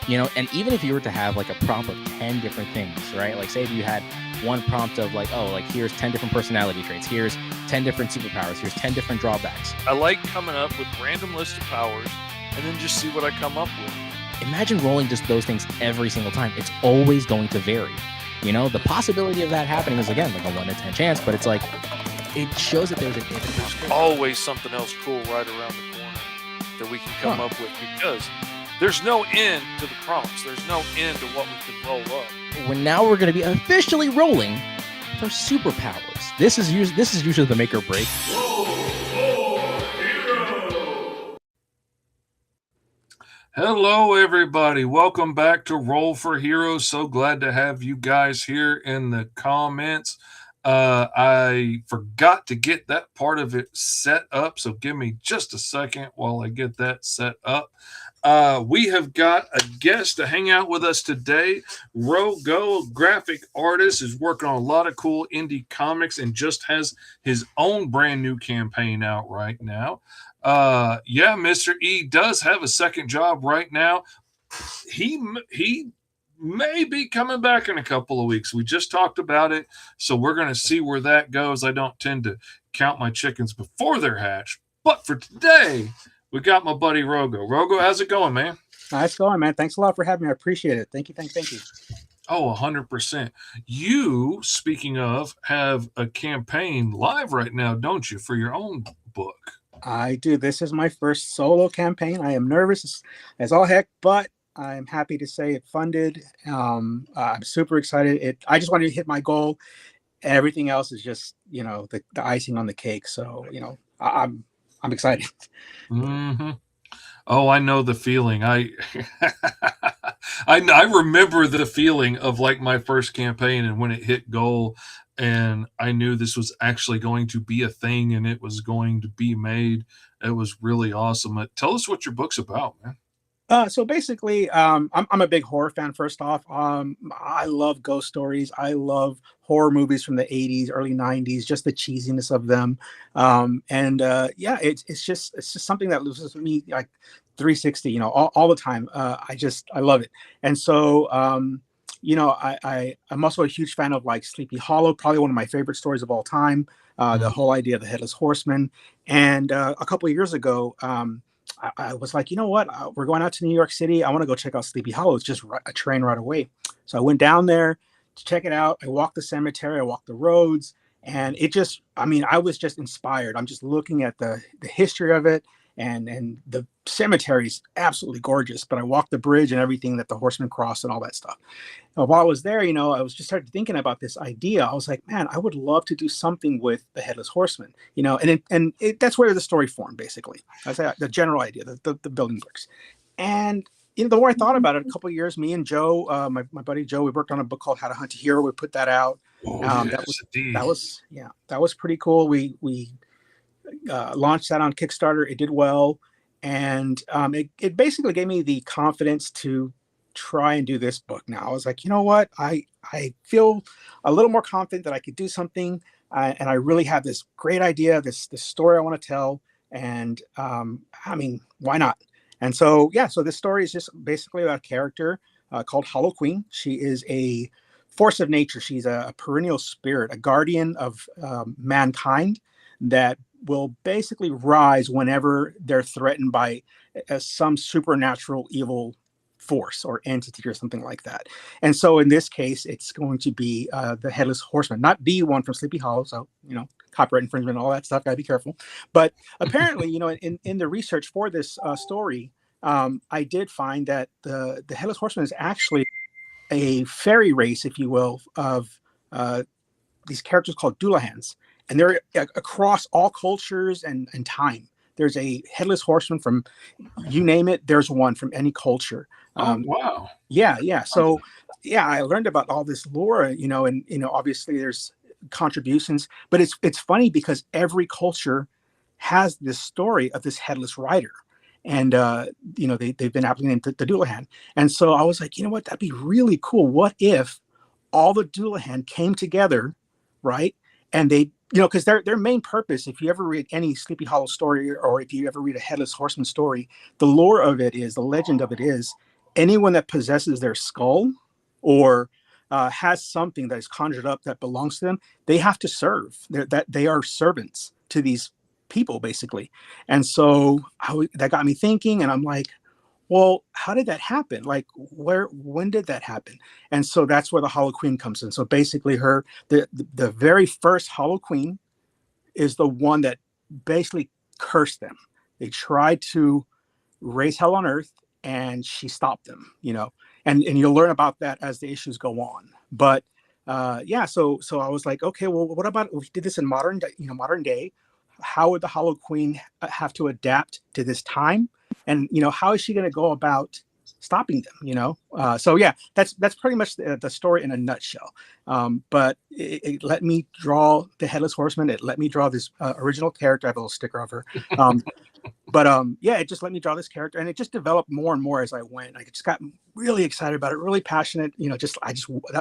And even if you were to have like a prompt of 10 different things, right? Like say if you had one prompt of like, oh, like here's 10 different personality traits, here's 10 different superpowers, here's 10 different drawbacks. I like coming up with random list of powers and then just see what I come up with. Imagine rolling just those things every single time. It's always going to vary. The possibility of that happening is, again, like a 1 in 10 chance, but it's like, it shows that there's always something else cool right around the corner that we can come up with, because there's no end to the prompts. There's no end to what we can roll up. We're going to be officially rolling for superpowers. This is usually the make or break. Hello, everybody. Welcome back to Roll for Heroes. So glad to have you guys here in the comments. I forgot to get that part of it set up, so give me just a second while I get that set up. We have got a guest to hang out with us today. Rogo, graphic artist, is working on a lot of cool indie comics and just has his own brand new campaign out right now. Mr. E does have a second job right now. He may be coming back in a couple of weeks. We just talked about it, so we're going to see where that goes. I don't tend to count my chickens before they're hatched, but for today, we got my buddy Rogo. Rogo, how's it going, man? Nice going, man. Thanks a lot for having me. I appreciate it. Thank you. Oh, 100%. You, speaking of, have a campaign live right now, don't you, for your own book? I do. This is my first solo campaign. I am nervous as all heck, but I'm happy to say it funded. I'm super excited. I just wanted to hit my goal. Everything else is just, the icing on the cake. So, I'm excited. Mm-hmm. Oh, I know the feeling. I remember the feeling of like my first campaign and when it hit goal and I knew this was actually going to be a thing and it was going to be made. It was really awesome. Tell us what your book's about, man. So basically, I'm a big horror fan. First off, I love ghost stories. I love horror movies from the 80s, early 90s, just the cheesiness of them. It's just something that lives with me like 360, all the time. I love it. And so, I'm also a huge fan of like Sleepy Hollow, probably one of my favorite stories of all time. The whole idea of the Headless Horseman. And a couple of years ago, I was like, you know what? We're going out to New York City. I want to go check out Sleepy Hollow. It's just a train right away. So I went down there to check it out. I walked the cemetery. I walked the roads. And I was just inspired. I'm just looking at the history of it. And the cemetery is absolutely gorgeous. But I walked the bridge and everything that the horsemen crossed and all that stuff. And while I was there, I was just started thinking about this idea. I was like, man, I would love to do something with the Headless Horseman, that's where the story formed, basically. That's the general idea, the building bricks. And the more I thought about it, a couple of years, me and Joe, my buddy Joe, we worked on a book called How to Hunt a Hero. We put that out. That was pretty cool. We launched that on Kickstarter. It did well. And it basically gave me the confidence to try and do this book now. I was like, you know what? I feel a little more confident that I could do something. And I really have this great idea, this story I want to tell. And why not? And so, so this story is just basically about a character called Hallow Queen. She is a force of nature. She's a perennial spirit, a guardian of mankind that will basically rise whenever they're threatened by some supernatural evil force or entity or something like that. And so in this case, it's going to be the Headless Horseman, not the one from Sleepy Hollow. So, copyright infringement, all that stuff, gotta be careful. But apparently, in the research for this story, I did find that the Headless Horseman is actually a fairy race, if you will, of these characters called Dullahans. And they're across all cultures and time. There's a Headless Horseman from, you name it, there's one from any culture. Wow. Yeah. So, I learned about all this lore, and obviously there's contributions, but it's funny because every culture has this story of this headless rider. And, they've been aptly named the Dullahan. And so I was like, you know what, that'd be really cool. What if all the Dullahan came together, right? And they, because their main purpose, if you ever read any Sleepy Hollow story or if you ever read a Headless Horseman story, the lore of it is, the legend of it is, anyone that possesses their skull or has something that is conjured up that belongs to them, they have to serve. They are servants to these people, basically. And so that got me thinking, and I'm like, well, how did that happen? Like, when did that happen? And so that's where the Hallow Queen comes in. So basically, the very first Hallow Queen is the one that basically cursed them. They tried to raise hell on earth, and she stopped them. And you'll learn about that as the issues go on. But yeah, so I was like, okay, well, what about if we did this in modern day? How would the Hallow Queen have to adapt to this time? And how is she going to go about stopping them? So yeah, that's pretty much the story in a nutshell. But it let me draw the Headless Horseman. It let me draw this original character. I have a little sticker of her. But yeah, it just let me draw this character, and it just developed more and more as I went. I just got really excited about it, really passionate. I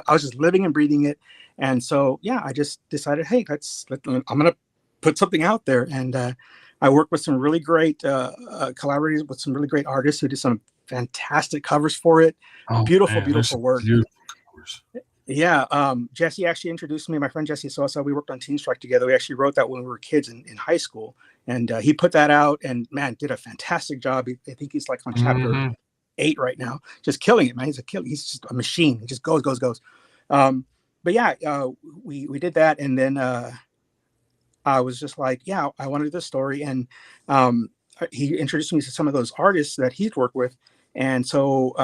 was just living and breathing it. And so yeah, I just decided, hey, I'm gonna put something out there. And I worked with some really great collaborators, with some really great artists who did some fantastic covers for it. Beautiful work. Beautiful covers. Yeah, Jesse actually introduced me. My friend Jesse Sosa. We worked on Teen Strike together. We actually wrote that when we were kids in high school, and he put that out. And man, did a fantastic job. I think he's like on chapter 8 right now, just killing it, man. He's just a machine. He just goes. But yeah, we did that, and then I was just like, yeah, I want to do this story, and he introduced me to some of those artists that he'd worked with. And so,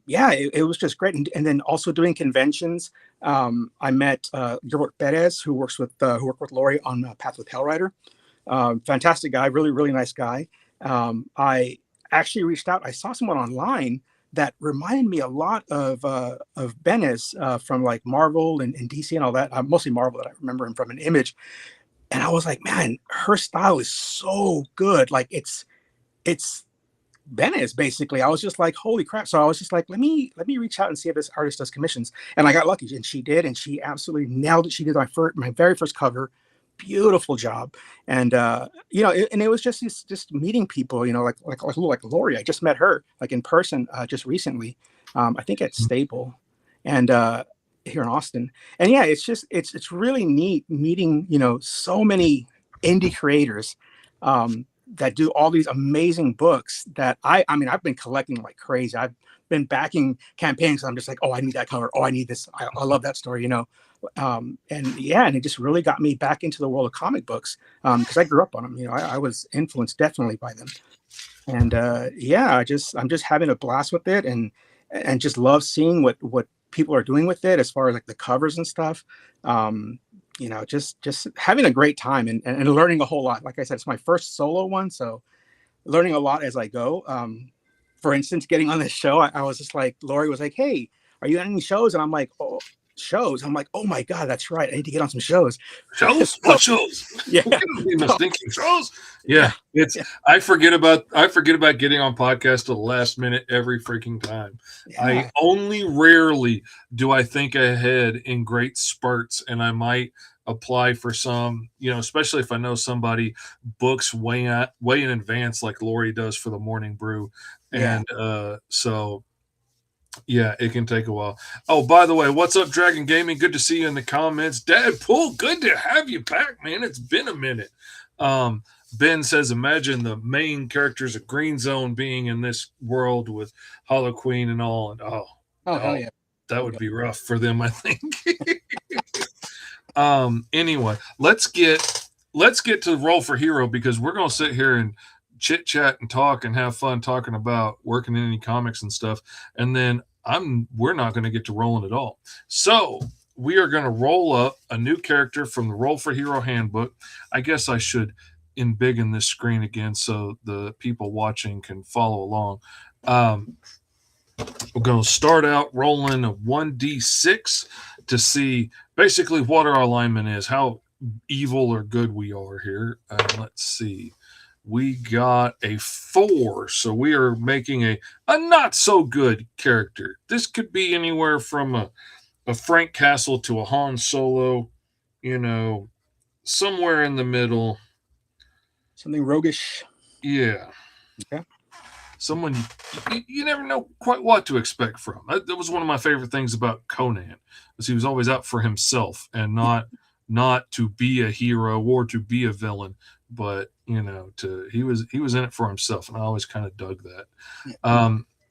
yeah, it was just great. And then also doing conventions, I met Gilbert Perez, who worked with Lori on Path with Hellrider. Fantastic guy, really, really nice guy. I actually reached out. I saw someone online that reminded me a lot of Benez from like Marvel and DC and all that. Mostly Marvel, that I remember him from an image. And I was like, man, her style is so good. Like it's Benez, basically. I was just like, holy crap. So I was just like, let me reach out and see if this artist does commissions. And I got lucky, and she did, and she absolutely nailed it. She did my very first cover. Beautiful job. And and it was just meeting people, like Lori. I just met her like in person just recently. I think at Staple, and here in Austin. And yeah, it's really neat meeting, so many indie creators that do all these amazing books that I've been collecting like crazy. I've been backing campaigns. So I'm just like, oh, I need that cover. Oh, I need this. I love that story, and yeah, and it just really got me back into the world of comic books because I grew up on them. I was influenced definitely by them. And yeah, I'm just having a blast with it, and just love seeing what people are doing with it as far as like the covers and stuff. Just having a great time and learning a whole lot. Like I said, it's my first solo one, so learning a lot as I go. For instance, getting on this show, I was just like, Lori was like, hey, are you on any shows? And I'm like, oh, shows. I'm like, oh my God, that's right. I need to get on some shows. What shows? Yeah. Stinking shows. Yeah. I forget about getting on podcasts to the last minute every freaking time. Yeah. I only rarely do I think ahead in great spurts, and I might apply for some, especially if I know somebody books way in advance like Lori does for the Morning Brew. And so yeah, it can take a while. Oh, by the way, what's up, Dragon Gaming? Good to see you in the comments. Deadpool, good to have you back, man. It's been a minute. Ben says, imagine the main characters of Green Zone being in this world with Hallow Queen and all. And hell yeah, that would be rough for them, I think. Anyway, let's get to Roll for Hero, because we're gonna sit here and chit chat and talk and have fun talking about working in any comics and stuff, and then we're not going to get to rolling at all. So we are going to roll up a new character from the Roll for Hero Handbook. I guess I should embiggen this screen again so the people watching can follow along. We're going to start out rolling a 1d6 to see basically what our alignment is, how evil or good we are here. Let's see. We got a 4, so we are making a not so good character. This could be anywhere from a Frank Castle to a Han Solo, somewhere in the middle. Something roguish. Yeah. Okay. someone you never know quite what to expect from. That was one of my favorite things about Conan, was he was always out for himself and not to be a hero or to be a villain, but he was in it for himself, and I always kind of dug that.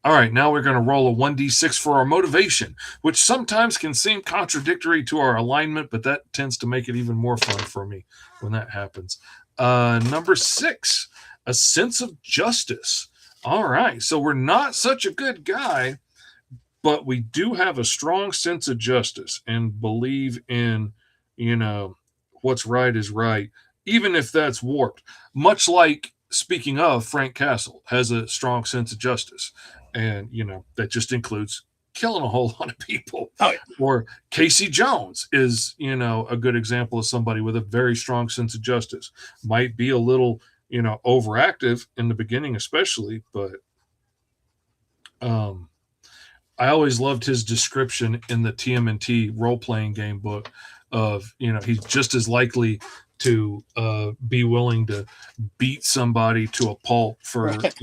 All right, now we're going to roll a 1d6 for our motivation, which sometimes can seem contradictory to our alignment, but that tends to make it even more fun for me when that happens. Number 6, a sense of justice. All right, so we're not such a good guy, but we do have a strong sense of justice and believe in, what's right is right, even if that's warped. Much like, speaking of, Frank Castle has a strong sense of justice. And, that just includes killing a whole lot of people. Oh, yeah. Or Casey Jones is, a good example of somebody with a very strong sense of justice. Might be a little, overactive in the beginning, especially, but I always loved his description in the TMNT role-playing game book of, he's just as likely to be willing to beat somebody to a pulp for, Right.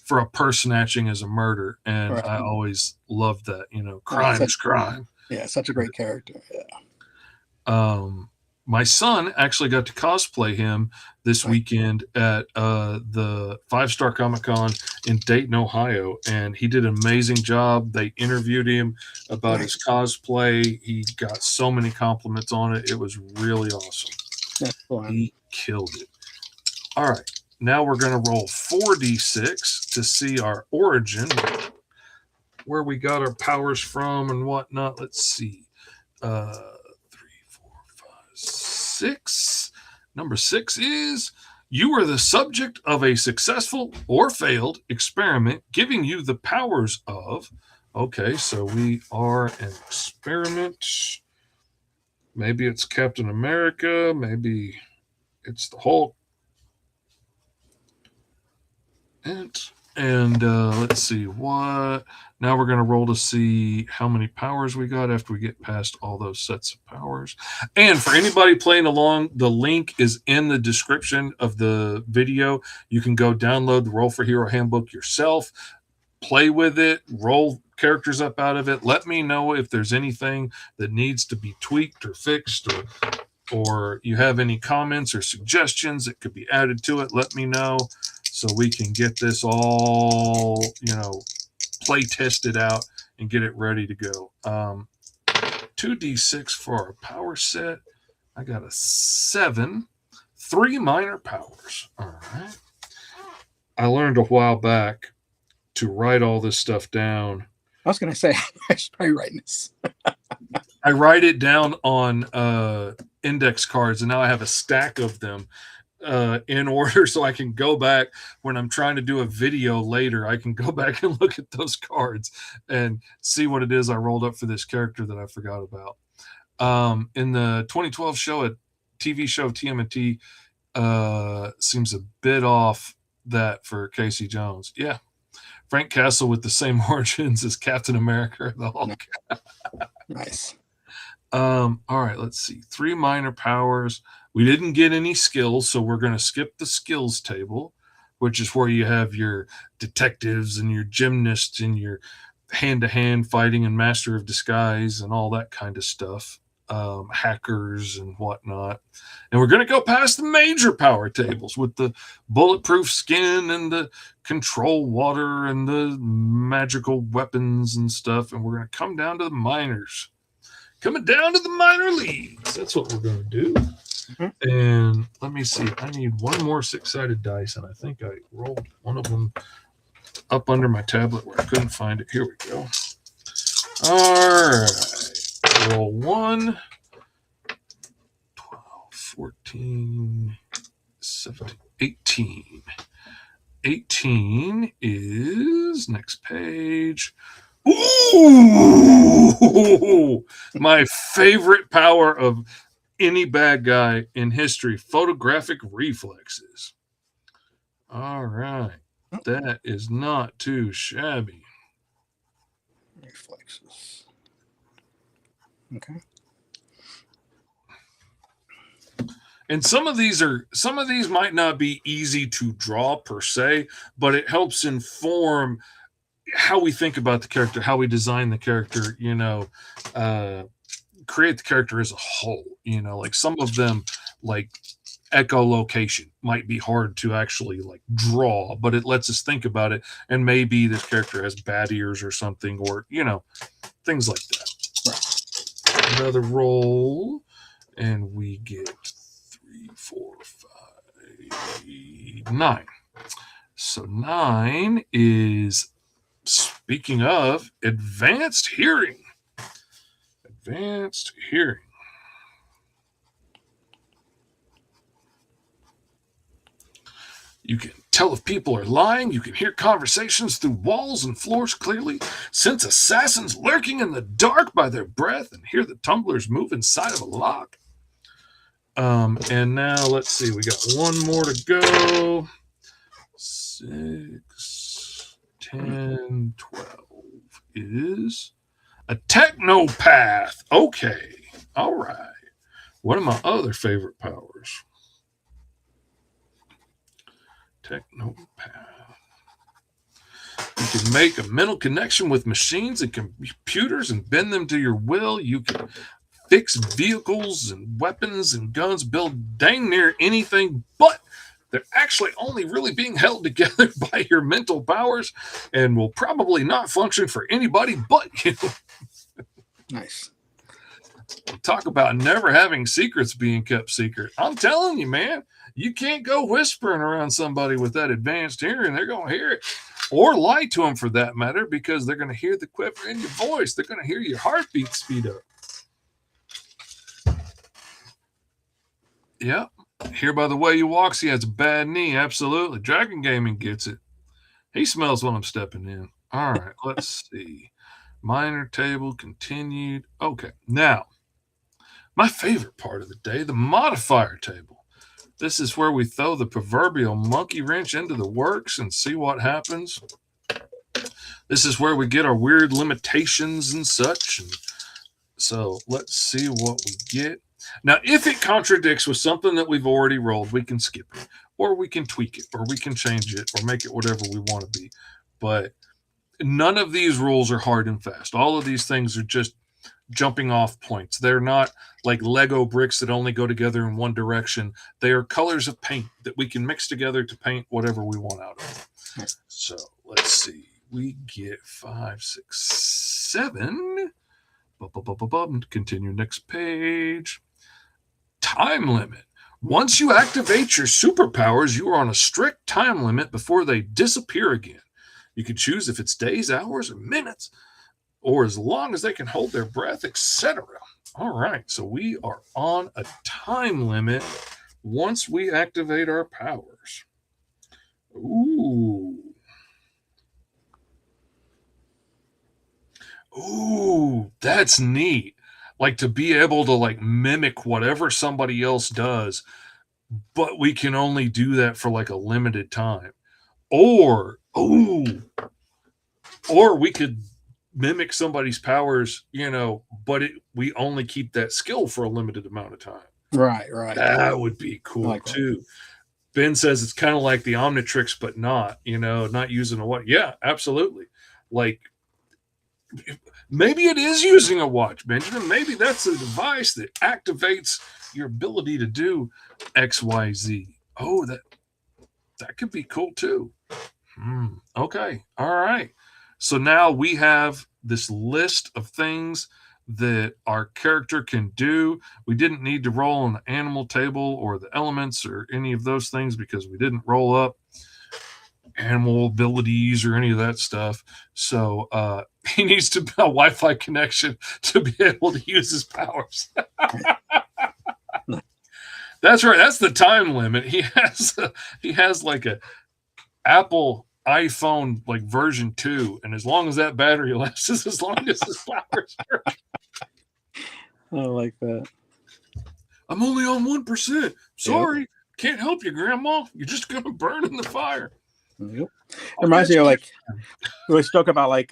For a purse snatching as a murder. And Right. I always loved that, crime is crime. Yeah, such a great character. Yeah. My son actually got to cosplay him this weekend at the Fivestar Comic-Con in Dayton, Ohio, and he did an amazing job. They interviewed him about his cosplay. He got so many compliments on it. It was really awesome. That's fun. He killed it. All right, now we're going to roll 4d6 to see our origin, where we got our powers from and whatnot. Let's see. 6. Number 6 is, you are the subject of a successful or failed experiment giving you the powers of. Okay, so we are an experiment. Maybe it's Captain America. Maybe it's the Hulk. And let's see what. Now we're going to roll to see how many powers we got after we get past all those sets of powers. And for anybody playing along, the link is in the description of the video. You can go download the Roll for Hero Handbook yourself, play with it, roll characters up out of it. Let me know if there's anything that needs to be tweaked or fixed, or you have any comments or suggestions that could be added to it. Let me know, so we can get this all, play tested out and get it ready to go. 2d6 for our power set. I got a 7. 3 minor powers. All right. I learned a while back to write all this stuff down. I was going to say, I should probably write this. I write it down on index cards, and now I have a stack of them in order, so I can go back when I'm trying to do a video later. I can go back and look at those cards and see what it is I rolled up for this character that I forgot about. In the 2012 show, a TV show TMNT seems a bit off that for Casey Jones. Yeah, Frank Castle with the same origins as Captain America, the Hulk. Nice. All right, let's see. 3 minor powers. We didn't get any skills, so we're going to skip the skills table, which is where you have your detectives and your gymnasts and your hand-to-hand fighting and master of disguise and all that kind of stuff, hackers and whatnot. And we're going to go past the major power tables with the bulletproof skin and the control water and the magical weapons and stuff, and we're going to come down to the minors. Coming down to the minor leagues. That's what we're going to do. Mm-hmm. And let me see. I need one more 6-sided dice, and I think I rolled one of them up under my tablet where I couldn't find it. Here we go. All right. Roll 1, 12, 14, 17, 18. 18 is, next page. Ooh! My favorite power of any bad guy in history, photographic reflexes. All right. That is not too shabby. Reflexes. Okay. And some of these might not be easy to draw per se, but it helps inform how we think about the character, how we design the character, create the character as a whole. Like some of them, like echolocation might be hard to actually like draw, but it lets us think about it. And maybe this character has bad ears or something, or things like that. Right. Another roll, and we get 3, 4, 5, 9. So 9 is, speaking of, advanced hearing. Advanced hearing. You can tell if people are lying. You can hear conversations through walls and floors clearly, sense assassins lurking in the dark by their breath, and hear the tumblers move inside of a lock. And now let's see. We got one more to go. 6, 10, 12 is a technopath. Okay. All right. One of my other favorite powers. Technopath. You can make a mental connection with machines and computers and bend them to your will. You can fix vehicles and weapons and guns, build dang near anything, but they're actually only really being held together by your mental powers and will probably not function for anybody but you. Nice. Talk about never having secrets being kept secret. I'm telling you, man, you can't go whispering around somebody with that advanced hearing. They're going to hear it, or lie to them for that matter, because they're going to hear the quiver in your voice. They're going to hear your heartbeat speed up. Yep. Hear by the way he walks, he has a bad knee. Absolutely. Dragon Gaming gets it. He smells when I'm stepping in. All right, let's see. Minor table continued. Okay, now, my favorite part of the day, the modifier table. This is where we throw the proverbial monkey wrench into the works and see what happens. This is where we get our weird limitations and such. And so let's see what we get. Now, if it contradicts with something that we've already rolled, we can skip it, or we can tweak it, or we can change it, or make it whatever we want to be. But none of these rules are hard and fast. All of these things are just jumping off points. They're not like Lego bricks that only go together in one direction. They are colors of paint that we can mix together to paint whatever we want out of it. So let's see. We get 5, 6, 7. Continue next page. Time limit. Once you activate your superpowers, you are on a strict time limit before they disappear again. You can choose if it's days, hours, or minutes, or as long as they can hold their breath, etc. All right, so we are on a time limit once we activate our powers. Ooh, that's neat. Like to be able to like mimic whatever somebody else does, but we can only do that for like a limited time. Or we could mimic somebody's powers, but we only keep that skill for a limited amount of time. Right. That would be cool like too. Ben says it's kind of like the Omnitrix, but not, not using a watch. Yeah, absolutely. Like maybe it is using a watch, Benjamin. Maybe that's a device that activates your ability to do X, Y, Z. Oh, that could be cool too. Okay. All right. So now we have this list of things that our character can do. We didn't need to roll on the animal table or the elements or any of those things because we didn't roll up animal abilities or any of that stuff. So he needs to build a Wi-Fi connection to be able to use his powers. That's right. That's the time limit. He has like a Apple iPhone like version 2, and as long as that battery lasts, as long as his powers are. I like that. I'm only on 1%. Sorry, can't help you, Grandma. You're just gonna burn in the fire. Yep. It reminds me of like we always joke about like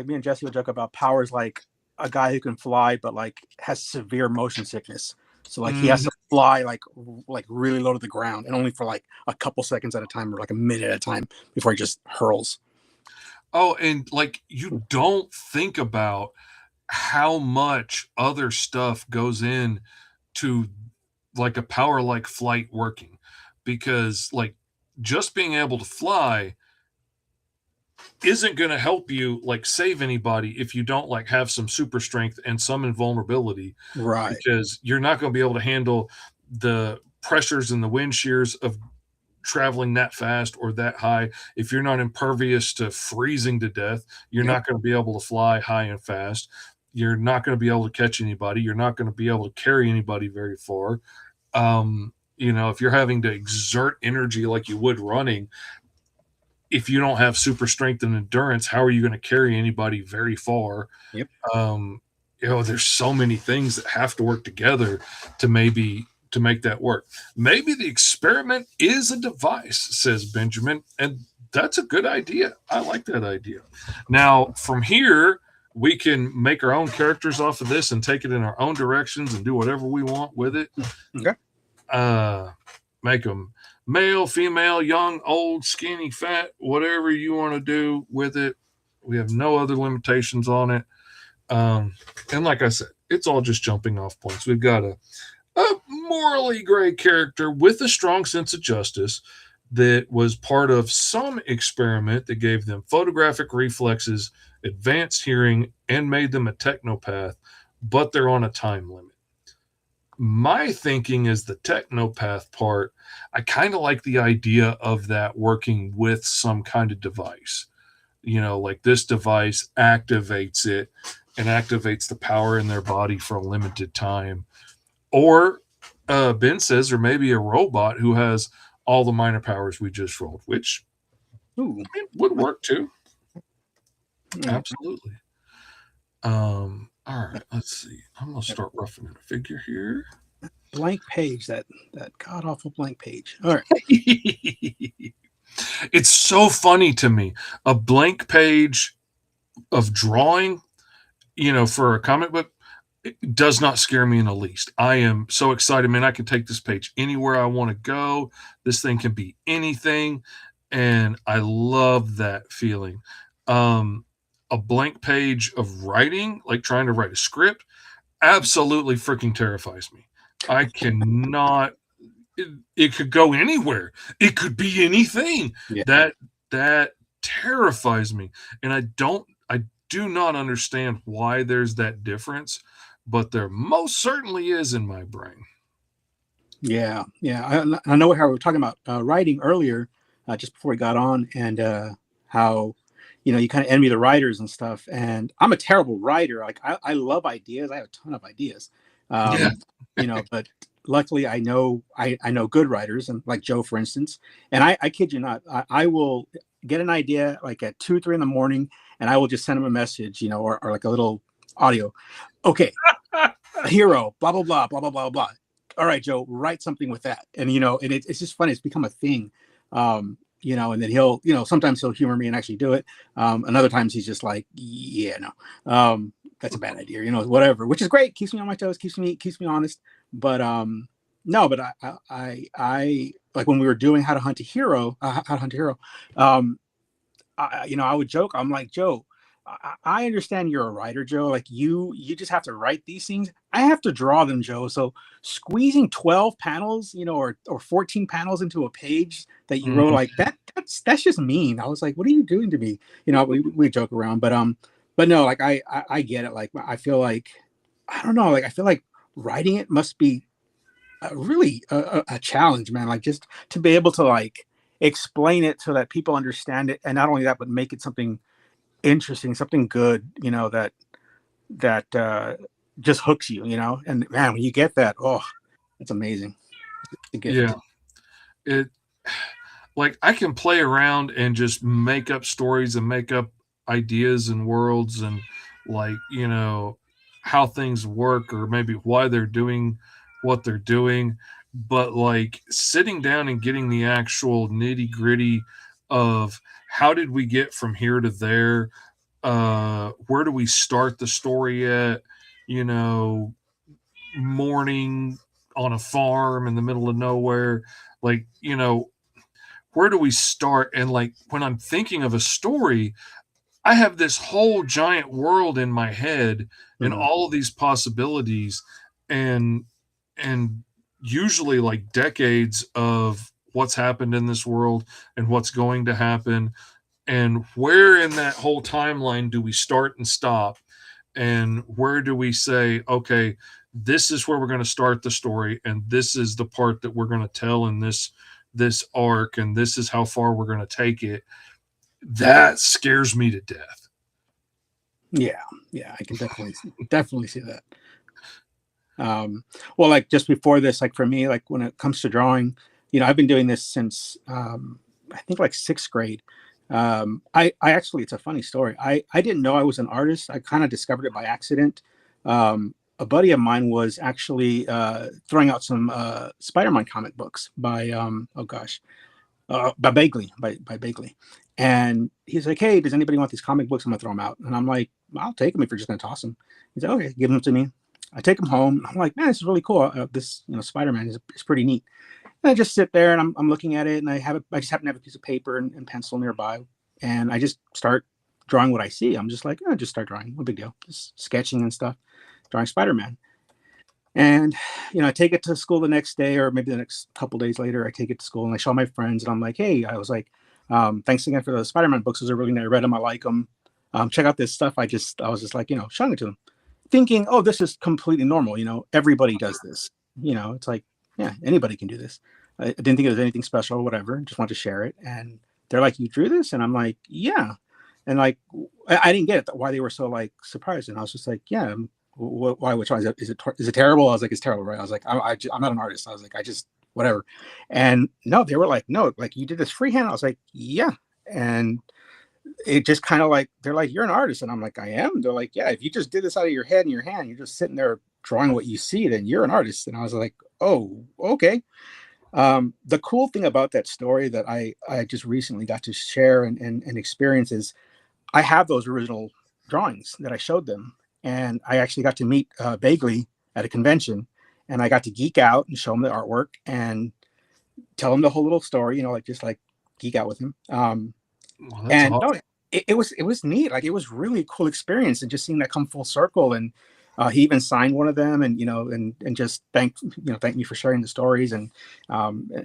me and Jesse would joke about powers like a guy who can fly but like has severe motion sickness. So like he has to fly like really low to the ground, and only for like a couple seconds at a time, or like a minute at a time, before he just hurls. Oh, and like you don't think about how much other stuff goes in to like a power like flight working, because like just being able to fly isn't going to help you like save anybody if you don't like have some super strength and some invulnerability, Right. because you're not going to be able to handle the pressures and the wind shears of traveling that fast or that high. If you're not impervious to freezing to death, you're Yep. not going to be able to fly high and fast. You're not going to be able to catch anybody. You're not going to be able to carry anybody very far. If you're having to exert energy like you would running, if you don't have super strength and endurance, how are you going to carry anybody very far? Yep. There's so many things that have to work together to make that work. Maybe the experiment is a device, says Benjamin, and that's a good idea. I like that idea. Now, from here, we can make our own characters off of this and take it in our own directions and do whatever we want with it. Okay. Make them male, female, young, old, skinny, fat, whatever you want to do with it. We have no other limitations on it. And like I said, it's all just jumping off points. We've got a morally gray character with a strong sense of justice that was part of some experiment that gave them photographic reflexes, advanced hearing, and made them a technopath, but they're on a time limit. My thinking is the technopath part. I kind of like the idea of that working with some kind of device. Like this device activates it and activates the power in their body for a limited time. Or Ben says there may be a robot who has all the minor powers we just rolled, which would work too. Absolutely. All right, let's see. I'm going to start roughing a figure here. Blank page, that god awful blank page. All right. It's so funny to me. A blank page of drawing, for a comic book, it does not scare me in the least. I am so excited, man. I can take this page anywhere I want to go. This thing can be anything. And I love that feeling. A blank page of writing, like trying to write a script, absolutely freaking terrifies me. I cannot. It could go anywhere. It could be anything. Yeah. That terrifies me, and I do not understand why there's that difference, but there most certainly is in my brain. Yeah. I know how we were talking about writing earlier, just before we got on, and how you kind of envy the writers and stuff. And I'm a terrible writer. Like I love ideas. I have a ton of ideas. But luckily I know good writers, and like Joe, for instance. And I kid you not, I will get an idea like at 2-3 in the morning, and I will just send him a message, or like a little audio. Okay, a hero, blah blah blah blah blah blah blah. All right, Joe, write something with that. And and it's just funny. It's become a thing. And then he'll, sometimes he'll humor me and actually do it. And other times he's just like, yeah, no, that's a bad idea, whatever, which is great. Keeps me on my toes, keeps me honest. But no, but I like when we were doing how to hunt a hero, I would joke. I'm like, Joe, I understand you're a writer, Joe. Like you just have to write these things. I have to draw them, Joe. So squeezing 12 panels, or 14 panels into a page that you wrote like that's just mean. I was like, what are you doing to me? We joke around, but no, like I get it. Like I feel like, I don't know, like I feel like writing it must be really a challenge, man. Like just to be able to like explain it so that people understand it, and not only that, but make it something interesting, something good, that just hooks you, and man, when you get that, oh, it's amazing. Yeah, it like I can play around and just make up stories and make up ideas and worlds and like how things work, or maybe why they're doing what they're doing, but like sitting down and getting the actual nitty gritty of how did we get from here to there, where do we start the story at, morning, on a farm in the middle of nowhere. Like, where do we start? And like, when I'm thinking of a story, I have this whole giant world in my head and Mhm. all of these possibilities, and usually like decades of what's happened in this world and what's going to happen, and where in that whole timeline do we start and stop, and where do we say, okay, this is where we're going to start the story, and this is the part that we're going to tell in this arc, and this is how far we're going to take it. That scares me to death. Yeah, I can definitely see that. Well, like just before this, like for me, like when it comes to drawing, I've been doing this since I think like sixth grade. I actually, it's a funny story. I didn't know I was an artist. I kind of discovered it by accident. A buddy of mine was actually throwing out some Spider-Man comic books by by Bagley. And he's like, "Hey, does anybody want these comic books? I'm gonna throw them out." And I'm like, "I'll take them if you're just gonna toss them." He's like, "Okay, give them to me." I take them home. I'm like, "Man, this is really cool. This Spider-Man is pretty neat." And I just sit there and I'm looking at it, and I just happen to have a piece of paper and pencil nearby, and I just start drawing what I see. I'm just like, just start drawing. No big deal. Just sketching and stuff, drawing Spider-Man. And I take it to school the next day, or maybe the next couple days later. I take it to school and I show my friends, and I'm like, "Hey," I was like, "Thanks again for the Spider-Man books. Those are really nice. I read them. I like them. Check out this stuff." I was just like, showing it to them, thinking, "Oh, this is completely normal. Everybody does this. It's like, yeah, anybody can do this." I didn't think it was anything special or whatever. Just wanted to share it. And they're like, "You drew this?" And I'm like, "Yeah." And like, I didn't get it, why they were so like surprised. And I was just like, "Yeah. Why? Which one is it terrible?" I was like, "It's terrible, right?" I was like, I'm not an artist." I was like, "I just whatever." And no, they were like, "No, like you did this freehand." I was like, "Yeah." And it just kind of like, they're like, "You're an artist," and I'm like, "I am." They're like, "Yeah, if you just did this out of your head in your hand, you're just sitting there drawing what you see, then you're an artist." And I was like, "Oh, okay." The cool thing about that story that I just recently got to share and experience is I have those original drawings that I showed them, and I actually got to meet Bagley at a convention, and I got to geek out and show him the artwork and tell him the whole little story, like just like geek out with him. Well, that's And no, awesome. it was neat. Like it was really a cool experience, and just seeing that come full circle. And he even signed one of them, and and just thanked me for sharing the stories and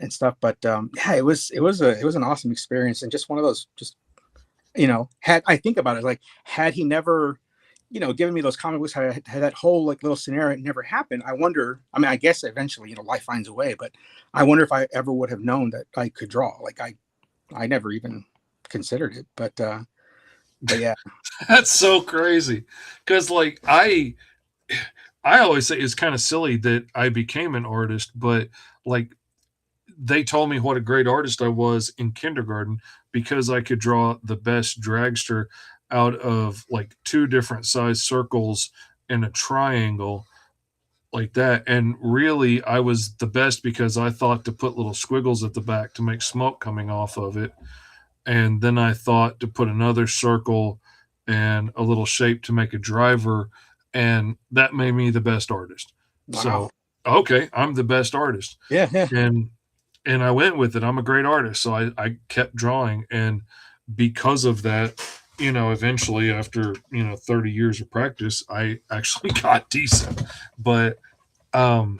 stuff. But yeah, it was an awesome experience, and just one of those just had I think about it, like had he never, given me those comic books, had that whole like little scenario never happened, I wonder. I mean, I guess eventually, life finds a way, but I wonder if I ever would have known that I could draw. Like I never even considered it, but yeah. That's so crazy. Because like I always say it's kind of silly that I became an artist, but like they told me what a great artist I was in kindergarten because I could draw the best dragster out of like two different size circles and a triangle like that. And really, I was the best because I thought to put little squiggles at the back to make smoke coming off of it. And then I thought to put another circle and a little shape to make a driver. And that made me the best artist. Wow. So, okay, I'm the best artist. Yeah, yeah. And I went with it. I'm a great artist. So I kept drawing. And because of that, eventually after, 30 years of practice, I actually got decent. But um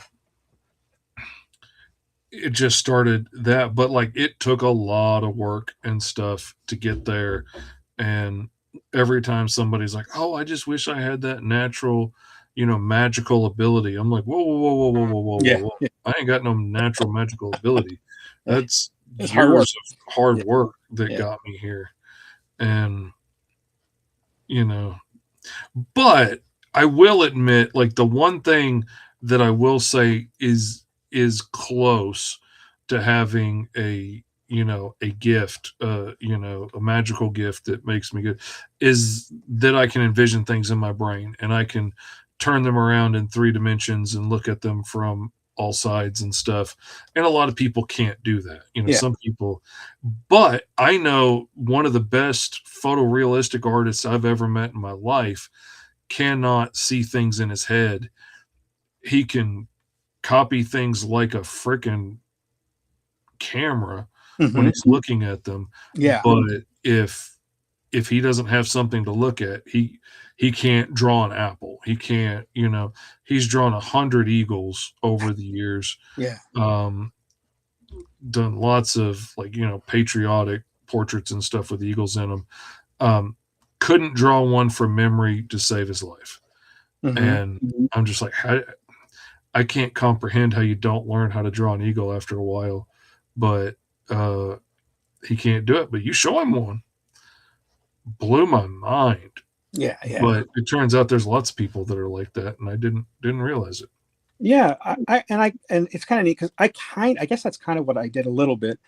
it just started that, but like it took a lot of work and stuff to get there. And every time somebody's like, "Oh, I just wish I had that natural, magical ability," I'm like, "Whoa, whoa, whoa, whoa, whoa, whoa, whoa, whoa, Yeah, whoa. yeah. I ain't got no natural magical ability. That's It's hard work. years of hard Yeah, work that yeah. got me here." And you know, but I will admit, like the one thing that I will say is close to having a gift, a magical gift that makes me good, is that I can envision things in my brain and I can turn them around in 3 dimensions and look at them from all sides and stuff. And a lot of people can't do that. Yeah. Some people, but I know one of the best photorealistic artists I've ever met in my life cannot see things in his head. He can copy things like a freaking camera when Mhm. he's looking at them. Yeah. But if he doesn't have something to look at, he can't draw an apple. He can't, he's drawn 100 eagles over the years. Yeah. Done lots of patriotic portraits and stuff with eagles in them. Couldn't draw one from memory to save his life. And I'm just like, I can't comprehend how you don't learn how to draw an eagle after a while, but he can't do it. But you show him one, blew my mind. Yeah. Yeah. But it turns out there's lots of people that are like that, and I didn't realize it. Yeah, and it's kind of neat because I guess that's kind of what I did a little bit.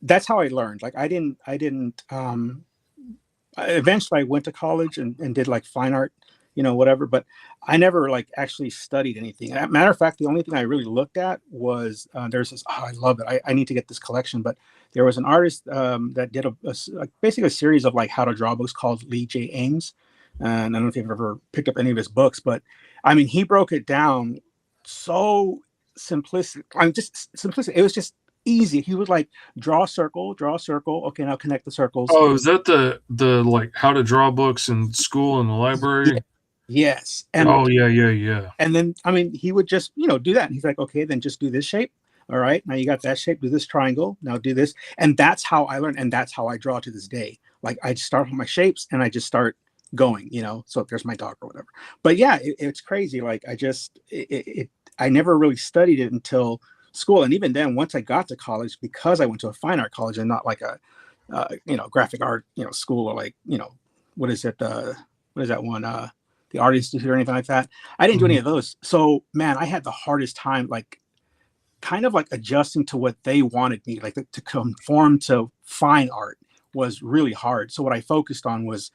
That's how I learned. Like I didn't eventually I went to college and did like fine art, whatever, but I never like actually studied anything. Matter of fact, the only thing I really looked at was there's this, I love it. I need to get this collection, but there was an artist that did basically a series of like how to draw books called Lee J. Ames. And I don't know if you've ever picked up any of his books, but I mean, he broke it down so simplistic. I'm just simplistic. It was just easy. He would like draw a circle. Okay, now connect the circles. Oh, is that the like how to draw books in school in the library? Yeah. Yes. And yeah. And then I mean, he would just do that. And he's like, okay, then just do this shape. All right, now you got that shape. Do this triangle. Now do this. And that's how I learned. And that's how I draw to this day. Like I start with my shapes and I just start going. So if there's my dog or whatever. But yeah, it's crazy. Like I never really studied it until school. And even then, once I got to college, because I went to a fine art college and not like a, graphic art, school or like, what is it? What is that one? The Art Institute or anything like that. I didn't do any of those. So man, I had the hardest time, like kind of like adjusting to what they wanted me, like to conform to fine art was really hard. So what I focused on was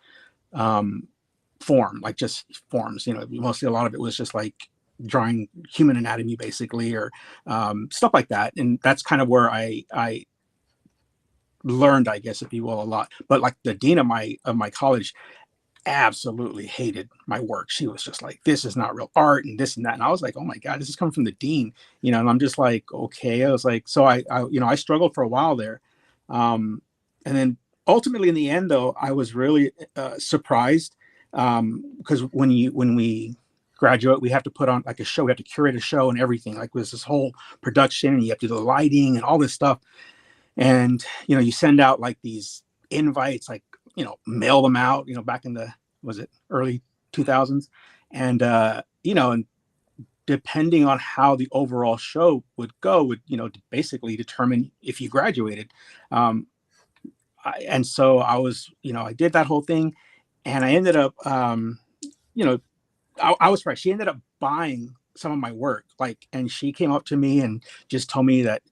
form, like just forms, mostly a lot of it was just like drawing human anatomy basically, or stuff like that. And that's kind of where I learned, I guess, if you will, a lot. But like the dean of my college absolutely hated my work. She was just like, this is not real art and this and that. And I was like, oh my God, this is coming from the dean, and I'm just like, okay. I was like, so I struggled for a while there. And then ultimately in the end though, I was really surprised because when we graduate, we have to put on like a show. We have to curate a show and everything. Like there's this whole production and you have to do the lighting and all this stuff. And, you send out like these invites, like, mail them out, back in the, was it early 2000s? And, and depending on how the overall show would go would, basically determine if you graduated. And so I was, I did that whole thing and I ended up, I was surprised. She ended up buying some of my work, and she came up to me and just told me that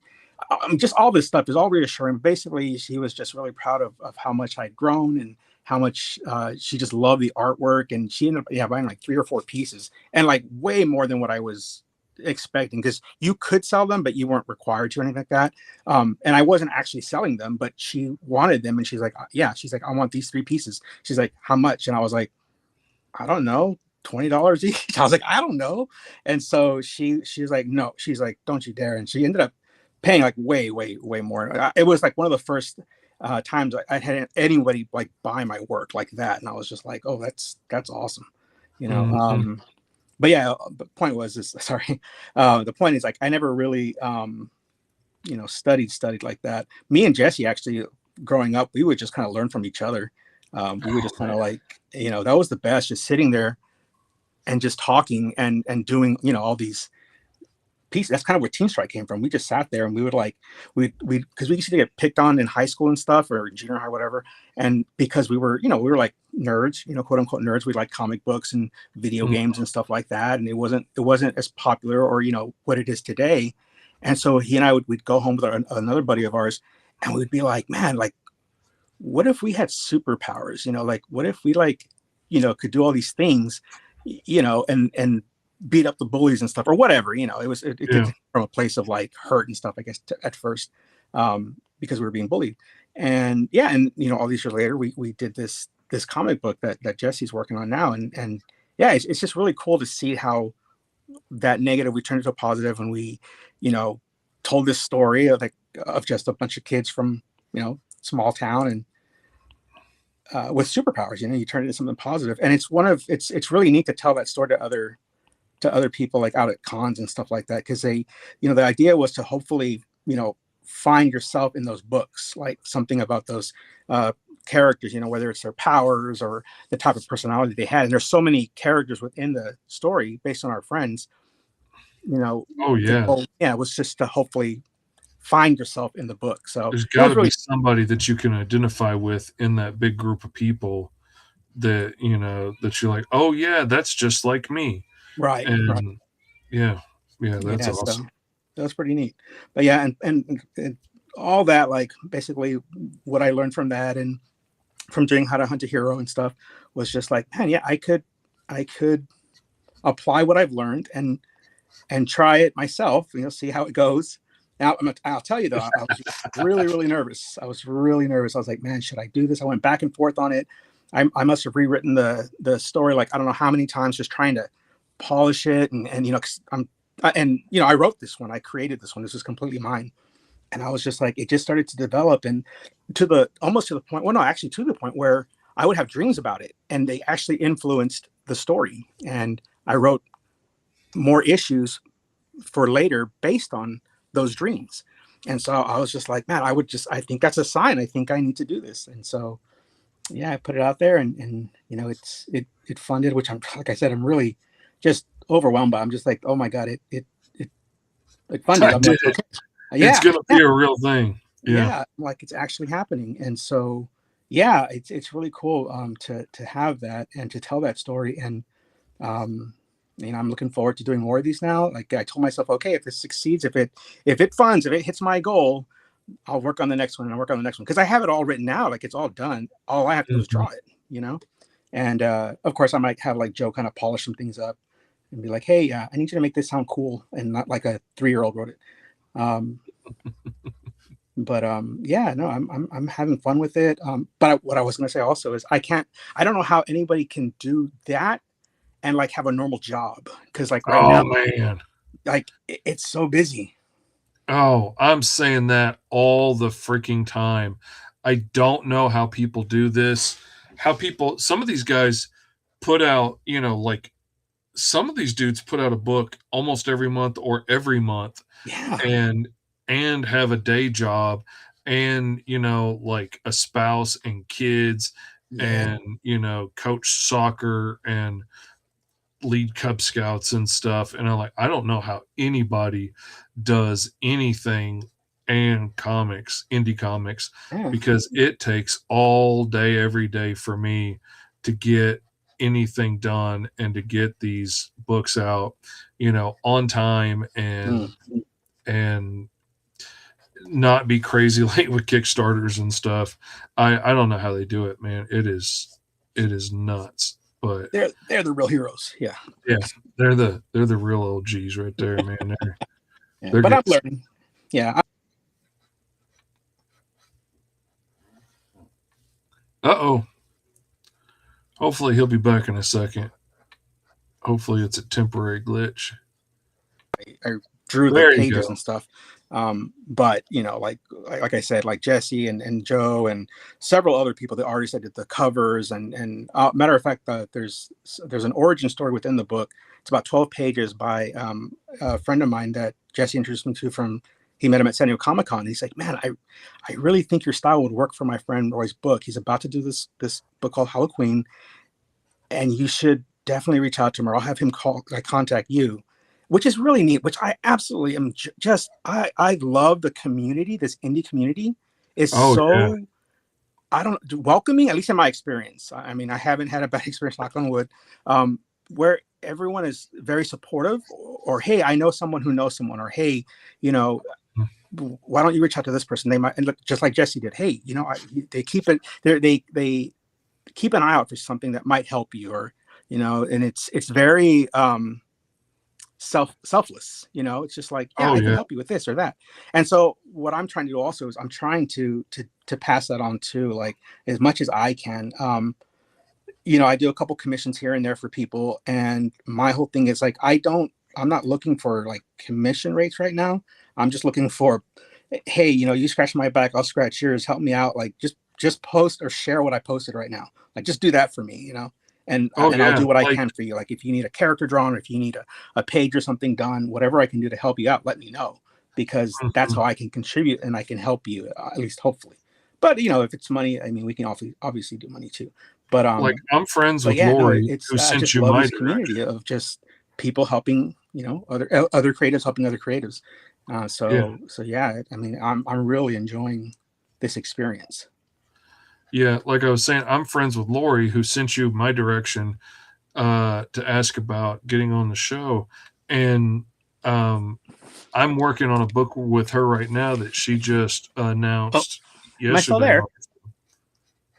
just all this stuff is all reassuring. Basically, she was just really proud of how much I'd grown and how much she just loved the artwork. And she ended up buying like 3 or 4 pieces and like way more than what I was expecting, because you could sell them, but you weren't required to or anything like that. And I wasn't actually selling them, but she wanted them. And she's like, yeah, she's like, I want these 3 pieces. She's like, how much? And I was like, I don't know. $20 each. I was like, I don't know. And so she's like, no, she's like, don't you dare. And she ended up paying like way more. It was like one of the first times I had anybody like buy my work like that. And I was just like, oh, that's awesome. But yeah, the point was this, sorry. The point is like, I never really, studied like that. Me and Jesse actually growing up, we would just kind of learn from each other. We would just kind of like, that was the best, just sitting there and just talking and doing, all these pieces. That's kind of where Team Strike came from. We just sat there and we would like, because we used to get picked on in high school and stuff, or junior high, whatever. And because we were like nerds, quote unquote nerds, we like comic books and video games and stuff like that. And it wasn't as popular or, what it is today. And so he and I we'd go home with another buddy of ours and we'd be like, man, like, what if we had superpowers? Like, what if we could do all these things, and beat up the bullies and stuff or whatever, it came from a place of like hurt and stuff, I guess, at first, because we were being bullied. And all these years later, we did this comic book that Jesse's working on now. And it's just really cool to see how that negative, we turned it to a positive, and we, told this story of just a bunch of kids from, small town, and with superpowers. You turn it into something positive, and it's really neat to tell that story to other people, like out at cons and stuff like that, because they, the idea was to hopefully, find yourself in those books, like something about those characters, whether it's their powers or the type of personality they had. And there's so many characters within the story based on our friends, Oh yeah. It was just to hopefully find yourself in the book. So There's it got was to be really somebody that you can identify with in that big group of people that, that you're like, oh yeah, that's just like me. right. And yeah, that's Yeah. So awesome. that was pretty neat. But yeah, and all that, like basically what I learned from that and from doing How to Hunt a Hero and stuff, was just like, man, yeah, I could apply what I've learned and try it myself, see how it goes. Now, I'll tell you though, I was really, really nervous. I was like, man, should I do this? I went back and forth on it. I must have rewritten the story, like, I don't know how many times, just trying to polish it. And 'cause I wrote this one, I created this one. This was completely mine. And I was just like, it just started to develop, and almost to the point, well, no, actually to the point where I would have dreams about it, and they actually influenced the story. And I wrote more issues for later based on those dreams. And so I was just like, man, I think that's a sign. I think I need to do this. And so, yeah, I put it out there, and it funded, which like I said, I'm really just overwhelmed by. I'm just like, oh my God, it funded. I'm like, okay. Yeah, It's gonna be a real thing. Yeah. like it's actually happening. And so, yeah, it's really cool to have that and to tell that story. And I'm looking forward to doing more of these now. Like I told myself, okay, if this succeeds, if it funds, if it hits my goal, I'll work on the next one, and I'll work on the next one, because I have it all written out. Like it's all done. All I have to do is draw it, And of course, I might have like Joe kind of polish some things up and be like, hey, I need you to make this sound cool and not like a 3-year-old wrote it. But yeah, no, I'm having fun with it. But what I was going to say also is I don't know how anybody can do that and like have a normal job, because like right now, Man, like it's so busy. oh, I'm saying that all the freaking time. I don't know how people do this. Some of these guys put out, like some of these dudes put out a book almost every month or every month, Yeah. and have a day job, and like a spouse and kids, Yeah. and coach soccer and lead Cub Scouts and stuff. And I don't know how anybody does anything and indie comics, Yeah. because it takes all day, every day for me to get anything done and to get these books out, on time, and not be crazy late with Kickstarters and stuff. I don't know how they do it, man. It is nuts. But They're the real heroes. Yeah. yeah, they're the real OGs right there, man. They're But good. I'm learning. Yeah. Uh-oh. Hopefully he'll be back in a second. Hopefully it's a temporary glitch. I drew There the you pages go. and stuff. But like I said, like Jesse and Joe and several other people, the artists that did the covers, and matter of fact, there's an origin story within the book. It's about 12 pages by a friend of mine that Jesse introduced me to from. He met him at San Diego Comic-Con. He's like, man, I really think your style would work for my friend Roy's book. He's about to do this book called Hallow Queen, and you should definitely reach out to him, or I'll have him contact you, which is really neat, which I absolutely am I love the community. This indie community is Yeah. I don't welcoming, at least in my experience. I mean, I haven't had a bad experience, knock on wood, where everyone is very supportive, or hey, I know someone who knows someone, or hey, why don't you reach out to this person? They might, and look, just like Jesse did. Hey, they keep it there. They keep an eye out for something that might help you, or and it's very selfless. It's just like, I can help you with this or that. And so what I'm trying to do also is I'm trying to pass that on too, like as much as I can. I do a couple commissions here and there for people, and my whole thing is like, I don't not looking for like commission rates right now. I'm just looking for, hey, you scratch my back, I'll scratch yours. Help me out. Like just post or share what I posted right now. Like just do that for me, and Oh and I'll yeah, do what I like can for you. Like if you need a character drawn, or if you need a page or something done, whatever I can do to help you out, let me know, because that's how I can contribute and I can help you, at least hopefully. But if it's money, I mean, we can obviously do money too. But like I'm friends but with yeah, no, Lori, it's who I sent just you love my this direction. community of just people helping, other creatives helping other creatives. Yeah. So yeah, I mean, I'm really enjoying this experience. Yeah, like I was saying, I'm friends with Lori, who sent you my direction to ask about getting on the show, and um, I'm working on a book with her right now that she just Oh, announced am I still yesterday. there?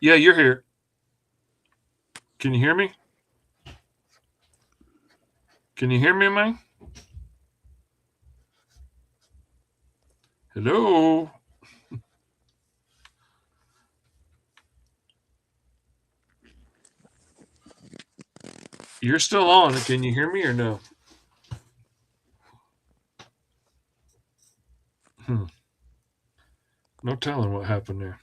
Yeah, you're here. Can you hear me? Can you hear me, man? Hello. You're still on. Can you hear me or no? No telling what happened there.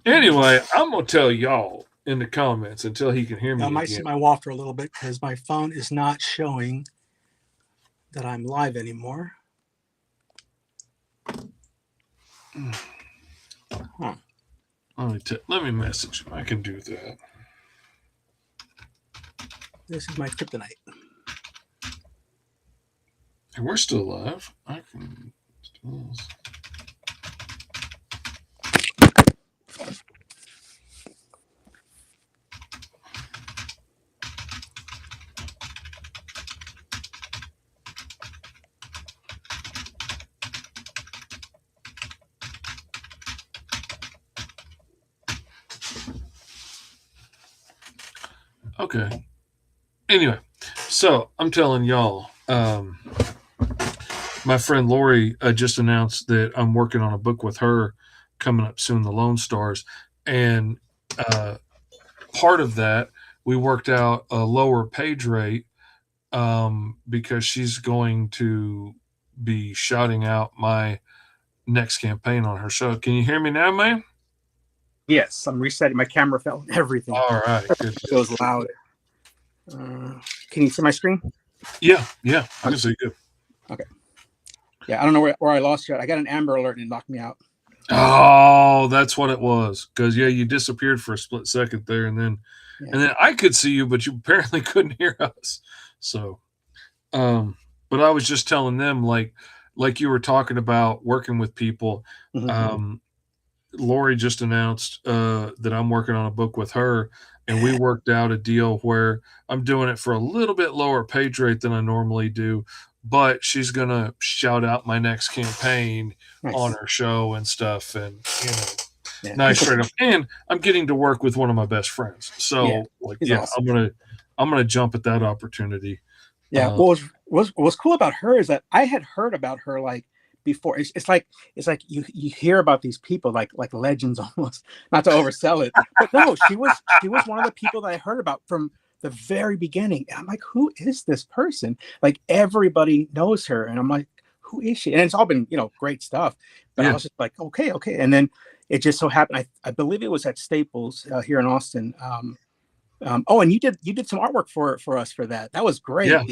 Anyway, I'm gonna tell y'all in the comments until he can hear I me might again. see my wall for a little bit because my phone is not showing that I'm live anymore. Huh. Let me message him. I can do that. This is my kryptonite. And we're still live. I can still. Okay. Anyway, so I'm telling y'all, my friend Lori just announced that I'm working on a book with her coming up soon, The Lone Stars. And part of that, we worked out a lower page rate because she's going to be shouting out my next campaign on her show. Can you hear me now, man? Yes, I'm resetting. My camera fell and everything. All right. Good. It was loud. Can you see my screen? Yeah. I can see you. Okay. Yeah, I don't know where I lost you at. I got an Amber Alert and it knocked me out. Oh, that's what it was. Because you disappeared for a split second there, and then I could see you, but you apparently couldn't hear us. So, but I was just telling them, like you were talking about working with people. Mm-hmm. Lori just announced that I'm working on a book with her, and we worked out a deal where I'm doing it for a little bit lower page rate than I normally do, but she's gonna shout out my next campaign on her show and stuff, and nice straight up. And I'm getting to work with one of my best friends, so awesome. I'm gonna jump at that opportunity. Yeah, what's cool about her is that I had heard about her like before. It's like you hear about these people like legends almost, not to oversell it, but no, she was one of the people that I heard about from the very beginning. And I'm like, who is this person? Like everybody knows her, and I'm like, who is she? And it's all been great stuff, but I was just like, okay, and then it just so happened I believe it was at Staples here in Austin. And you did some artwork for us for that. That was great. Yeah.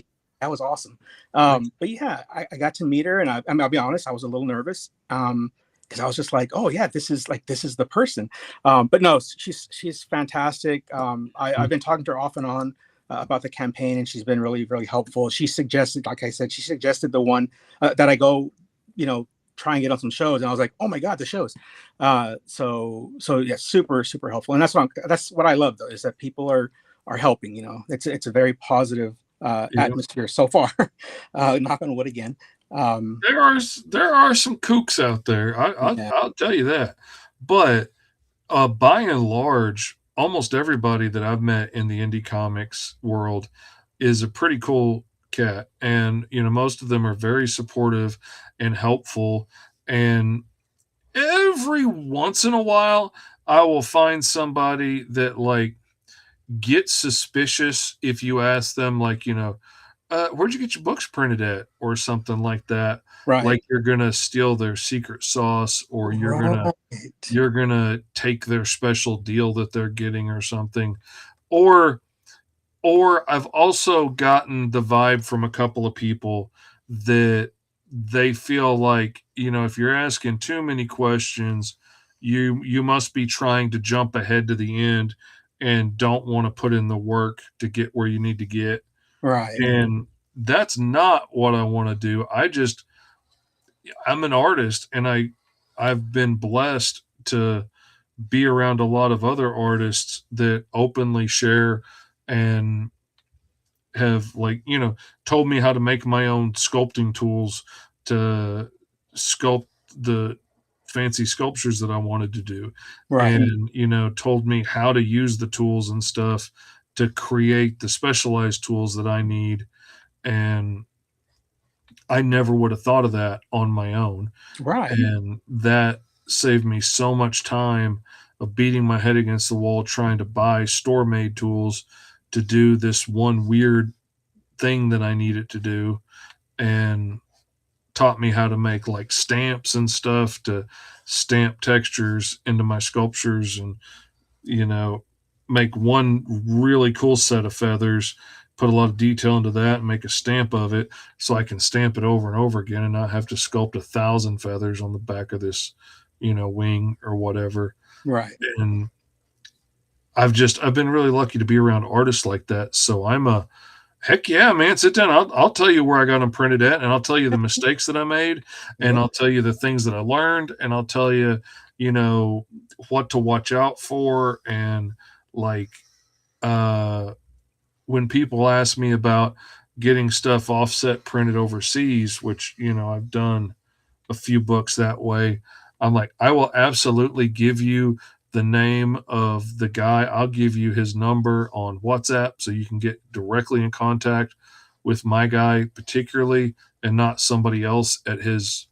That was awesome. But yeah, I got to meet her, and I mean, I'll be honest, I was a little nervous because I was just like, oh yeah, this is the person. But no, she's fantastic. I've been talking to her off and on about the campaign, and she's been really, really helpful. She suggested, like I said, the one that I go, try and get on some shows, and I was like, oh my god, the shows. So yeah, super, super helpful. And that's what I love though, is that people are helping. It's a very positive atmosphere so far. Knock on wood again. There are some kooks out there. I'll tell you that. But by and large, almost everybody that I've met in the indie comics world is a pretty cool cat, and most of them are very supportive and helpful. And every once in a while, I will find somebody that like gets suspicious if you ask them, like, where'd you get your books printed at, or something like that. Right. Like you're gonna steal their secret sauce, or Right. you're gonna take their special deal that they're getting or something. Or I've also gotten the vibe from a couple of people that they feel like, if you're asking too many questions, you must be trying to jump ahead to the end and don't want to put in the work to get where you need to get. Right. And that's not what I want to do. I'm an artist, and I've been blessed to be around a lot of other artists that openly share and have, like, told me how to make my own sculpting tools to sculpt the fancy sculptures that I wanted to do. Right. And, told me how to use the tools and stuff to create the specialized tools that I need. And I never would have thought of that on my own. Right. And that saved me so much time of beating my head against the wall trying to buy store-made tools to do this one weird thing that I needed to do, and taught me how to make like stamps and stuff to stamp textures into my sculptures, and make one really cool set of feathers, put a lot of detail into that, and make a stamp of it so I can stamp it over and over again and not have to sculpt 1,000 feathers on the back of this, wing or whatever. Right. And I've been really lucky to be around artists like that. So heck yeah, man, sit down. I'll tell you where I got them printed at, and I'll tell you the mistakes that I made, and Yeah. I'll tell you the things that I learned, and I'll tell you, what to watch out for. And like, when people ask me about getting stuff offset printed overseas, which, I've done a few books that way, I'm like, I will absolutely give you the name of the guy. I'll give you his number on WhatsApp so you can get directly in contact with my guy, particularly, and not somebody else at his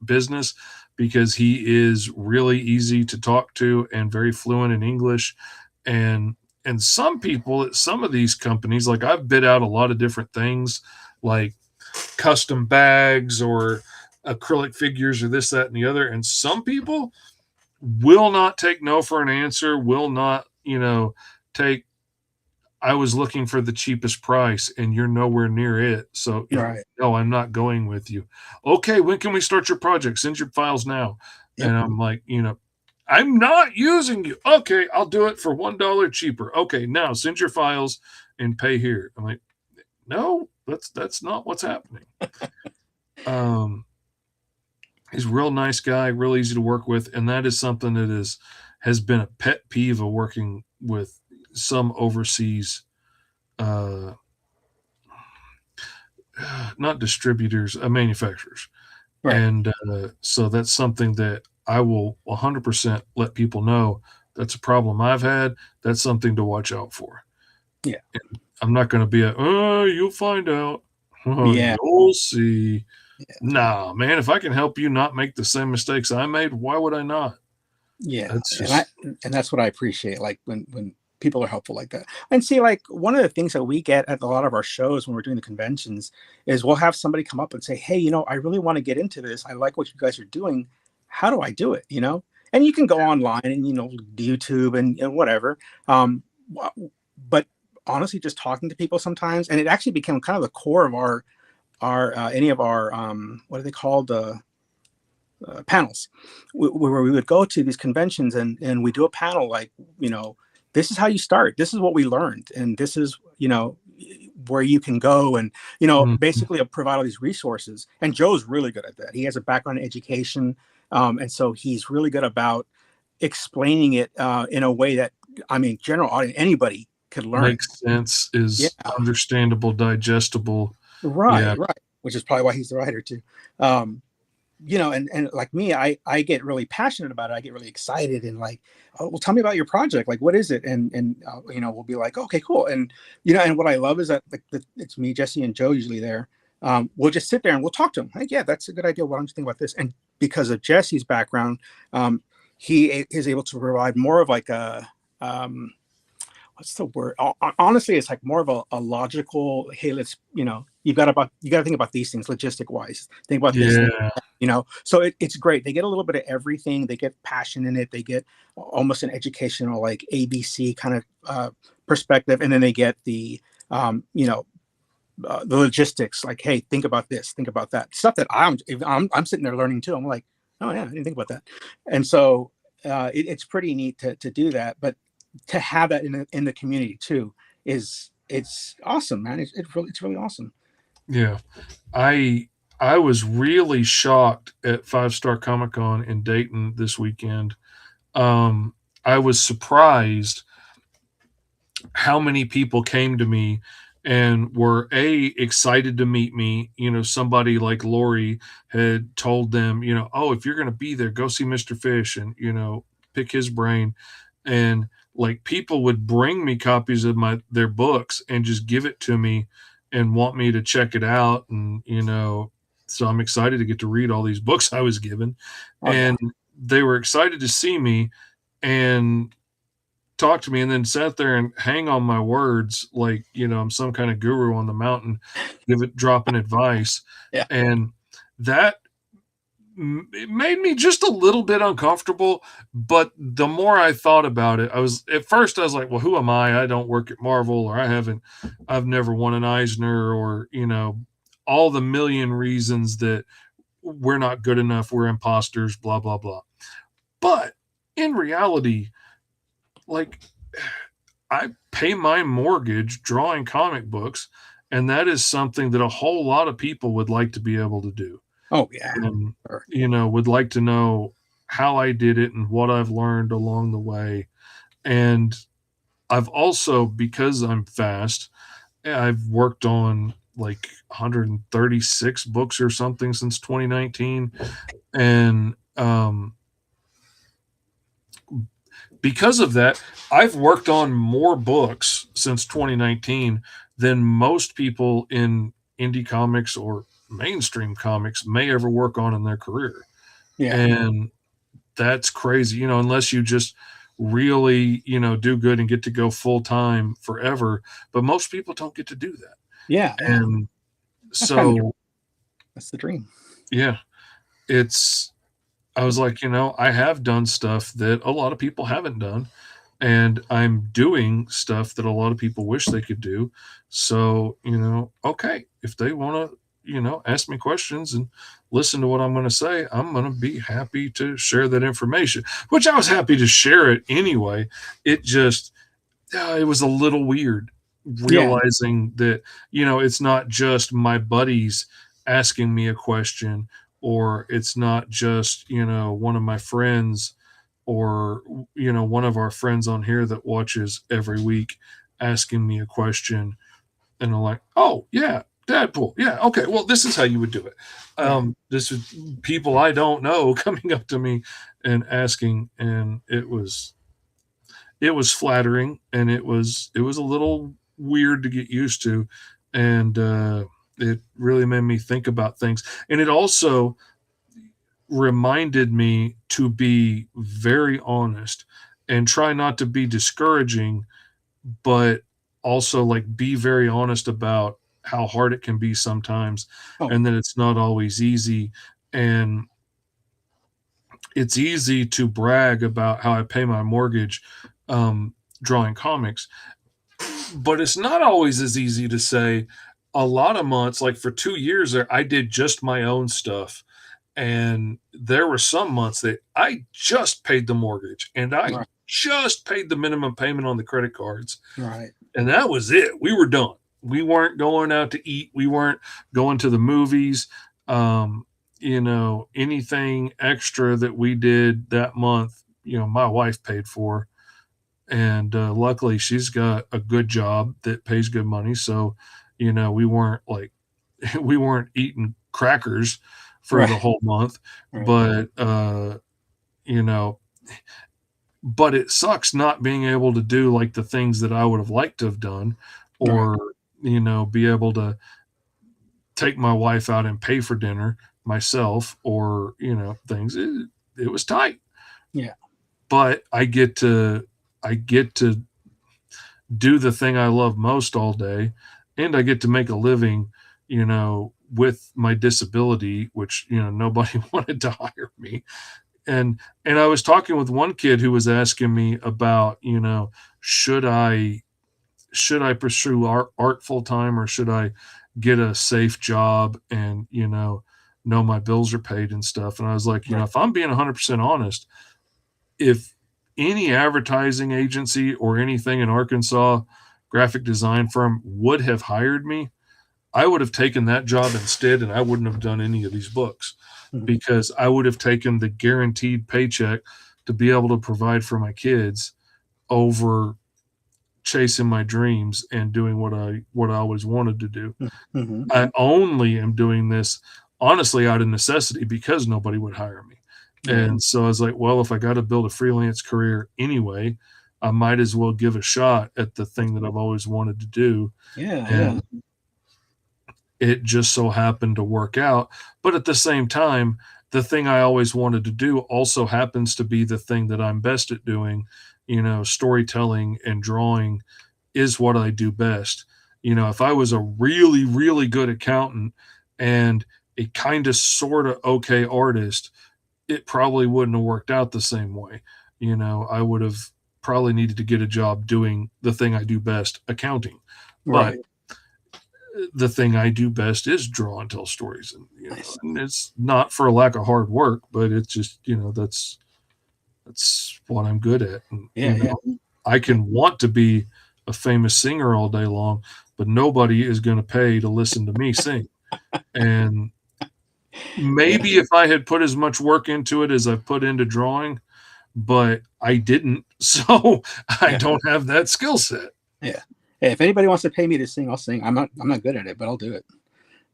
business, because he is really easy to talk to and very fluent in English. And some people at some of these companies, like, I've bid out a lot of different things, like custom bags or acrylic figures or this, that, and the other. And some people will not take no for an answer, will not, take, I was looking for the cheapest price and you're nowhere near it. So, Right. no, I'm not going with you. Okay, when can we start your project? Send your files now. Yep. And I'm like, I'm not using you. Okay, I'll do it for $1 cheaper. Okay, now send your files and pay here. I'm like, no, that's not what's happening. He's a real nice guy, real easy to work with, and that is something that has been a pet peeve of working with some overseas, not distributors, manufacturers. Right. And so that's something that I will 100% let people know. That's a problem I've had. That's something to watch out for. Yeah. And I'm not going to be you'll find out. Yeah. You'll see. Yeah. Nah, man, if I can help you not make the same mistakes I made, why would I not? Yeah. That's just, And that's what I appreciate. Like when people are helpful like that. And see, like, one of the things that we get at a lot of our shows when we're doing the conventions is we'll have somebody come up and say, hey, I really want to get into this. I like what you guys are doing. How do I do it? And you can go online and, YouTube and whatever. But honestly, just talking to people sometimes, and it actually became kind of the core of our any of our what are they called, panels, where we would go to these conventions and we do a panel like, this is how you start, this is what we learned, and this is where you can go, and basically provide all these resources. And Joe's really good at that. He has a background in education, and so he's really good about explaining it in a way that, general audience, anybody could learn. Makes sense, is understandable, digestible. Right, Yeah. right. Which is probably why he's the writer too. And like me, I get really passionate about it. I get really excited and like, oh, well, tell me about your project. Like, what is it? And we'll be like, okay, cool. And and what I love is that it's me, Jesse, and Joe usually there. We'll just sit there and we'll talk to him. Like, yeah, that's a good idea. Why don't you think about this? And because of Jesse's background, he is able to provide more of like a what's the word? Honestly, it's like more of a logical, hey, let's, you got to think about these things logistic wise. Think about this, Yeah. So it's great. They get a little bit of everything. They get passion in it. They get almost an educational, like ABC kind of perspective, and then they get the the logistics. Like, hey, think about this, think about that stuff that I'm sitting there learning too. I'm like, oh yeah, I didn't think about that. And so it's pretty neat to do that. But to have that in the community too it's awesome, man. It's really awesome. Yeah. I was really shocked at Fivestar Comic Con in Dayton this weekend. I was surprised how many people came to me and were excited to meet me. Somebody like Lori had told them, oh, if you're going to be there, go see Mr. Fish and, pick his brain. And like people would bring me copies of their books and just give it to me and want me to check it out. And, so I'm excited to get to read all these books I was given. And they were excited to see me and talk to me, and then sat there and hang on my words like I'm some kind of guru on the mountain, dropping advice. Yeah. And that it made me just a little bit uncomfortable. But the more I thought about it, at first I was like, well, who am I don't work at Marvel, or I've never won an Eisner, or all the million reasons that we're not good enough, we're imposters, blah blah blah. But in reality, like, I pay my mortgage drawing comic books, and that is something that a whole lot of people would like to be able to do. Oh yeah. And, sure. Would like to know how I did it and what I've learned along the way. And I've also, because I'm fast, I've worked on like 136 books or something since 2019. And, because of that, I've worked on more books since 2019 than most people in indie comics or mainstream comics may ever work on in their career. Yeah. And that's crazy, unless you just really, do good and get to go full time forever. But most people don't get to do that. Yeah. And so that's the dream. Yeah. I was like, I have done stuff that a lot of people haven't done, and I'm doing stuff that a lot of people wish they could do. So, okay, if they want to, ask me questions and listen to what I'm going to say, I'm going to be happy to share that information, which I was happy to share it anyway. It just, it was a little weird realizing that, it's not just my buddies asking me a question, or it's not just, one of my friends, or, one of our friends on here that watches every week asking me a question. And I'm like, oh, yeah, Deadpool. Yeah, okay, well, this is how you would do it. This is people I don't know coming up to me and asking, and it was flattering, and it was a little weird to get used to. And it really made me think about things. And it also reminded me to be very honest and try not to be discouraging, but also like be very honest about how hard it can be sometimes, and that it's not always easy. And it's easy to brag about how I pay my mortgage drawing comics, but it's not always as easy to say. A lot of months, like for 2 years there, I did just my own stuff. And there were some months that I just paid the mortgage, and I just paid the minimum payment on the credit cards. Right. And that was it. We were done. We weren't going out to eat. We weren't going to the movies. Anything extra that we did that month, my wife paid for. And luckily she's got a good job that pays good money. So, we weren't eating crackers for the whole month. But, but it sucks not being able to do like the things that I would have liked to have done, or, be able to take my wife out and pay for dinner myself, or, things. It was tight. Yeah. But I get to do the thing I love most all day, and I get to make a living, with my disability, which, nobody wanted to hire me. And I was talking with one kid who was asking me about, should I pursue art full time, or should I get a safe job and, know my bills are paid and stuff. And I was like, if I'm being 100% honest, if any advertising agency or anything in Arkansas, graphic design firm, would have hired me, I would have taken that job instead, and I wouldn't have done any of these books, because I would have taken the guaranteed paycheck to be able to provide for my kids over chasing my dreams and doing what I always wanted to do. I only am doing this honestly out of necessity, because nobody would hire me. And so I was like, well, if I got to build a freelance career anyway, I might as well give a shot at the thing that I've always wanted to do. And it just so happened to work out. But at the same time, the thing I always wanted to do also happens to be the thing that I'm best at doing. Storytelling and drawing is what I do best. If I was a really, really good accountant and a kind of sort of okay artist, it probably wouldn't have worked out the same way. I would have probably needed to get a job doing the thing I do best, accounting. But the thing I do best is draw and tell stories. And, and it's not for a lack of hard work, but it's just, that's what I'm good at. And, I can want to be a famous singer all day long, but nobody is going to pay to listen to me sing. And maybe if I had put as much work into it as I put into drawing, but I didn't, so I don't have that skill set. If anybody wants to pay me to sing, I'll sing. I'm not good at it, but I'll do it.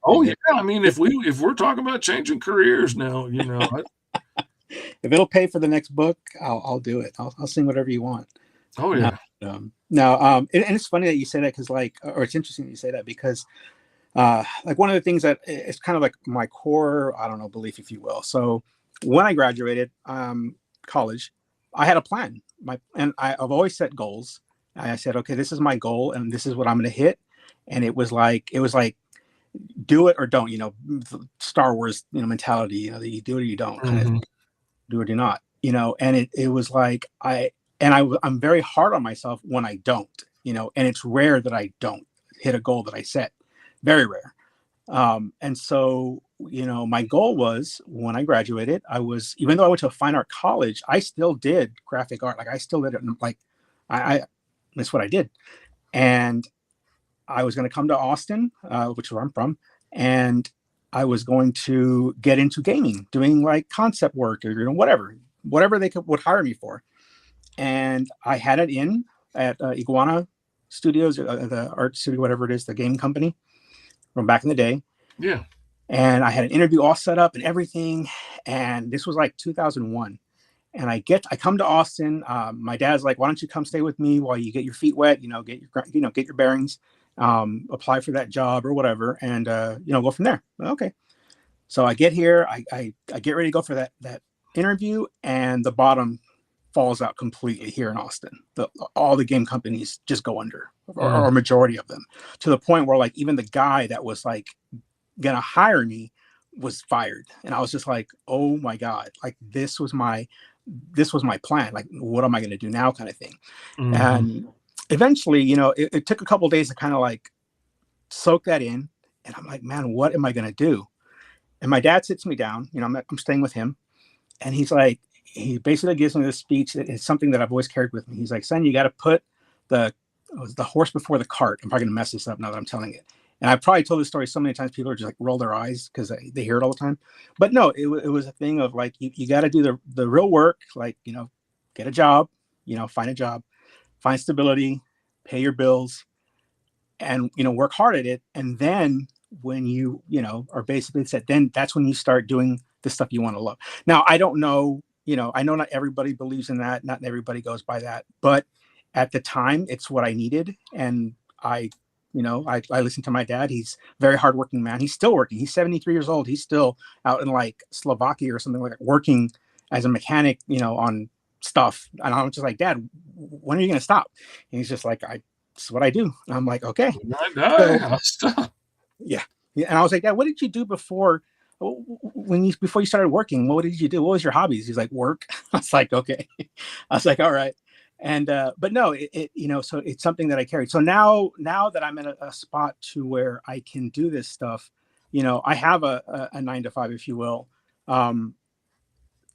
Oh yeah, I mean, if we're talking about changing careers now, if it'll pay for the next book, I'll do it. I'll sing whatever you want. Oh yeah. And it's funny that you say that, because or it's interesting that you say that, because one of the things that it's kind of like my core, I don't know, belief, if you will. So when I graduated college, I had a plan. I've always set goals. I said, okay, this is my goal, and this is what I'm going to hit. And it was like, do it or don't. Star Wars, mentality. That you do it or you don't. Kind of do it or do not. And it was like I'm very hard on myself when I don't. And it's rare that I don't hit a goal that I set. Very rare. And so, my goal was, when I graduated, even though I went to a fine art college, I still did graphic art. I still did it. That's what I did. And I was going to come to Austin, which is where I'm from. And I was going to get into gaming, doing concept work or, whatever they would hire me for. And I had it in at Iguana Studios, the art studio, whatever it is, the game company from back in the day. Yeah. And I had an interview all set up and everything. And this was 2001. And I come to Austin. My dad's like, why don't you come stay with me while you get your feet wet, get your bearings, apply for that job or whatever. And, go from there. Okay. So I get here, I get ready to go for that interview, and the bottom falls out completely here in Austin. All the game companies just go under, or a majority of them, to the point where even the guy that was gonna hire me was fired. And I was just like, oh my God, this was my plan. What am I going to do now, kind of thing. And eventually, it took a couple of days to kind of soak that in. And I'm like, man, what am I going to do? And my dad sits me down, I'm staying with him. And he basically gives me this speech. It's something that I've always carried with me. He's like, son, you got to put the horse before the cart. I'm probably going to mess this up now that I'm telling it. And I've probably told this story so many times, people are just roll their eyes because they hear it all the time. But no, it was a thing of you got to do the real work, get a job, find a job, find stability, pay your bills, and, work hard at it. And then when you are basically set, then that's when you start doing the stuff you want to love. Now, I don't know, I know not everybody believes in that. Not everybody goes by that. But at the time, it's what I needed. And I listened to my dad. He's a very hardworking man. He's still working. He's 73 years old. He's still out in Slovakia or something working as a mechanic, on stuff. And I'm just like, Dad, when are you going to stop? And he's just like, it's what I do. And I'm like, okay. Stop. Yeah. And I was like, Dad, what did you do before you started working? What did you do? What was your hobbies? He's like, work. I was like, okay. I was like, all right. And but no, so it's something that I carried. So now that I'm in a spot to where I can do this stuff, I have a 9 to 5, if you will.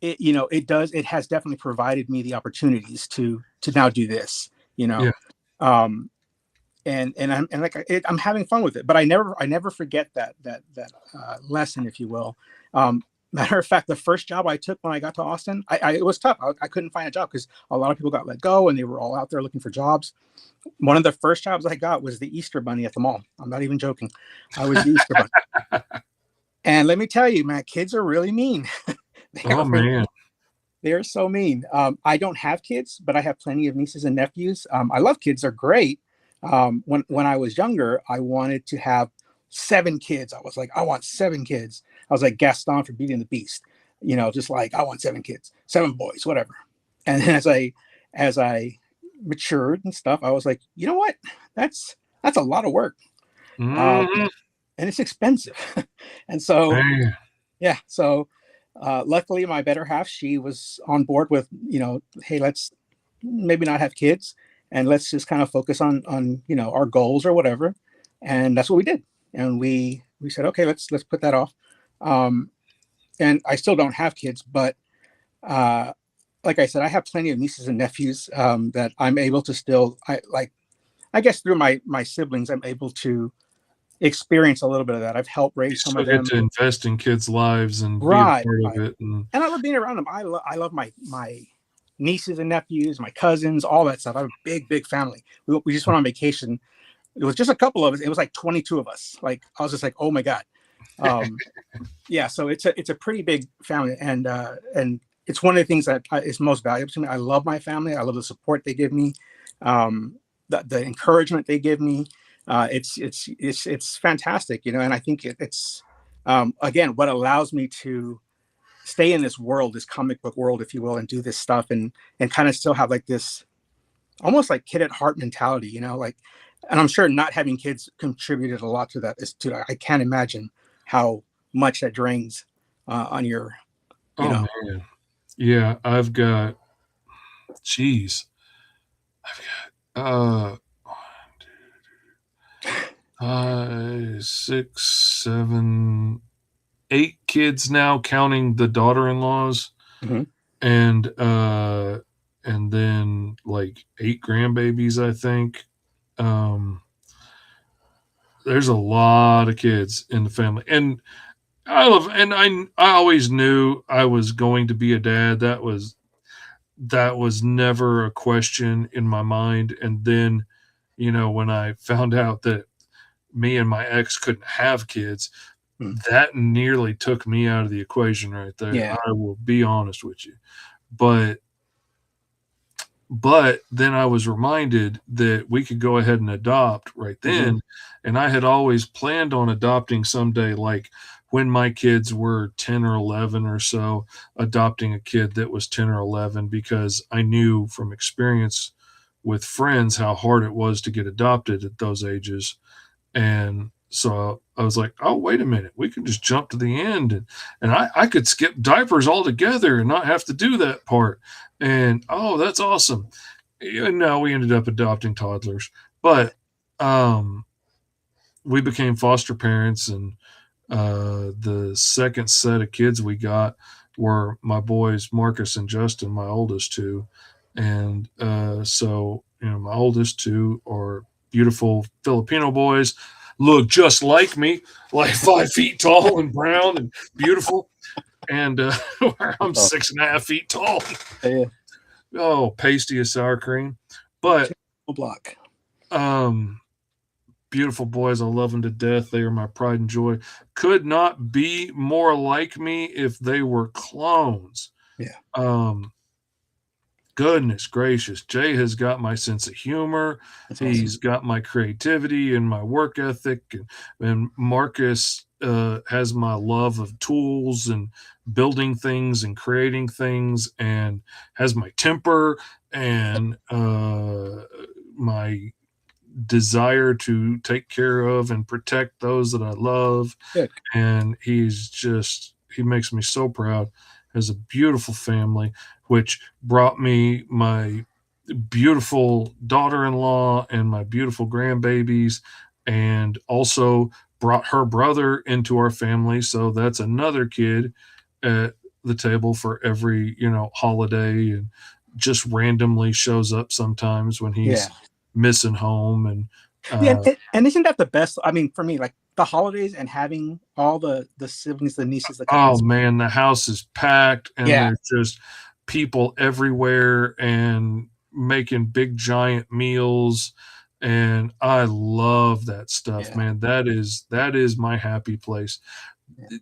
It has definitely provided me the opportunities to now do this, Yeah. And I'm having fun with it, but I never forget that lesson, if you will. Matter of fact, the first job I took when I got to Austin, it was tough. I couldn't find a job because a lot of people got let go and they were all out there looking for jobs. One of the first jobs I got was the Easter Bunny at the mall. I'm not even joking. I was the Easter Bunny. And let me tell you, man, kids are really mean. Man. They're so mean. I don't have kids, but I have plenty of nieces and nephews. I love kids. They're great. When I was younger, I wanted to have 7 kids. I was like, I want 7 kids. I was like Gaston from Beauty and the Beast, just like, I want 7 kids, 7 boys, whatever. And then as I matured and stuff, I was like, you know what? That's a lot of work. Mm-hmm. And it's expensive. And so, Man. yeah. So luckily my better half, she was on board with, hey, let's maybe not have kids and let's just kind of focus on our goals or whatever. And that's what we did. And we said, okay, let's put that off. And I still don't have kids, but like I said, I have plenty of nieces and nephews that I'm able to still, I guess through my siblings, I'm able to experience a little bit of that. I've helped raise some of them. Get to invest in kids' lives and right, be a part right. of it. And I love being around them. I love my nieces and nephews, my cousins, all that stuff. I have a big family. We just went on vacation. It was just a couple of us. It was like 22 of us. Like, I was just like, oh my God. Yeah. So it's a pretty big family. And it's one of the things that is most valuable to me. I love my family. I love the support they give me. The encouragement they give me. It's fantastic, and I think it's again, what allows me to stay in this world, this comic book world, if you will, and do this stuff and kind of still have like this almost like kid at heart mentality, like, and I'm sure not having kids contributed a lot to that. I can't imagine how much that drains on your, man. Yeah, I've got 5, 6, 7, 8 kids now, counting the daughter-in-laws. Mhm. And then like 8 grandbabies, I think. There's a lot of kids in the family, and I always knew I was going to be a dad. That was never a question in my mind. And then, when I found out that me and my ex couldn't have kids, that nearly took me out of the equation right there. Yeah. I will be honest with you. But then I was reminded that we could go ahead and adopt right then. And I had always planned on adopting someday, like when my kids were 10 or 11 or so, adopting a kid that was 10 or 11, because I knew from experience with friends how hard it was to get adopted at those ages. And so I was like, oh, wait a minute, we can just jump to the end, and I could skip diapers altogether and not have to do that part. And oh, that's awesome. And no, we ended up adopting toddlers, but we became foster parents, and the second set of kids we got were my boys Marcus and Justin, my oldest 2. And so my oldest 2 are beautiful Filipino boys, look just like me, like 5 feet tall and brown and beautiful. And I'm 6.5 feet tall. Yeah. Oh, pasty as sour cream. But block. Beautiful boys. I love them to death. They are my pride and joy. Could not be more like me if they were clones. Yeah. Goodness gracious. Jay has got my sense of humor. He's got my creativity and my work ethic. And Marcus has my love of tools and building things and creating things, and has my temper and my desire to take care of and protect those that I love. Good. And he makes me so proud. Has a beautiful family, which brought me my beautiful daughter-in-law and my beautiful grandbabies, and also brought her brother into our family. So that's another kid at the table for every, holiday, and just randomly shows up sometimes when he's missing home. And and isn't that the best? I mean, for me, like the holidays and having all the siblings, the nieces, the oh cousins. man, the house is packed, and there's just people everywhere and making big giant meals, and I love that stuff, man. That is my happy place.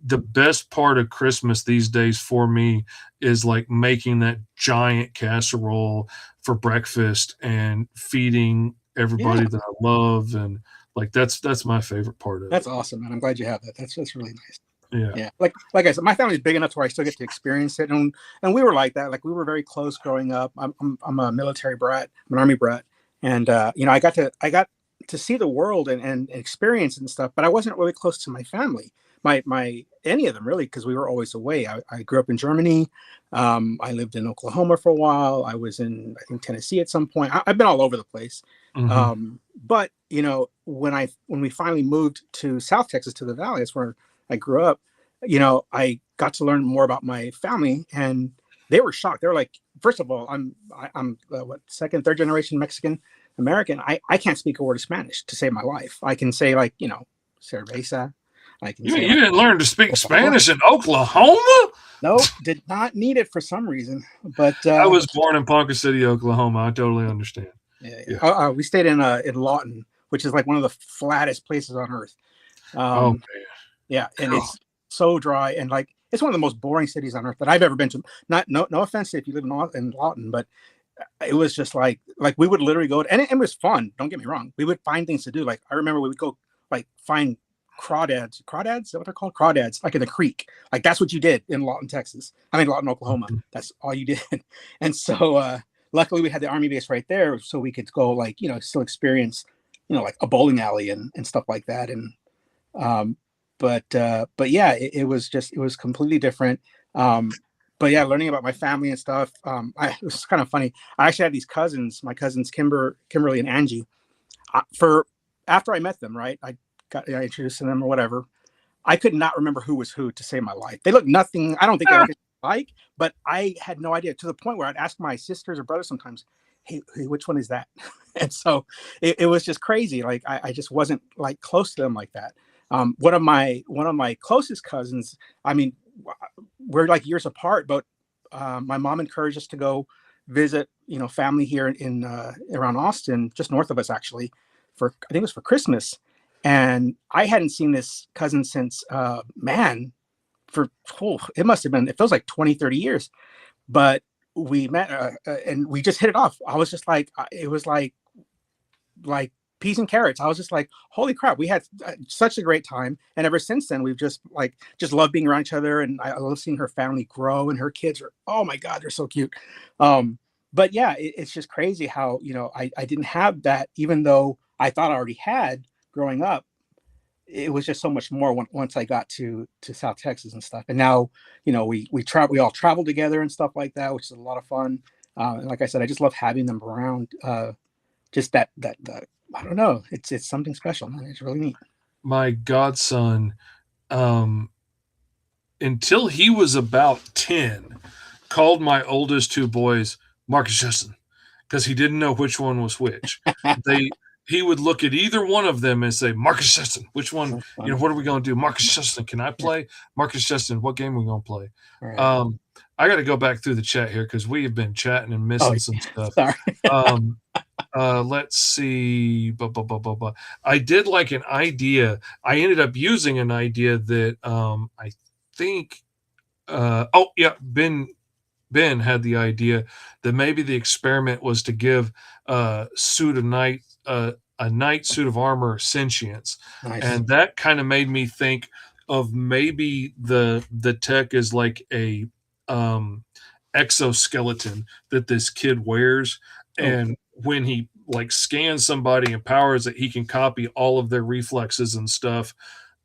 The best part of Christmas these days for me is like making that giant casserole for breakfast and feeding everybody that I love, and like that's my favorite part of it. That's awesome, man. I'm glad you have that. That's really nice. Yeah. Like I said, my family's big enough to where I still get to experience it, and we were like that. Like we were very close growing up. I'm a military brat. I'm an Army brat, and I got to see the world and experience and stuff. But I wasn't really close to my family, my any of them really, because we were always away. I grew up in Germany. I lived in Oklahoma for a while. I was in, I think, Tennessee at some point. I've been all over the place. Mm-hmm. But when we finally moved to South Texas, to the Valley, that's where I grew up, I got to learn more about my family, and they were shocked. They were like, first of all, I'm second, third generation Mexican American. I can't speak a word of Spanish to save my life. I can say cerveza. I can You say didn't learn to speak Spanish in Oklahoma? No, did not need it for some reason. But I was born in Ponca City, Oklahoma. I totally understand. Yeah. We stayed in Lawton, which is like one of the flattest places on earth. Oh man. Yeah, and it's so dry, and like it's one of the most boring cities on earth that I've ever been to. No offense if you live in Lawton, but it was just like we would literally go and it was fun. Don't get me wrong. We would find things to do. Like I remember we would go find crawdads. Crawdads, is that what they're called? Crawdads, like in the creek. Like that's what you did in Lawton, Texas. Lawton, Oklahoma. That's all you did. And so luckily we had the Army base right there, so we could go still experience like a bowling alley and stuff like that. And but yeah, it was completely different. But yeah, learning about my family and stuff. It was kind of funny. I actually had these cousins, my cousins Kimberly and Angie. After I met them, right? I introduced to them or whatever. I could not remember who was who to save my life. They looked nothing. I don't think they looked alike, but I had no idea, to the point where I'd ask my sisters or brothers sometimes, hey, which one is that? And so it was just crazy. Like I just wasn't like close to them like that. One of my closest cousins, I mean, we're like years apart, but my mom encouraged us to go visit, family here in around Austin, just north of us actually, I think it was for Christmas. And I hadn't seen this cousin since, it must have been, it feels like 20, 30 years. But we met and we just hit it off. I was just like, it was like peas and carrots. I was just like, holy crap, we had such a great time. And ever since then, we've just loved being around each other. And I love seeing her family grow, and her kids are, oh my God, they're so cute. But yeah, it's just crazy how, I didn't have that, even though I thought I already had growing up. It was just so much more once I got to South Texas and stuff. And now, we all travel together and stuff like that, which is a lot of fun. And like I said, I just love having them around. Just that I don't know. It's something special, man. It's really neat. My godson, until he was about 10, called my oldest two boys Marcus Justin, because he didn't know which one was which. He would look at either one of them and say, Marcus Justin, which one, what are we going to do? Marcus Justin, can I play? Marcus Justin, what game are we going to play? Right. I got to go back through the chat here because we have been chatting and missing some stuff. Sorry. Let's see. I did like an idea. I ended up using an idea that I think, Ben had the idea that maybe the experiment was to give a knight suit of armor sentience. Nice. And that kind of made me think of maybe the tech is like a exoskeleton that this kid wears. And when he like scans somebody and powers that he can copy all of their reflexes and stuff,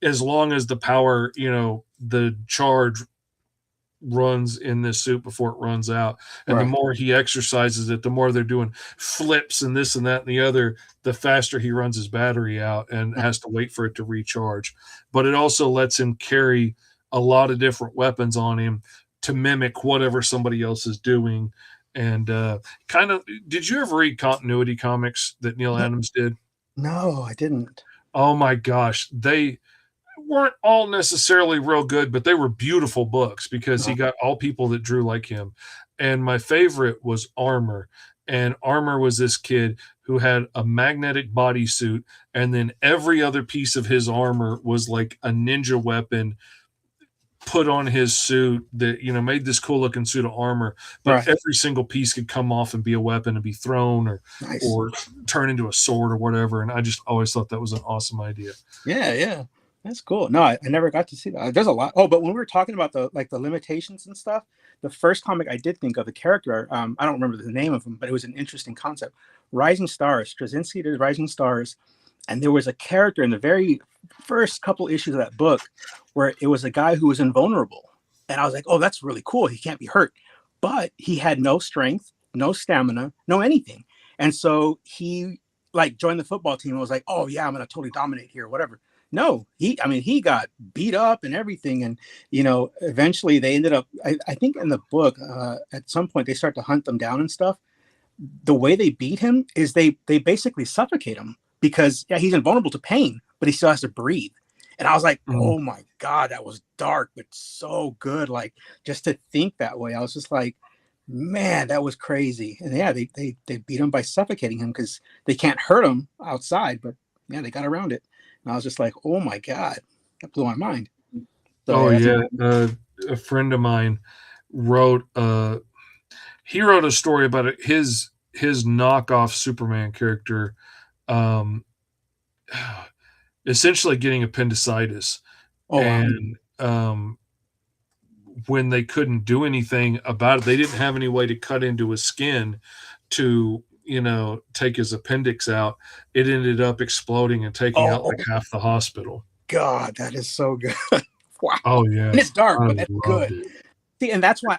as long as the power, the charge runs in this suit before it runs out. And the Right. more he exercises it, the more they're doing flips and this and that and the other, the faster he runs his battery out and has to wait for it to recharge. But it also lets him carry a lot of different weapons on him to mimic whatever somebody else is doing. And did you ever read continuity comics that Neil Adams did? No, I didn't. Oh my gosh, they weren't all necessarily real good, but they were beautiful books because he got all people that drew like him. And my favorite was Armor. And Armor was this kid who had a magnetic bodysuit, and then every other piece of his armor was like a ninja weapon put on his suit that, made this cool looking suit of armor, but every single piece could come off and be a weapon and be thrown or turn into a sword or whatever. And I just always thought that was an awesome idea. Yeah. That's cool. No, I never got to see that. There's a lot. Oh, but when we were talking about the limitations and stuff, the first comic I did think of, the character, I don't remember the name of him, but it was an interesting concept. Rising Stars. Straczynski did Rising Stars, and there was a character in the very first couple issues of that book where it was a guy who was invulnerable, and I was like, oh, that's really cool. He can't be hurt, but he had no strength, no stamina, no anything, and so he joined the football team and was like, oh yeah, I'm gonna totally dominate here, whatever. No, he got beat up and everything. And, eventually they ended up, I think in the book, at some point they start to hunt them down and stuff. The way they beat him is they basically suffocate him because he's invulnerable to pain, but he still has to breathe. And I was like, oh my God, that was dark, but so good. Like, just to think that way, I was just like, man, that was crazy. And yeah, they beat him by suffocating him because they can't hurt him outside, but yeah, they got around it. And I was just like, oh my God, that blew my mind. So, a friend of mine wrote a story about it. His knockoff Superman character, essentially getting appendicitis. And when they couldn't do anything about it, they didn't have any way to cut into his skin to take his appendix out. It ended up exploding and taking out like half the hospital. God, that is so good. Wow. Oh yeah. And it's dark, but that's good. See, and that's why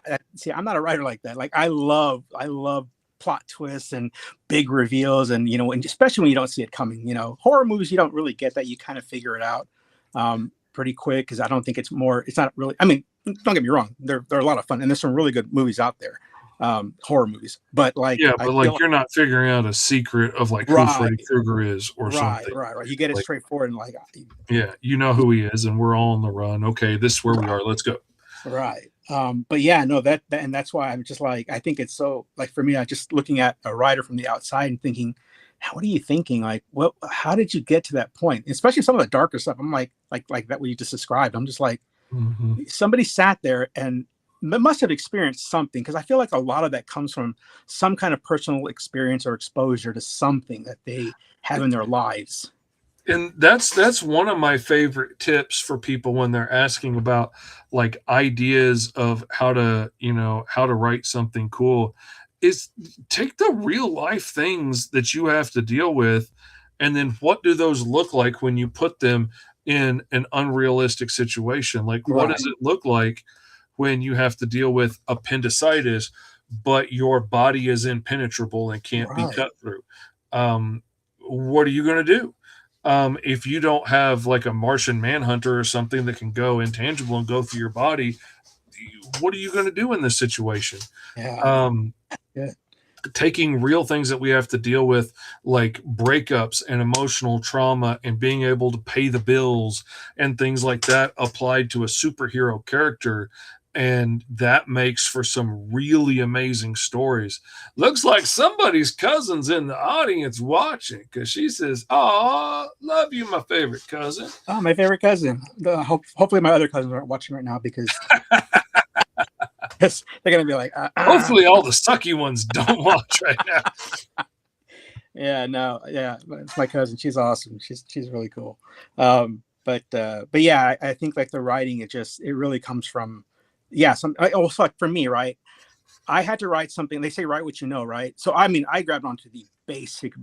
I'm not a writer like that. Like I love plot twists and big reveals, and and especially when you don't see it coming. Horror movies, you don't really get that. You kind of figure it out pretty quick, because I don't think it's not really, I mean, don't get me wrong, they're a lot of fun, and there's some really good movies out there. Horror movies, but you're not figuring out a secret of who Freddy Krueger is or something. Right. You get it straightforward and you know who he is, and we're all on the run. Okay, this is where we are. Let's go. Right. But yeah, no, that and that's why I'm just I think it's so for me, I just looking at a writer from the outside and thinking, what are you thinking? How did you get to that point? Especially some of the darker stuff. I'm like that what you just described. I'm just somebody sat there and must have experienced something, because I feel like a lot of that comes from some kind of personal experience or exposure to something that they have in their lives. And that's one of my favorite tips for people when they're asking about ideas of how to write something cool, is take the real life things that you have to deal with, and then what do those look like when you put them in an unrealistic situation? What does it look like when you have to deal with appendicitis, but your body is impenetrable and can't be cut through? What are you going to do? If you don't have a Martian Manhunter or something that can go intangible and go through your body, what are you going to do in this situation? Taking real things that we have to deal with, like breakups and emotional trauma and being able to pay the bills and things like that, applied to a superhero character. And that makes for some really amazing stories. Looks like somebody's cousin's in the audience watching, because she says, "Oh, love you, my favorite cousin." Oh, my favorite cousin. Hopefully my other cousins aren't watching right now, because they're going to be like, hopefully all the sucky ones don't watch right now. Yeah, it's my cousin. She's awesome. She's really cool. But yeah, I think the writing, it really comes from, for me, right? I had to write something. They say write what you know, right? So I mean, I grabbed onto the basic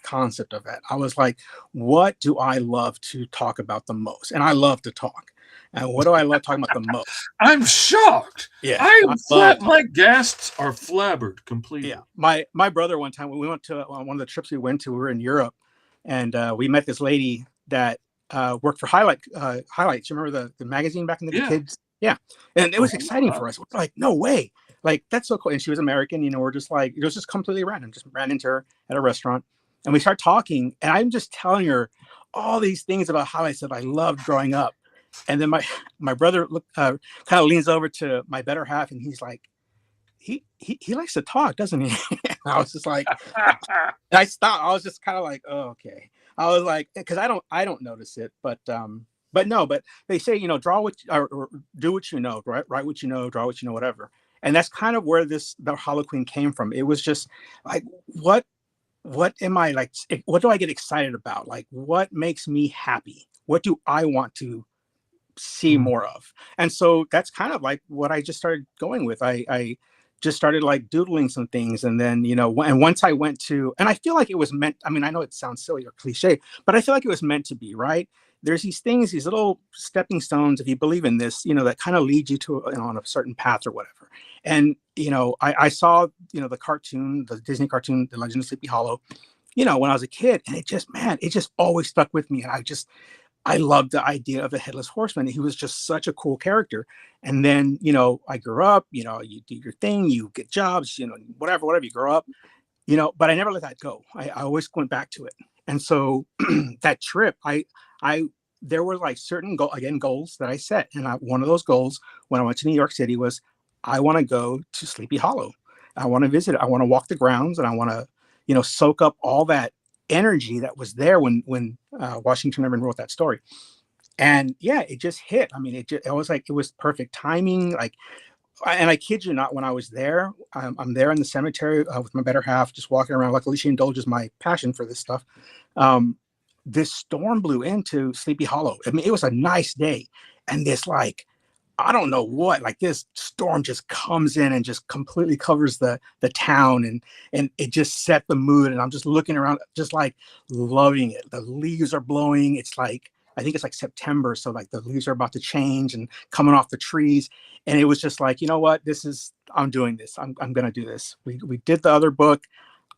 concept of it. I was like, what do I love to talk about the most? And I love to talk. And what do I love talking about the most? I'm shocked. Yeah, I love My guests are flabbered completely. yeah. My brother, one time when we went to one of the trips we went to, we were in Europe, and we met this lady that worked for Highlights. You remember the magazine back in the Yeah. kids? Yeah, and it was Oh, exciting wow. for us. We're like, no way, like that's so cool. And she was American. You know, we're just like, it was just completely random. Just ran into her at a restaurant, and we start talking, and I'm just telling her all these things about Highlights that I loved growing up. And then my brother kind of leans over to my better half, and he's like, he likes to talk, doesn't he? I was just like, I stopped. I was just kind of like, oh, okay. I was like, because I don't notice it, but no, but they say, you know, draw what or do what you know, right? Write what you know, draw what you know, whatever. And that's kind of where the Hallow Queen came from. It was just like, what am I like? What do I get excited about? Like, what makes me happy? What do I want to see more of? And so that's kind of like what I just started going with. I just started like doodling some things, and then, you know, and once I went to, and I feel like it was meant, I mean, I know it sounds silly or cliche, but I feel like it was meant to be, right? There's these things, these little stepping stones, if you believe in this, you know, that kind of lead you to, you know, on a certain path or whatever. And, you know, I saw, you know, the Disney cartoon, The Legend of Sleepy Hollow, you know, when I was a kid, and it just, man, it just always stuck with me. And I loved the idea of the Headless Horseman. He was just such a cool character. And then, you know, I grew up, you know, you do your thing, you get jobs, you know, whatever, you grow up, you know, but I never let that go. I always went back to it. And so that trip, there were like certain goals that I set. And one of those goals when I went to New York City was, I want to go to Sleepy Hollow. I want to visit it. I want to walk the grounds, and I want to, you know, soak up all that energy that was there when Washington Irving wrote that story. And yeah, it just hit. I mean, it was like, it was perfect timing. Like, and I kid you not, when I was there, I'm there in the cemetery with my better half, just walking around. Luckily, she indulges my passion for this stuff. This storm blew into Sleepy Hollow. I mean, it was a nice day, and this, like, I don't know what, like, this storm just comes in and just completely covers the town, and it just set the mood. And I'm just looking around, just like loving it. The leaves are blowing. It's like, I think it's like September, so like the leaves are about to change and coming off the trees. And it was just like, you know what, I'm doing this. I'm gonna do this. We did the other book.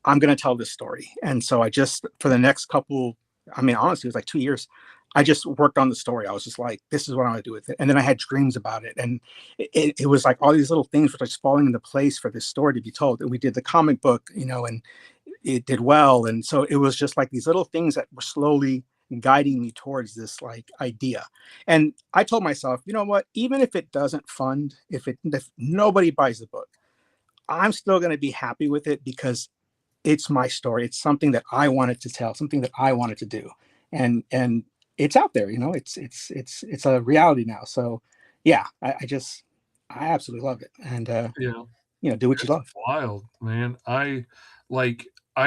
I'm gonna tell this story. And so I just, for the next couple, I mean, honestly, it was like 2 years, I just worked on the story. I was just like, this is what I want to do with it. And then I had dreams about it. And it was like all these little things were just falling into place for this story to be told. And we did the comic book, you know, and it did well. And so it was just like these little things that were slowly guiding me towards this like idea. And I told myself, you know what, even if it doesn't fund, if nobody buys the book, I'm still going to be happy with it, because it's my story. It's something that I wanted to tell, something that I wanted to do. And it's out there, you know, it's a reality now. So yeah, I absolutely love it. And Yeah. you know, do what you love. Wild, man. I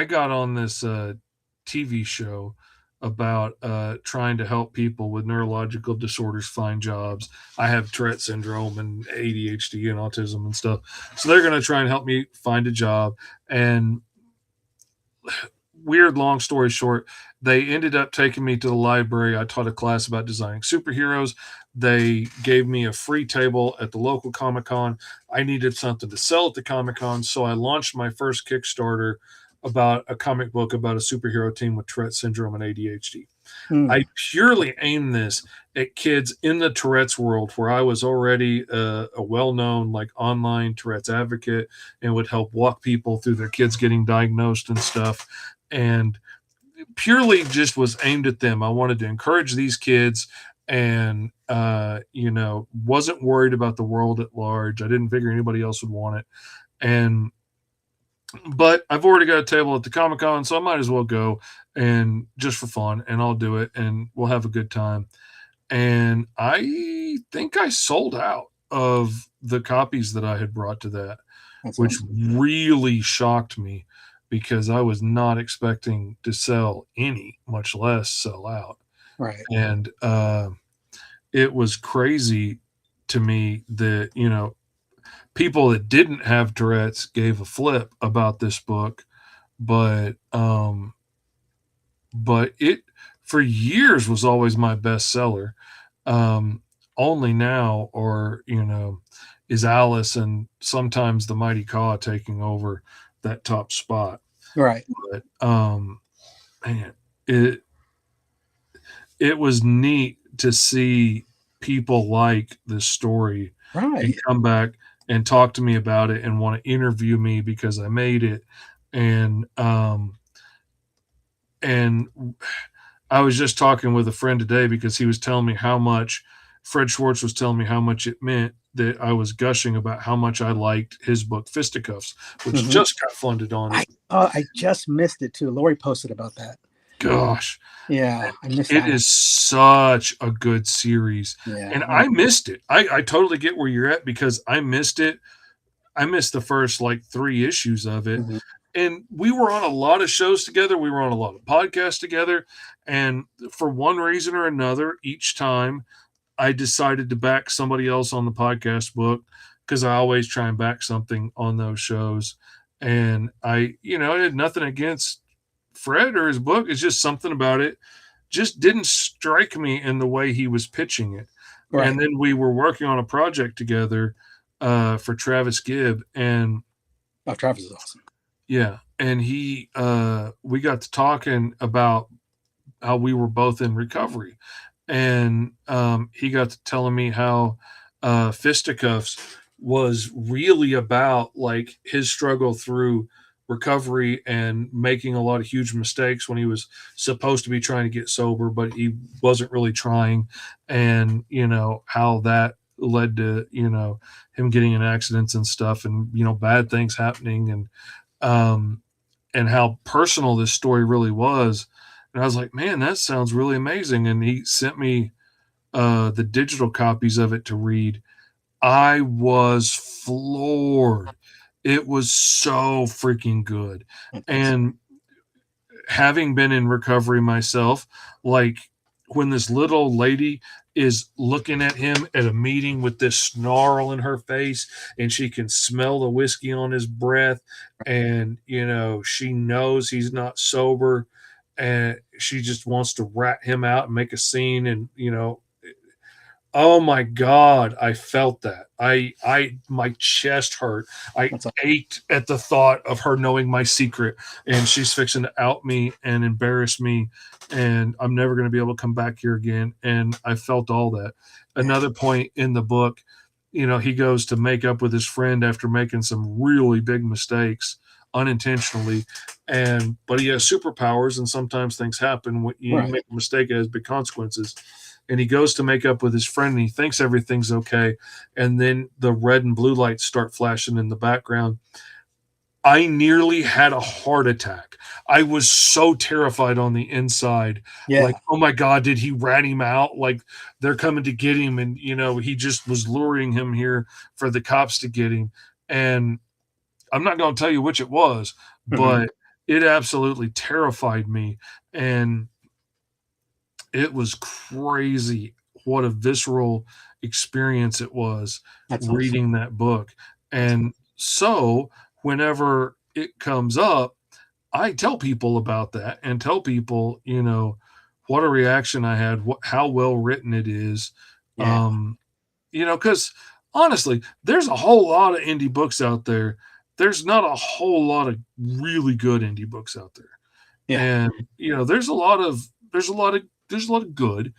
got on this TV show about trying to help people with neurological disorders find jobs. I have Tourette syndrome and ADHD and autism and stuff. So they're going to try and help me find a job. And weird, long story short, they ended up taking me to the library. I taught a class about designing superheroes. They gave me a free table at the local Comic-Con. I needed something to sell at the Comic-Con, so I launched my first Kickstarter about a comic book about a superhero team with Tourette syndrome and ADHD. I purely aimed this at kids in the Tourette's world, where I was already a well-known like online Tourette's advocate and would help walk people through their kids getting diagnosed and stuff. And purely just was aimed at them. I wanted to encourage these kids, and you know, wasn't worried about the world at large. I didn't figure anybody else would want it. But I've already got a table at the Comic-Con, so I might as well go, and just for fun, and I'll do it, and we'll have a good time. And I think I sold out of the copies that I had brought to that, which really shocked me, because I was not expecting to sell any, much less sell out. Right. And it was crazy to me that, you know, people that didn't have Tourette's gave a flip about this book, but it for years was always my bestseller. Only now, or is Alice and sometimes the Mighty Caw taking over that top spot. Right. But man, it was neat to see people like this story and Right. come back and talk to me about it and want to interview me because I made it. And I was just talking with a friend today because he was telling me how much Fred Schwartz was telling me how much it meant that I was gushing about how much I liked his book Fisticuffs, which just got funded on it. I just missed it too. Lori posted about that. Gosh. Yeah, I missed It that is such a good series. Yeah, And I missed it. I totally get where you're at because I missed it. I missed the first like 3 issues of it. Mhm. And we were on a lot of shows together. We were on a lot of podcasts together. And for one reason or another, each time I decided to back somebody else on the podcast book because I always try and back something on those shows. And I had nothing against Fred or his book. It's just something about it just didn't strike me in the way he was pitching it. Right. And then we were working on a project together for Travis Gibb, and Travis is awesome. Yeah, and he we got to talking about how we were both in recovery, and he got to telling me how Fisticuffs was really about like his struggle through recovery and making a lot of huge mistakes when he was supposed to be trying to get sober, but he wasn't really trying, and how that led to him getting in accidents and stuff, and bad things happening, and how personal this story really was. And I was like, man, that sounds really amazing. And he sent me the digital copies of it to read. I was floored. It was so freaking good. And having been in recovery myself, like when this little lady is looking at him at a meeting with this snarl in her face, and she can smell the whiskey on his breath, and she knows he's not sober, and she just wants to rat him out and make a scene, and oh my God, I felt that. My chest hurt. I ached at the thought of her knowing my secret, and she's fixing to out me and embarrass me, and I'm never going to be able to come back here again. And I felt all that. Another point in the book, he goes to make up with his friend after making some really big mistakes unintentionally, but he has superpowers, and sometimes things happen when you make a mistake, it has big consequences. And he goes to make up with his friend, and he thinks everything's okay. And then the red and blue lights start flashing in the background. I nearly had a heart attack. I was so terrified on the inside. Yeah. Like, oh my God, did he rat him out? Like they're coming to get him. And, he just was luring him here for the cops to get him. And I'm not going to tell you which it was, but it absolutely terrified me. And it was crazy what a visceral experience it was reading that book. And so whenever it comes up, I tell people about that and tell people, what a reaction I had, how well written it is. Because honestly, there's a whole lot of indie books out there. There's not a whole lot of really good indie books out there. Yeah. And, there's a lot of good,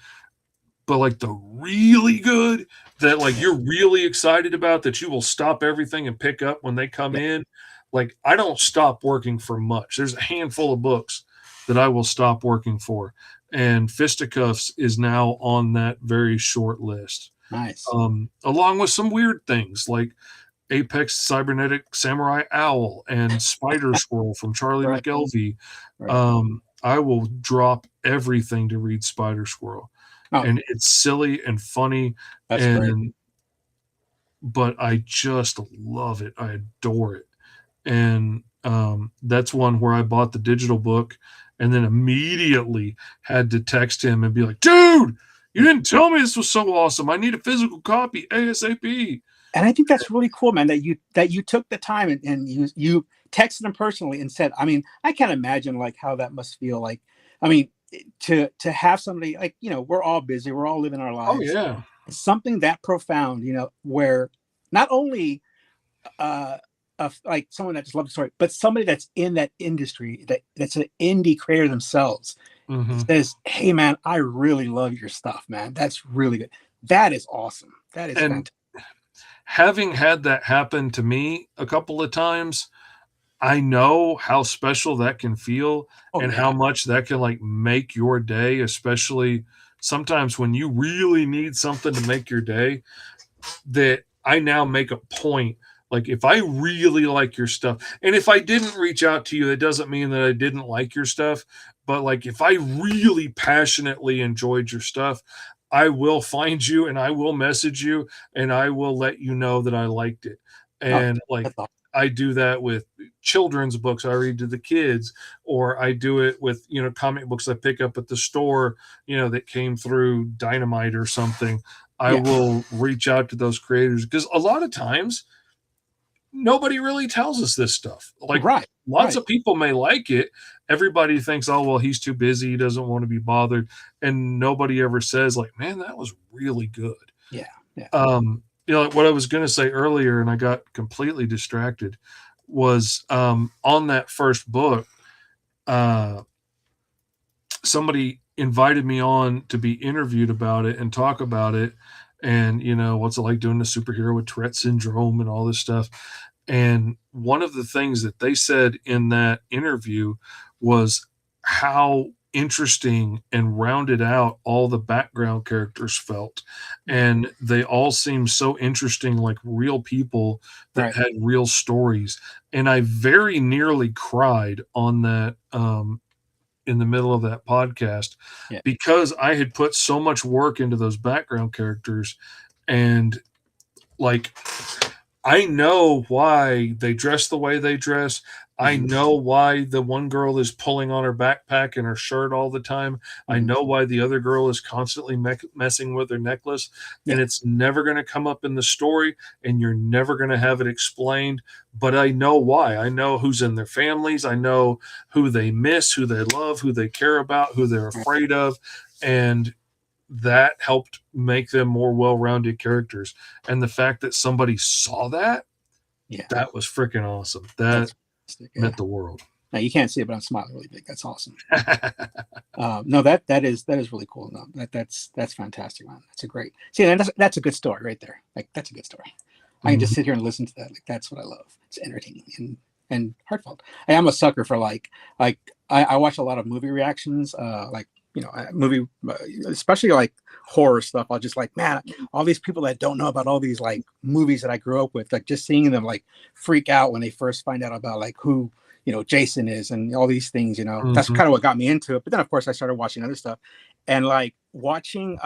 but like the really good that like you're really excited about that you will stop everything and pick up when they come in. Like I don't stop working for much. There's a handful of books that I will stop working for. And Fisticuffs is now on that very short list. Nice. Along with some weird things like Apex Cybernetic Samurai Owl and Spider Squirrel from Charlie McElvey. I will drop everything to read Spider Squirrel. And it's silly and funny. That's great. But I just love it. I adore it. And that's one where I bought the digital book and then immediately had to text him and be like, dude, you didn't tell me this was so awesome. I need a physical copy ASAP. And I think that's really cool, man, that you took the time and you texted him personally and said, I mean, I can't imagine like how that must feel like. I mean, to have somebody like, we're all busy, we're all living our Oh lives. yeah. Something that profound, where not only of like someone that just loves the story, but somebody that's in that industry that's an indie creator themselves Hmm. says, "Hey, man, I really love your stuff, man. That's really good. That is awesome. That is And fantastic." having had that happen to me a couple of times, I know how special that can feel Oh and yeah, how much that can like make your day, especially sometimes when you really need something to make your day. That I now make a point. Like if I really like your stuff, and if I didn't reach out to you, that doesn't mean that I didn't like your stuff. But like if I really passionately enjoyed your stuff, I will find you and I will message you and I will let you know that I liked it. no, And like that's awesome. I do that with children's books I read to the kids, or I do it with, comic books I pick up at the store, that came through Dynamite or something. I Yeah, will reach out to those creators because a lot of times nobody really tells us this stuff. Like right, lots right. of people may like it. Everybody thinks, oh, well, he's too busy. He doesn't want to be bothered. And nobody ever says, like, man, that was really good. Yeah, yeah. Like what I was going to say earlier, and I got completely distracted, was on that first book, uh, somebody invited me on to be interviewed about it and talk about it. And, what's it like doing a superhero with Tourette syndrome and all this stuff. And one of the things that they said in that interview was how interesting and rounded out all the background characters felt. And they all seemed so interesting, like real people that Right. had real stories. And I very nearly cried on that in the middle of that podcast Yeah. because I had put so much work into those background characters. And like I know why they dress the way they dress. I Mhm. know why the one girl is pulling on her backpack and her shirt all the time. I Mhm. know why the other girl is constantly messing with her necklace. Yeah. And it's never going to come up in the story, and you're never going to have it explained. But I know why. I know who's in their families. I know who they miss, who they love, who they care about, who they're Right. afraid of. And that helped make them more well-rounded characters. And the fact that somebody saw that, Yeah. that was freaking awesome. That That's fantastic. Yeah. meant the world. Now you can't see it, but I'm smiling really big. That's awesome. No, that is really cool. No, that's fantastic, man. That's a great. See, and that's a good story right there. Like that's a good story. I can just sit here and listen to that. Like that's what I love. It's entertaining and heartfelt. I am a sucker for like I watch a lot of movie reactions. Like movie, especially like horror stuff. I'll just like, man, all these people that don't know about all these like movies that I grew up with, like just seeing them like freak out when they first find out about like who Jason is and all these things. That's Mhm. kind of what got me into it. But then of course I started watching other stuff, and like watching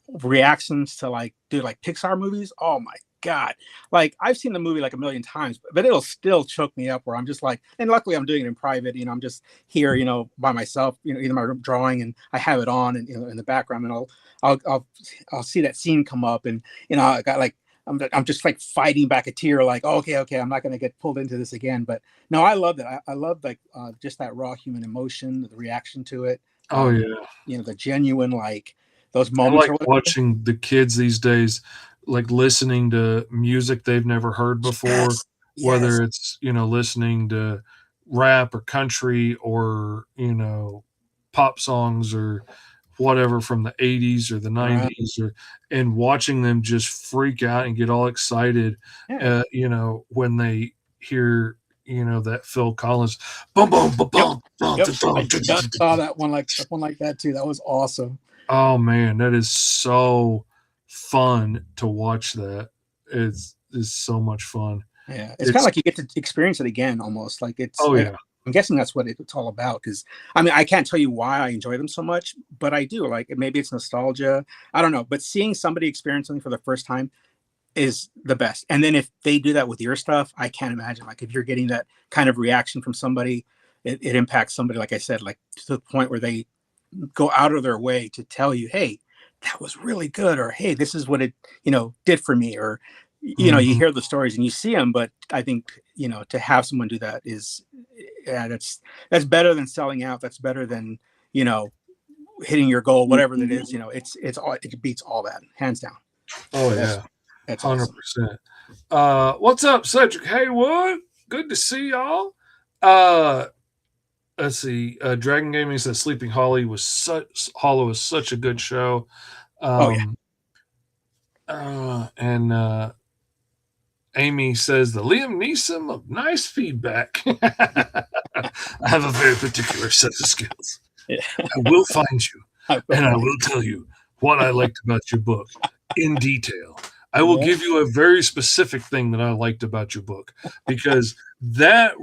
reactions to like Pixar movies. Oh my god, like I've seen the movie like a million times, but it'll still choke me up where I'm just like, and luckily I'm doing it in private. I'm just here by myself, either my drawing, and I have it on and in the background, and I'll see that scene come up, and I got like I'm just like fighting back a tear, like, oh, okay, I'm not going to get pulled into this again. But no, I love that. I love like just that raw human emotion, the reaction to it. Oh um yeah. the genuine like those I moments like or whatever. watching the kids these days, like listening to music they've never heard before, Yes, yes. whether it's, listening to rap or country or, pop songs or whatever from the 80s or the Right. 90s, and watching them just freak out and get all excited, Yeah. when they hear, that Phil Collins, boom, boom, boom, Yep. boom, boom, Yep. I boom, just saw that one like that too. That was awesome. oh man, that is so fun to watch that. It's so much fun. Yeah, it's kind of It's like you get to experience it again, almost like it's. oh yeah. I'm guessing that's what it's all about. Because I mean, I can't tell you why I enjoy them so much, but I do. Like maybe it's nostalgia. I don't know. But seeing somebody experience something for the first time is the best. And then if they do that with your stuff, I can't imagine. Like if you're getting that kind of reaction from somebody, it impacts somebody. Like I said, like to the point where they go out of their way to tell you, hey, that was really good, or hey, this is what it did for me, or you know, you hear the stories and you see them, but I think, you know, to have someone do that is, yeah, that's better than selling out. That's better than, you know, hitting your goal, whatever that is. You know, it's all, it beats all that, hands down. Oh That's, yeah, that's 100%. awesome. What's up, Cedric Haywood? Good to see y'all. Let's see. Dragon Gaming says Sleeping Hollow was such a good show. Oh yeah. And Amy says the Liam Neeson of nice feedback. I have a very particular set of skills. Yeah. I will find you, and I will tell you what I liked about your book in detail. I will give you a very specific thing that I liked about your book, because that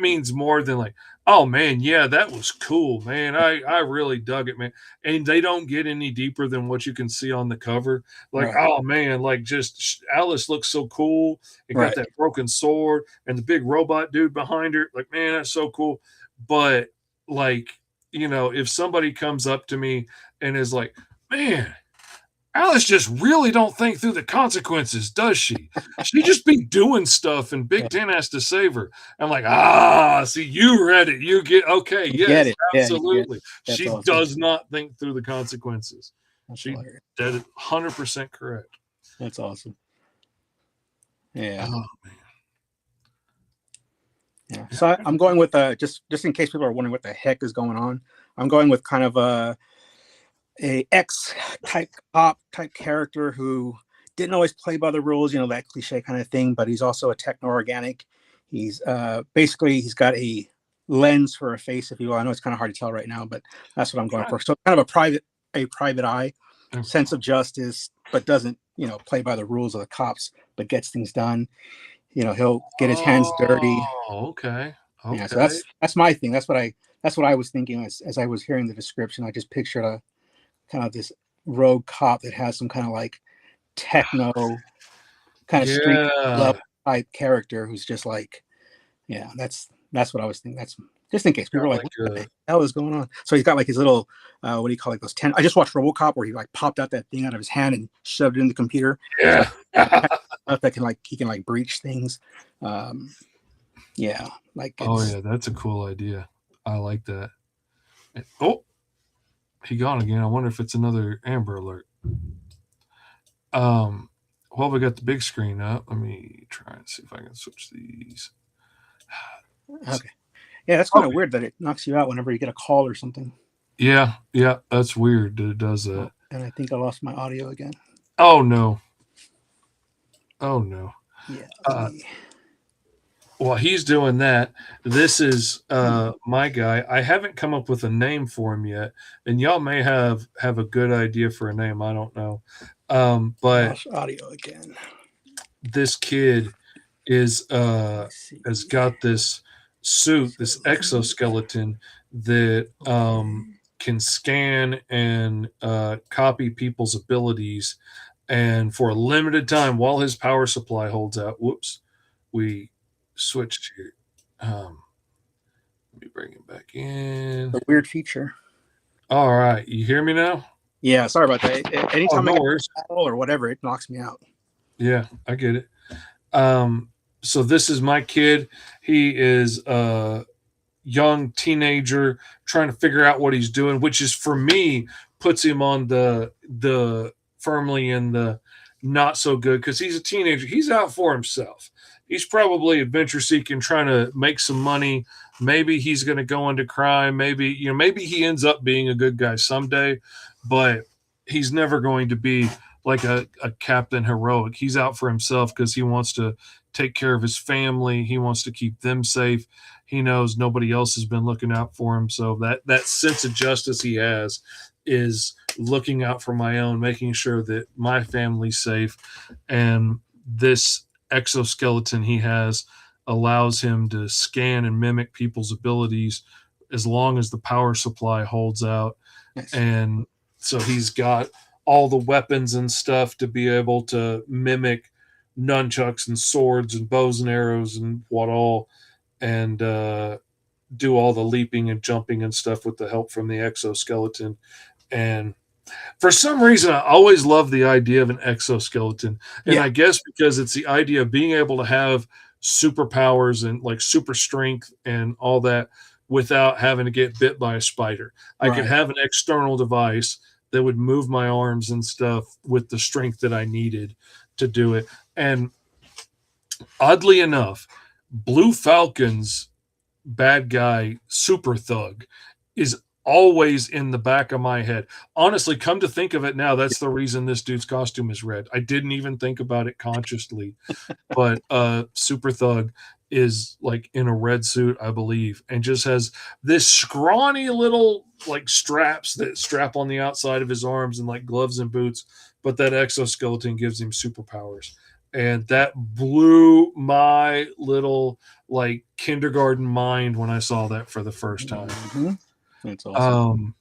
means more than like, oh man, yeah, that was cool, man. I really dug it, man. And they don't get any deeper than what you can see on the cover. Like, oh man, like just Alice looks so cool. It got that broken sword and the big robot dude behind her. Like, man, that's so cool. But like, you know, if somebody comes up to me and is like, man, Alice just really don't think through the consequences, does she? She just be doing stuff and Big Ten has to save her. I'm like, see, you read it. You get, okay, You yes, get it. absolutely. Yeah, she awesome. does not think through the consequences. That's That is 100% correct. That's awesome. Yeah. Oh, man. Yeah. So I'm going with just in case people are wondering what the heck is going on. I'm going with kind of a X type cop type character who didn't always play by the rules, you know, that cliche kind of thing, but he's also a techno-organic. He's basically, he's got a lens for a face, if you will. I know it's kind of hard to tell right now, but that's what I'm going for. So kind of a private eye, sense of justice, but doesn't, you know, play by the rules of the cops, but gets things done. You know, he'll get his hands dirty. Oh, okay. Yeah, so that's my thing. That's what I was thinking as I was hearing the description. I just pictured a kind of this rogue cop that has some kind of like techno kind of street level type character who's just like, yeah, that's what I was thinking. That's just in case people are like, what the hell is going on? So he's got like his little what do you call, like those 10? I just watched RoboCop where he like popped out that thing out of his hand and shoved it in the computer. Yeah. Stuff that can, like, he can like breach things. Yeah, like yeah, that's a cool idea. I like that. Oh, he gone again. I wonder if it's another Amber Alert. Well, we got the big screen up. Let me try and see if I can switch these. Okay. Yeah, that's kind of weird that it knocks you out whenever you get a call or something. Yeah, that's weird that it does that. And I think I lost my audio again. Oh no. Yeah. While he's doing that, this is my guy. I haven't come up with a name for him yet, and y'all may have a good idea for a name. I don't know, but audio again. This kid is has got this suit, this exoskeleton that can scan and copy people's abilities, and for a limited time while his power supply holds out. Whoops, we switched here. Let me bring him back in. A weird feature. All right, you hear me now? Yeah, sorry about that. Anytime no I worries. or whatever, it knocks me out. Yeah, I get it. So this is my kid. He is a young teenager trying to figure out what he's doing, which is, for me, puts him on the firmly in the not so good, because he's a teenager. He's out for himself. He's probably adventure seeking, trying to make some money. Maybe he's going to go into crime. Maybe he ends up being a good guy someday, but he's never going to be like a Captain Heroic. He's out for himself because he wants to take care of his family. He wants to keep them safe. He knows nobody else has been looking out for him. So that sense of justice he has is looking out for my own, making sure that my family's safe. And this exoskeleton he has allows him to scan and mimic people's abilities as long as the power supply holds out. Nice. And so he's got all the weapons and stuff to be able to mimic nunchucks and swords and bows and arrows and what all, and do all the leaping and jumping and stuff with the help from the exoskeleton. And For some reason, I always love the idea of an exoskeleton. And Yeah. I guess because it's the idea of being able to have superpowers and like super strength and all that without having to get bit by a spider. I could Right. have an external device that would move my arms and stuff with the strength that I needed to do it. And oddly enough, Blue Falcon's bad guy super thug is always in the back of my head. Honestly, come to think of it now, that's the reason this dude's costume is red. I didn't even think about it consciously, but super thug is like in a red suit, I believe, and just has this scrawny little like straps that strap on the outside of his arms and like gloves and boots, but that exoskeleton gives him superpowers. And that blew my little like kindergarten mind when I saw that for the first time. Mhm. That's awesome.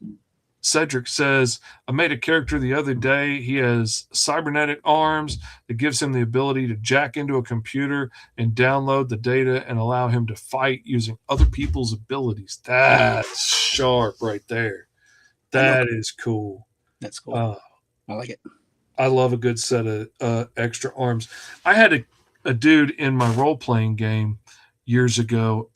Cedric says, I made a character the other day. He has cybernetic arms that gives him the ability to jack into a computer and download the data and allow him to fight using other people's abilities. That's sharp right there. That is cool. That's cool. I like it. I love a good set of extra arms. I had a dude in my role-playing game years ago.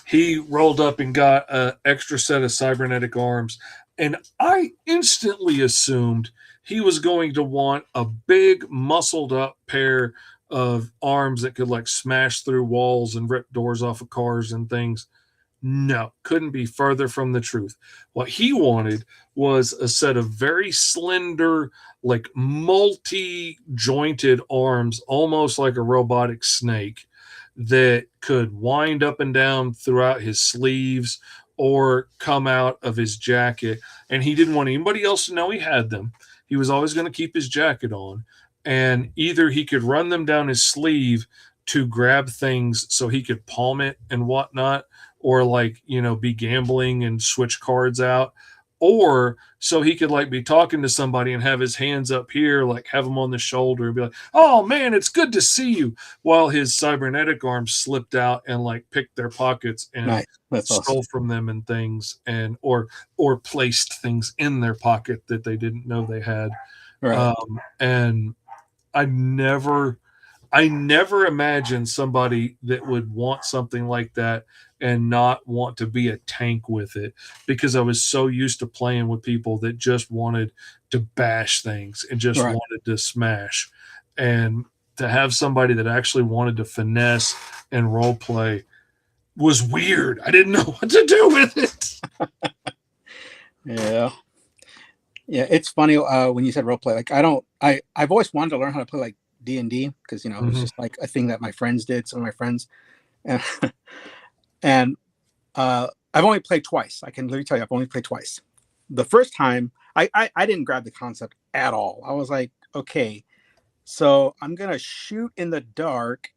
He rolled up and got an extra set of cybernetic arms, and I instantly assumed he was going to want a big, muscled-up pair of arms that could like smash through walls and rip doors off of cars and things. No, couldn't be further from the truth. What he wanted was a set of very slender, like multi-jointed arms, almost like a robotic snake, that could wind up and down throughout his sleeves or come out of his jacket. And he didn't want anybody else to know he had them. He was always going to keep his jacket on. And either he could run them down his sleeve to grab things so he could palm it and whatnot, or like, you know, be gambling and switch cards out, or so he could like be talking to somebody and have his hands up here, like have them on the shoulder and be like, oh man, it's good to see you, while his cybernetic arms slipped out and like picked their pockets and Nice. That's stole awesome. from them and things, and or placed things in their pocket that they didn't know they had. Right. And I never imagined somebody that would want something like that and not want to be a tank with it, because I was so used to playing with people that just wanted to bash things and just Right. wanted to smash. And to have somebody that actually wanted to finesse and role play was weird. I didn't know what to do with it. Yeah. Yeah. It's funny when you said role play. Like I've always wanted to learn how to play like D&D, because you know it was just like a thing that my friends did. Some of my friends, and I've only played twice. I can literally tell you I've only played twice. The first time I didn't grab the concept at all. I was like, okay, so I'm gonna shoot in the dark,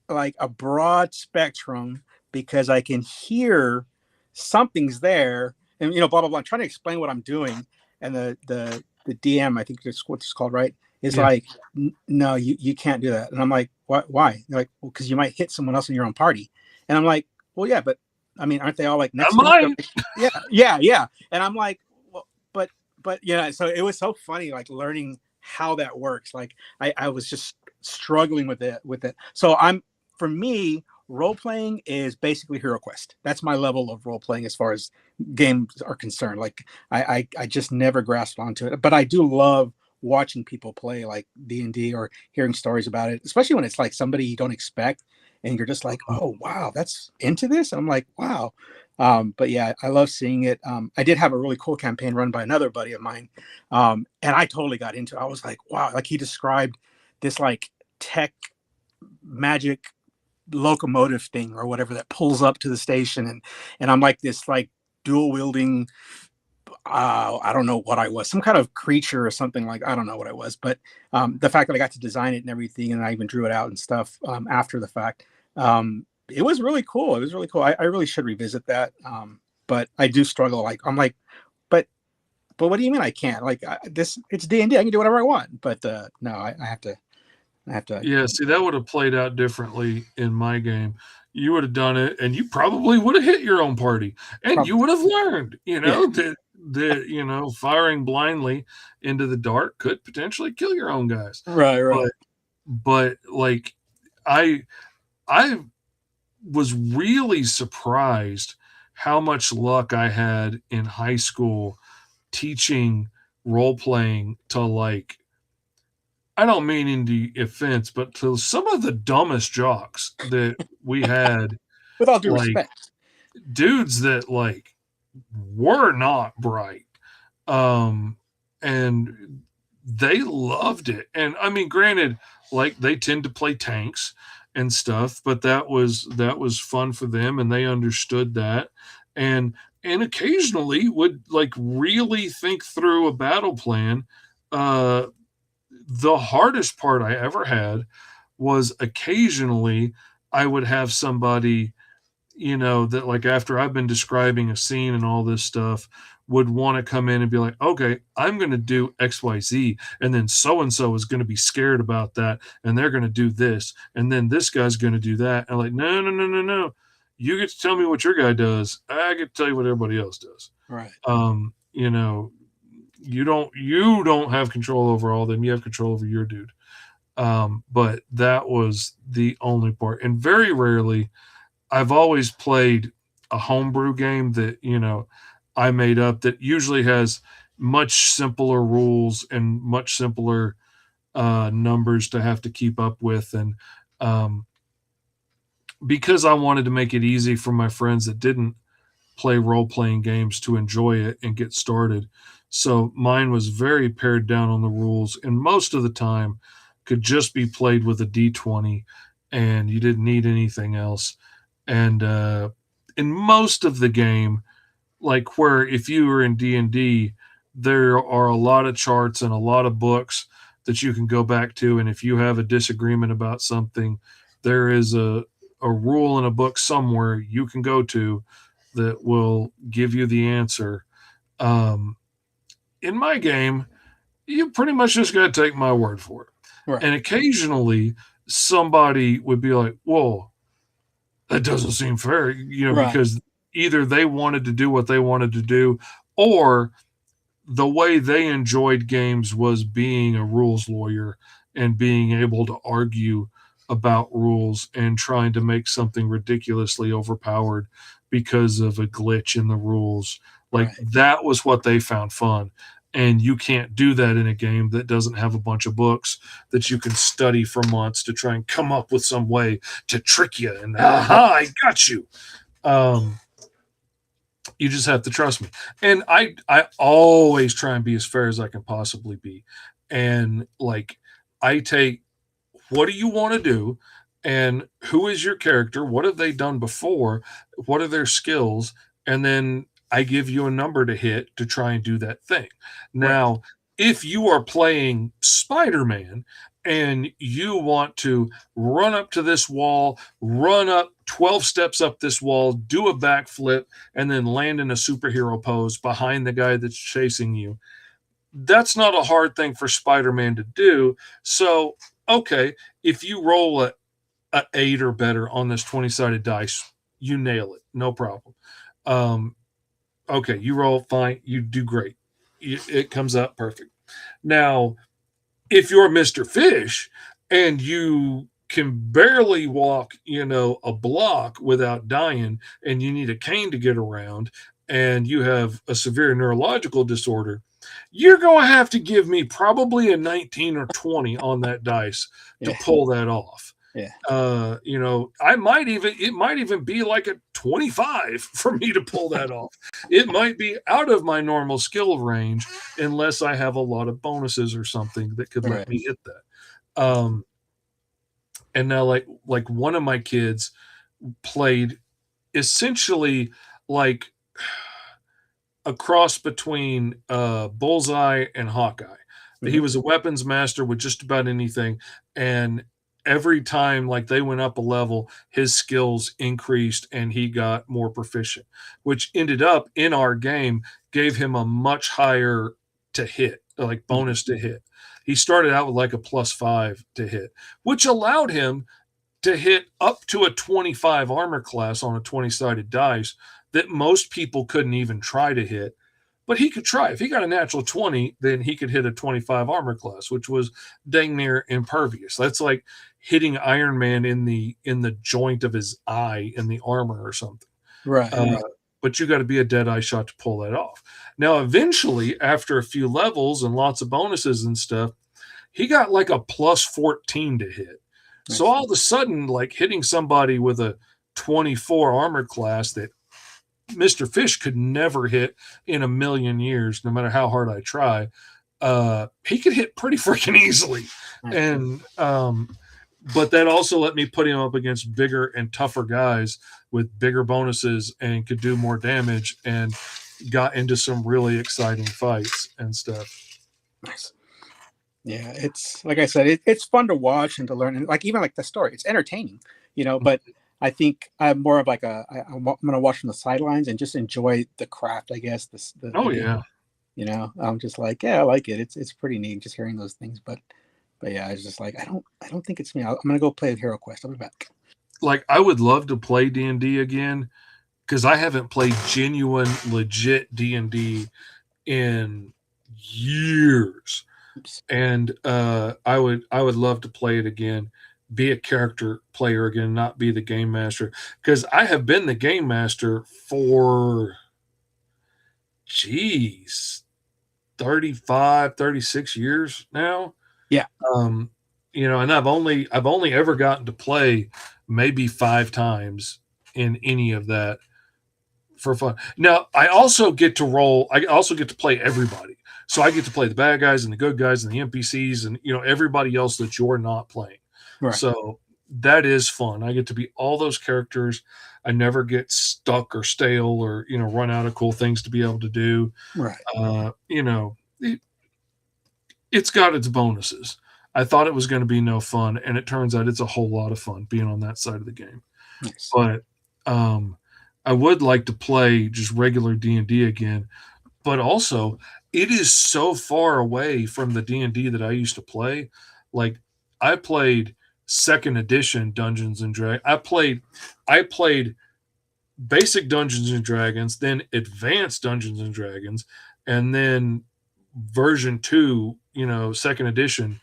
like a broad spectrum, because I can hear something's there, and you know, blah blah blah. I'm trying to explain what I'm doing, and the DM, I think that's what it's called, right? It's like, no, you can't do that. And I'm like, what? Why? They're like, well, because you might hit someone else in your own party. And I'm like, well, yeah, but I mean, aren't they all like next to each other? Yeah. And I'm like, well, but yeah. So it was so funny, like learning how that works. Like I was just struggling with it. So for me, role playing is basically Hero Quest. That's my level of role playing as far as games are concerned. Like I just never grasped onto it, but I do love watching people play like D&D or hearing stories about it, especially when it's like somebody you don't expect and you're just like, oh wow, that's into this. And I'm like, wow. But yeah, I love seeing it. I did have a really cool campaign run by another buddy of mine, and I totally got into it. I was like, wow, like he described this like tech magic locomotive thing or whatever that pulls up to the station, and I'm like this like dual wielding, I don't know what I was, some kind of creature or something, like I don't know what I was, but the fact that I got to design it and everything, and I even drew it out and stuff after the fact, it was really cool. It was really cool. I really should revisit that, but I do struggle. Like I'm like, but what do you mean I can't? Like it's D&D. I can do whatever I want. But no, I have to. Yeah, see, that would have played out differently in my game. You would have done it, and you probably would have hit your own party, and you would have learned, you know, that firing blindly into the dark could potentially kill your own guys. Right, right. But like I I was really surprised how much luck I had in high school teaching role playing to, like, I don't mean any offense, but to some of the dumbest jocks that we had, With all due like respect. dudes that like were not bright. Um and they loved it. And I mean, granted, like, they tend to play tanks and stuff, but that was fun for them, and they understood that. And occasionally would, like, really think through a battle plan. uh the hardest part I ever had was occasionally I would have somebody, that, like, after I've been describing a scene and all this stuff, would want to come in and be like, okay, I'm going to do XYZ. And then so and so is going to be scared about that. And they're going to do this. And then this guy's going to do that. And I'm like, no, no, no, no, no. You get to tell me what your guy does. I get to tell you what everybody else does. Right. You don't have control over all of them. You have control over your dude. But that was the only part. And very rarely, I've always played a homebrew game that, I made up, that usually has much simpler rules and much simpler numbers to have to keep up with. And because I wanted to make it easy for my friends that didn't play role playing games to enjoy it and get started. So mine was very pared down on the rules, and most of the time could just be played with a d20, and you didn't need anything else. And in most of the game, like, where if you were in D&D, there are a lot of charts and a lot of books that you can go back to, and if you have a disagreement about something, there is a rule in a book somewhere you can go to that will give you the answer. In my game, you pretty much just got to take my word for it. Right. And occasionally somebody would be like, whoa, that doesn't seem fair, Right. because either they wanted to do what they wanted to do, or the way they enjoyed games was being a rules lawyer and being able to argue about rules and trying to make something ridiculously overpowered because of a glitch in the rules. Like, Right. that was what they found fun. And you can't do that in a game that doesn't have a bunch of books that you can study for months to try and come up with some way to trick you. And aha, I got you. You just have to trust me. And I always try and be as fair as I can possibly be. And, like, I take, what do you want to do? And who is your character? What have they done before? What are their skills? And then I give you a number to hit to try and do that thing. Now, if you are playing Spider-Man and you want to run up to this wall, run up 12 steps up this wall, do a backflip, and then land in a superhero pose behind the guy that's chasing you, that's not a hard thing for Spider-Man to do. So, okay, if you roll a 8 or better on this 20-sided dice, you nail it, no problem. Okay, you roll fine, you do great. It comes out perfect. Now, if you're Mr. Fish and you can barely walk, a block without dying, and you need a cane to get around, and you have a severe neurological disorder, you're going to have to give me probably a 19 or 20 on that dice to pull that off. Yeah. It might even be like a 25 for me to pull that off. It might be out of my normal skill range unless I have a lot of bonuses or something that could let me hit that. And now, like one of my kids played essentially like a cross between Bullseye and Hawkeye. Mm-hmm. He was a weapons master with just about anything, and every time, like, they went up a level, his skills increased and he got more proficient, which ended up in our game gave him a much higher to hit, like bonus to hit. He started out with like a +5 to hit, which allowed him to hit up to a 25 armor class on a 20-sided dice that most people couldn't even try to hit. but he could try. If he got a natural 20, then he could hit a 25 armor class, which was dang near impervious. That's like hitting Iron Man in the joint of his eye in the armor or something. Right. But you got to be a dead eye shot to pull that off. Now, eventually, after a few levels and lots of bonuses and stuff, he got like a plus 14 to hit. So all of a sudden, like hitting somebody with a 24 armor class that Mr. Fish could never hit in a million years, no matter how hard I try, he could hit pretty freaking easily. And but that also let me put him up against bigger and tougher guys with bigger bonuses and could do more damage, and got into some really exciting fights and stuff. Nice. Yeah, it's like I said, it's fun to watch and to learn, and like even like the story, it's entertaining, but I think I'm more of like I'm going to watch from the sidelines and just enjoy the craft, I guess. I'm just like, yeah, I like it. It's pretty neat just hearing those things. But yeah, I was just like, I don't think it's me. I'm going to go play Hero Quest. I'll be back. Like, I would love to play D&D again, because I haven't played genuine, legit D&D in years. And I would love to play it again, be a character player again, not be the game master, because I have been the game master for 35, 36 years now. Yeah. And I've only ever gotten to play maybe 5 times in any of that for fun. Now, I also get to play everybody. So I get to play the bad guys and the good guys and the NPCs and, everybody else that you're not playing. Right. So that is fun. I get to be all those characters. I never get stuck or stale or, run out of cool things to be able to do. Right. It's got its bonuses. I thought it was going to be no fun, and it turns out it's a whole lot of fun being on that side of the game. Nice. But I would like to play just regular D&D again. But also, it is so far away from the D&D that I used to play. Like, I played 2nd edition Dungeons and Dragons. I played basic Dungeons and Dragons, then advanced Dungeons and Dragons, and then version 2, 2nd edition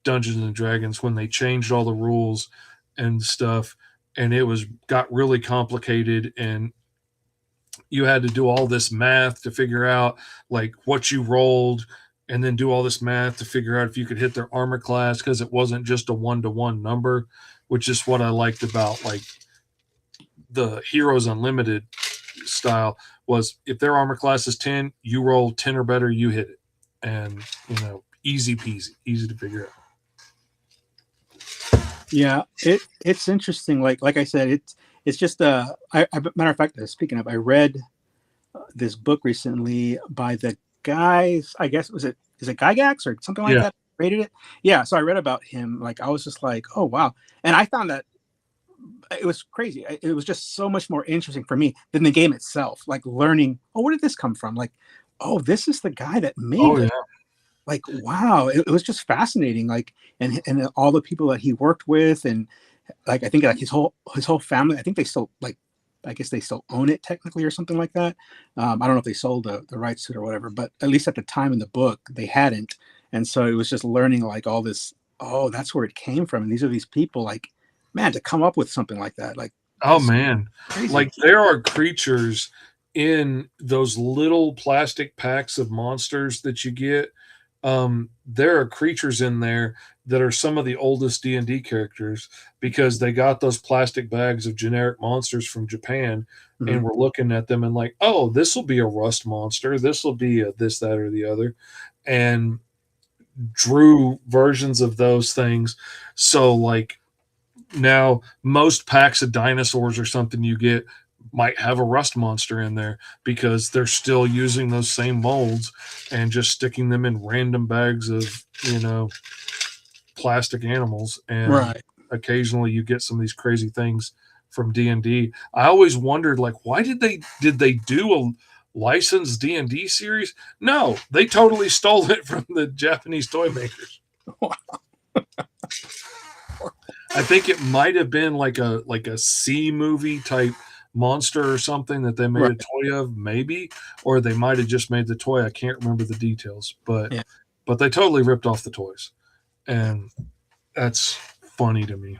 Dungeons and Dragons, when they changed all the rules and stuff, and it got really complicated, and you had to do all this math to figure out like what you rolled, and then do all this math to figure out if you could hit their armor class, because it wasn't just a 1-to-1 number, which is what I liked about like the Heroes Unlimited style. Was if their armor class is 10, you roll 10 or better, you hit it, and easy peasy, easy to figure out. Yeah, it's interesting. Like I said, it's just matter of fact, speaking of, I read this book recently by the guys. I guess is it Gygax or something like that? Rated it. Yeah, so I read about him. Like, I was just like, oh wow, and I found that it was crazy. It was just so much more interesting for me than the game itself. Like learning, oh, where did this come from? Like, oh, this is the guy that made it. Like, wow, it was just fascinating. Like, and all the people that he worked with, and like I think like his whole family. I think they still I guess they still own it technically or something like that. I don't know if they sold the rights to it or whatever, but at least at the time in the book they hadn't. And so it was just learning like all this. Oh, that's where it came from. And these are these people. Like, man, to come up with something like that. Like, oh man, crazy. Like there are creatures in those little plastic packs of monsters that you get. There are creatures in there that are some of the oldest D&D characters, because they got those plastic bags of generic monsters from Japan, and we're looking at them and like, oh, this will be a rust monster. This will be a this, that, or the other, and drew versions of those things. So like now most packs of dinosaurs or something you get might have a rust monster in there, because they're still using those same molds and just sticking them in random bags of plastic animals. And occasionally you get some of these crazy things from D&D. I always wondered, like, why did they do a licensed D&D series? No, they totally stole it from the Japanese toy makers. I think it might have been like a C movie type monster or something that they made Right. a toy of, maybe, or they might have just made the toy. I can't remember the details, but Yeah. they totally ripped off the toys, and that's funny to me.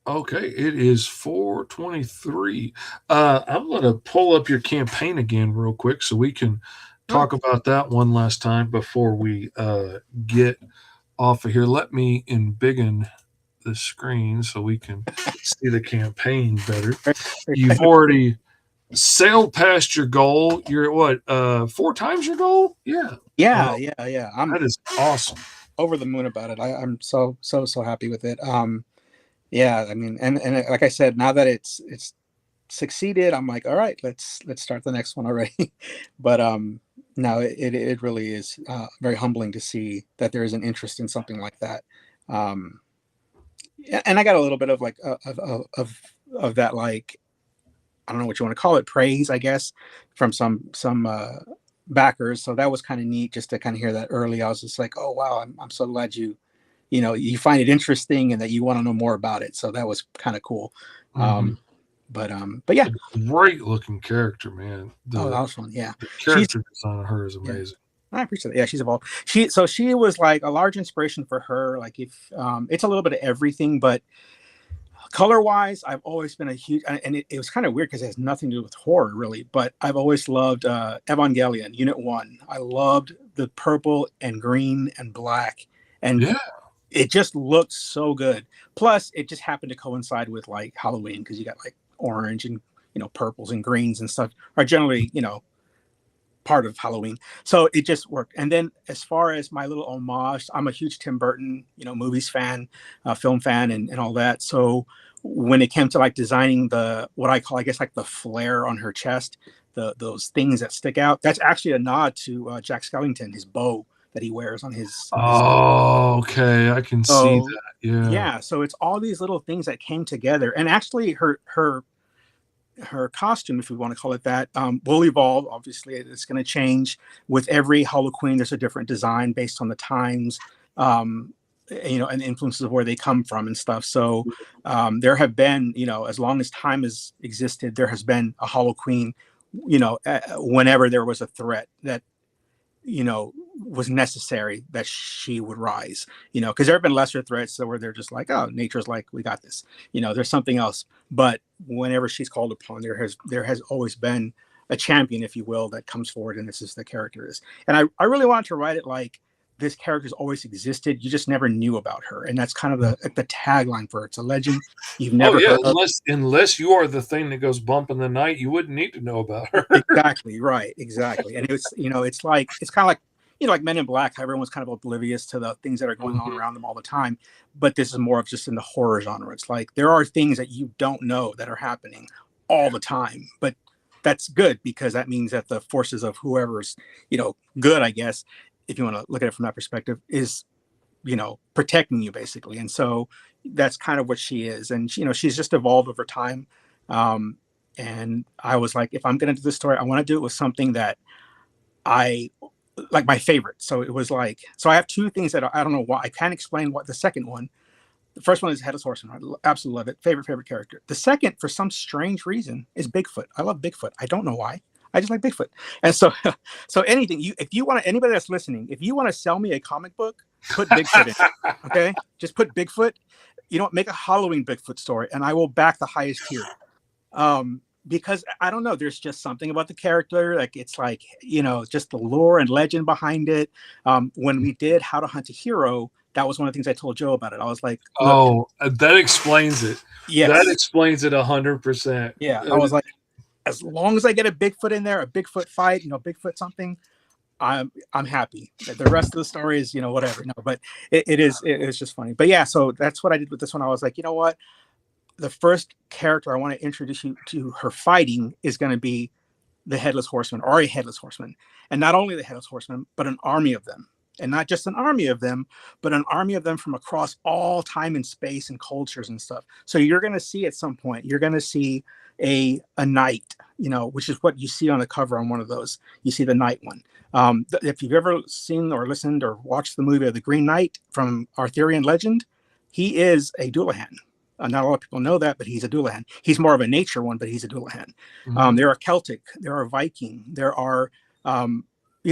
Okay, it is 4:23. I'm going to pull up your campaign again real quick so we can talk about that one last time before we get off of here. Let me embiggen the screen so we can see the campaign better. You've already sailed past your goal. You're at what, 4 times your goal? Yeah. Yeah. I'm That is awesome. over the moon about it. I'm so happy with it. Yeah, I mean, and like I said, now that it's succeeded, I'm like, all right, let's start the next one already. But no, it really is very humbling to see that there is an interest in something like that. And I got a little bit of like of that, like, I don't know what you want to call it, praise, I guess, from some backers. So that was kind of neat just to kind of hear that early. I was just like, oh wow, I'm so glad you find it interesting and that you want to know more about it. So that was kind of cool. But yeah, great looking character, man. that was fun. Yeah, the character design of her is amazing. Yeah, I appreciate it. Yeah, she's evolved. She was like a large inspiration for her. Like, if it's a little bit of everything, but color wise, I've always been a huge, and it was kind of weird because it has nothing to do with horror really, but I've always loved Evangelion Unit 1. I loved the purple and green and black, and yeah, it just looked so good. Plus, it just happened to coincide with like Halloween because you got like orange and purples and greens and stuff are generally part of Halloween. So it just worked. And then as far as my little homage, I'm a huge Tim Burton, movies fan, film fan, and all that. So when it came to like designing what I call, I guess, like the flare on her chest, those things that stick out, that's actually a nod to Jack Skellington, his bow that he wears on his. Oh, okay, I can see that. Yeah. So it's all these little things that came together, and actually her costume, if we want to call it that, will evolve. Obviously, it's going to change with every Hallow Queen. There's a different design based on the times, and the influences of where they come from and stuff. So there have been, as long as time has existed, there has been a Hallow Queen, whenever there was a threat that, was necessary, that she would rise, because there have been lesser threats where they're just like, oh, nature's like, we got this, there's something else. But whenever she's called upon, there has always been a champion, if you will, that comes forward, and this is the character is. And I really wanted to write it like this character's always existed, you just never knew about her, and that's kind of the tagline for it. It's a legend you've never heard of. Unless you are the thing that goes bump in the night, you wouldn't need to know about her. Exactly, right, exactly. And it's it's kind of like like Men in Black, how everyone's kind of oblivious to the things that are going on around them all the time. But this is more of just in the horror genre. It's like there are things that you don't know that are happening all the time, but that's good because that means that the forces of whoever's good, I guess, if you want to look at it from that perspective, is protecting you basically. And so that's kind of what she is. And she's just evolved over time. And I was like, if I'm going to do this story, I want to do it with something that I like, my favorite. So it was like, so I have two things that I don't know why I can't explain. What the second one, the first one is Headless Horseman. I absolutely love it. Favorite character. The second, for some strange reason, is Bigfoot. I love Bigfoot. I don't know why. I just like Bigfoot. And so anything if you want to, anybody that's listening, if you want to sell me a comic book, put Bigfoot in it. Okay, just put Bigfoot. Make a Halloween Bigfoot story, and I will back the highest tier. Because I don't know, there's just something about the character, like it's like just the lore and legend behind it. When we did How to Hunt a Hero, that was one of the things I told Joe about it. I was like, oh, that explains it. Yes, that explains it 100%. Yeah, I was like, as long as I get a Bigfoot in there, a Bigfoot fight, Bigfoot something, I'm happy. The rest of the story is whatever. No, but it is just funny. But yeah, so that's what I did with this one. I was like, you know what? The first character I want to introduce you to her fighting is going to be the Headless Horseman, or a Headless Horseman. And not only the Headless Horseman, but an army of them. And not just an army of them, but an army of them from across all time and space and cultures and stuff. So you're going to see at some point, you're going to see a knight, which is what you see on the cover on one of those. You see the knight one. If you've ever seen or listened or watched the movie of The Green Knight from Arthurian legend, he is a Dullahan. Not a lot of people know that, but he's a Doulahan. He's more of a nature one, but he's a Doulahan. There are Celtic, there are Viking, there are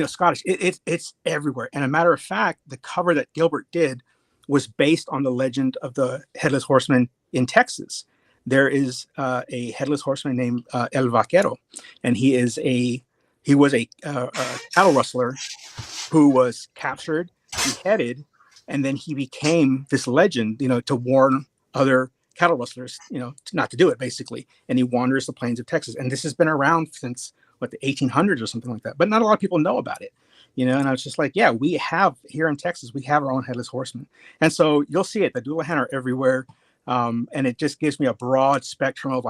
Scottish. It's everywhere. And a matter of fact, the cover that Gilbert did was based on the legend of the Headless Horseman in Texas. There is a Headless Horseman named El Vaquero, and he was a cattle rustler who was captured, beheaded, and then he became this legend, to warn other cattle rustlers, not to do it, basically. And he wanders the plains of Texas. And this has been around since the 1800s or something like that. But not a lot of people know about it, And I was just like, yeah, we have here in Texas, we have our own Headless Horseman. And so you'll see it. The Doulahan are everywhere. And it just gives me a broad spectrum of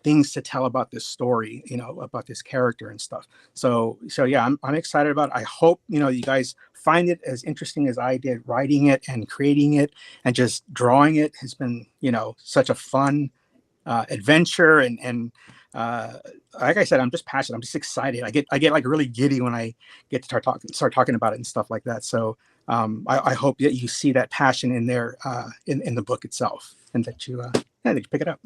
things to tell about this story, about this character and stuff. So yeah, I'm excited about it. I hope, you guys find it as interesting as I did. Writing it and creating it and just drawing it has been, such a fun adventure. And like I said, I'm just passionate. I'm just excited. I get really giddy when I get to start talking about it and stuff like that. So I hope that you see that passion in there in the book itself, and that you pick it up.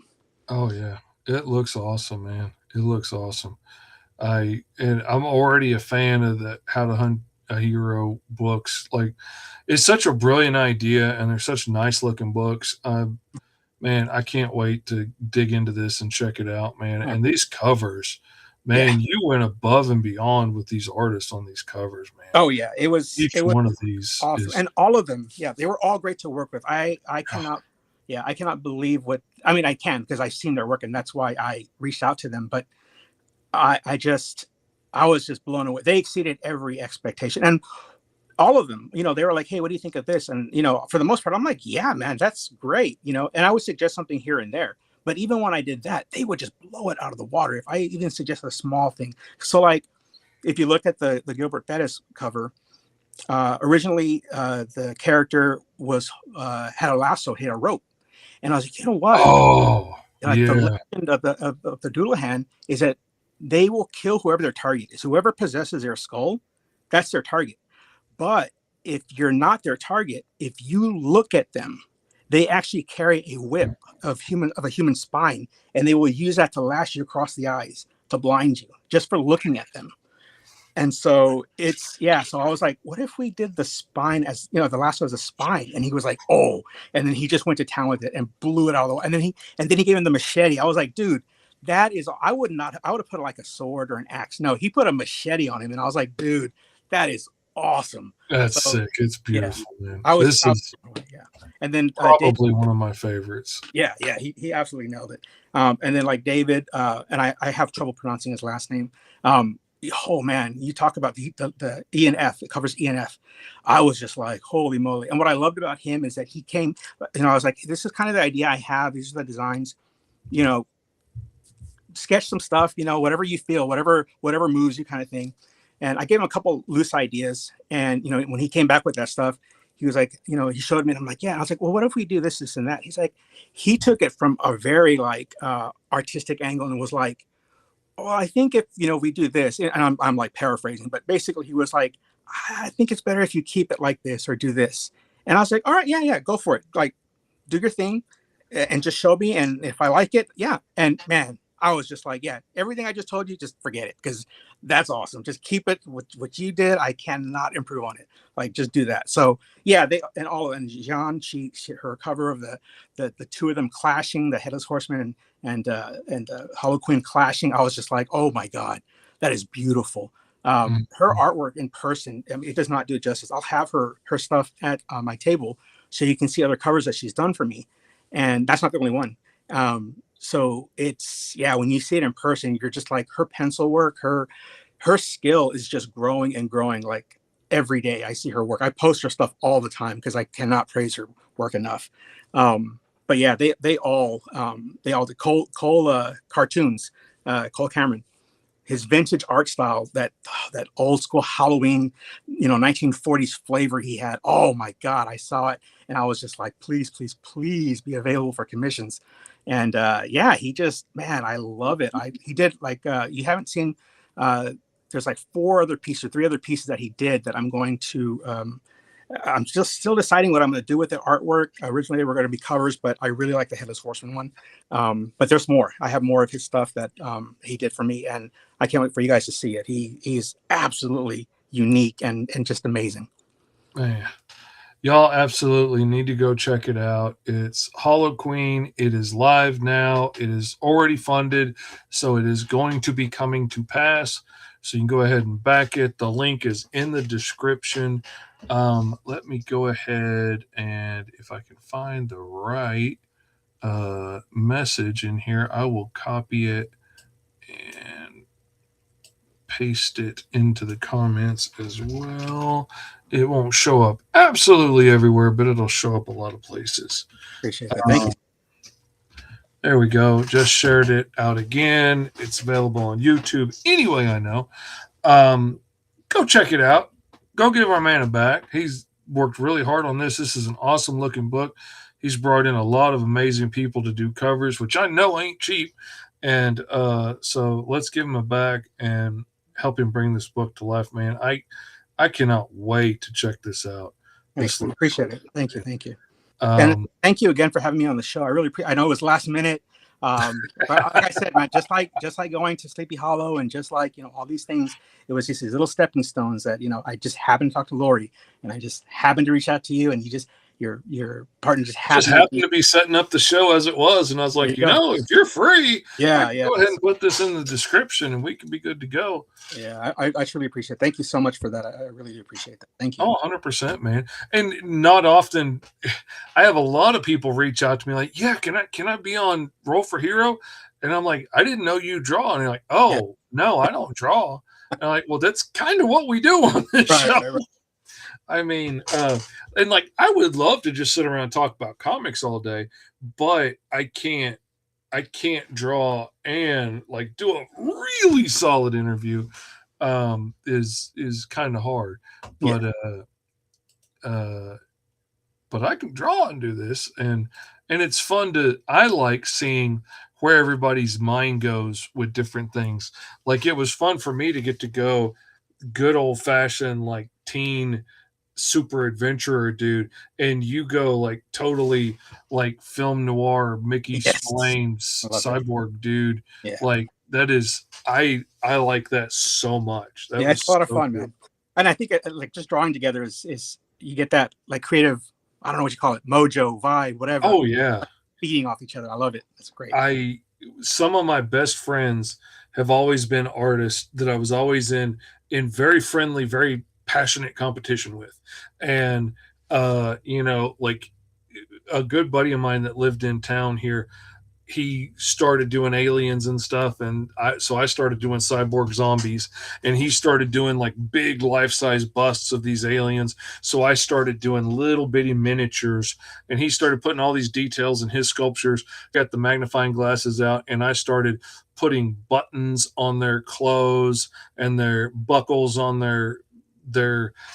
Oh yeah, it looks awesome, man. It looks awesome. I'm already a fan of the How to Hunt a Hero books. It's such a brilliant idea, and they're such nice looking books. Man, I can't wait to dig into this and check it out, man. And these covers, man, you went above and beyond with these artists on these covers, man. Oh yeah, it was one of these awesome. And all of them, they were all great to work with. I cannot believe I can, because I've seen their work, and that's why I reached out to them. But I was just blown away. They exceeded every expectation, and all of them, they were like, hey, what do you think of this? And for the most part, I'm like, yeah, man, that's great. And I would suggest something here and there. But even when I did that, they would just blow it out of the water if I even suggest a small thing. So if you look at the Gilbert Bettis cover, originally the character had a lasso, had a rope. And I was like, you know what? Oh, The legend of the Doulahan is that they will kill whoever their target is. Whoever possesses their skull, that's their target. But if you're not their target, if you look at them, they actually carry a whip of a human spine, and they will use that to lash you across the eyes to blind you just for looking at them. And so so I was like, what if we did the spine as, the lasso as a spine? And he was like, oh, and then he just went to town with it and blew it out of the way. And then he gave him the machete. I was like, dude, I would have put a sword or an axe. No, he put a machete on him. And I was like, dude, that is awesome. That's sick. It's beautiful, man. And then probably one of my favorites. Yeah, he absolutely nailed it. And then David, and I have trouble pronouncing his last name. Oh man, you talk about the E and F. It covers E and F. I was just like, holy moly! And what I loved about him is that he came. I was like, this is kind of the idea I have. These are the designs. Sketch some stuff. Whatever you feel, whatever moves you, kind of thing. And I gave him a couple loose ideas. And when he came back with that stuff, he was like, he showed me, and I'm like, yeah. I was like, well, what if we do this, this, and that? He's like, he took it from a very artistic angle and was like, well, I think if we do this, and I'm paraphrasing, but basically he was like, I think it's better if you keep it like this or do this. And I was like, all right, yeah, go for it. Do your thing and just show me. And if I like it, yeah. And man, I was just like, yeah, everything I just told you, just forget it, because that's awesome. Just keep it with what you did. I cannot improve on it. Just do that. So yeah, and Jean, her cover of the two of them clashing, the Headless Horseman and Hallow Queen clashing. I was just like, oh my God, that is beautiful. Her artwork in person, it does not do it justice. I'll have her stuff at my table so you can see other covers that she's done for me, and that's not the only one. So it's, when you see it in person, you're just like, her pencil work, her skill is just growing and growing. Every day I see her work. I post her stuff all the time because I cannot praise her work enough. But yeah, they all did. Cole cartoons, Cole Cameron, his vintage art style, that old school Halloween, 1940s flavor he had. Oh my God, I saw it and I was just like, please, please, please be available for commissions. And he just, man, I love it. He did you haven't seen. There's 3 other pieces that he did that I'm going to I'm just still deciding what I'm going to do with the artwork. Originally, they were going to be covers, but I really like the Headless Horseman one. But there's more. I have more of his stuff that he did for me, and I can't wait for you guys to see it. He's absolutely unique and just amazing. Man, y'all absolutely need to go check it out. It's Hallow Queen. It is live now. It is already funded, so it is going to be coming to pass. So you can go ahead and back it. The link is in the description. Let me go ahead and if I can find the right message in here, I will copy it and paste it into the comments as well. It won't show up absolutely everywhere, but it'll show up a lot of places. Appreciate that. Thank you. There we go. Just shared it out again. It's available on YouTube. Anyway, I know. Go check it out. Go give our man a back. He's worked really hard on this. This is an awesome looking book. He's brought in a lot of amazing people to do covers, which I know ain't cheap. And so let's give him a back and help him bring this book to life, man. I cannot wait to check this out. Thanks. Appreciate it. Thank you. Thank you. And thank you again for having me on the show. I really I know it was last minute. But like I said, man, just like going to Sleepy Hollow and just like, all these things, it was just these little stepping stones that, I just happened to talk to Lori and I just happened to reach out to you and your partner just happened to be setting up the show as it was. And I was like, if you're free, go ahead and put this in the description and we can be good to go. Yeah, I truly appreciate it. Thank you so much for that. I really do appreciate that. Thank you. Oh, 100%, man. And not often, I have a lot of people reach out to me like, yeah, can I be on Roll for Hero? And I'm like, I didn't know you draw. And they're like, oh, no, I don't draw. And I'm like, well, that's kind of what we do on this show. Right. I mean, and like, I would love to just sit around and talk about comics all day, but I can't draw and like do a really solid interview. Is kind of hard, but I can draw and do this, and it's fun I like seeing where everybody's mind goes with different things. Like it was fun for me to get to go good old fashioned like teen super adventurer dude, and you go like totally like film noir Mickey Spillane cyborg dude. Like that is I like that so much. It's a lot of fun, man. And I think like just drawing together is you get that like creative, I don't know what you call it, mojo, vibe, whatever. Oh yeah, feeding off each other. I love it. It's great. Some of my best friends have always been artists that I was always in very friendly, very passionate competition with. And like a good buddy of mine that lived in town here, he started doing aliens and stuff, and I started doing cyborg zombies, and he started doing like big life-size busts of these aliens. So I started doing little bitty miniatures, and he started putting all these details in his sculptures, got the magnifying glasses out, and I started putting buttons on their clothes and their buckles on their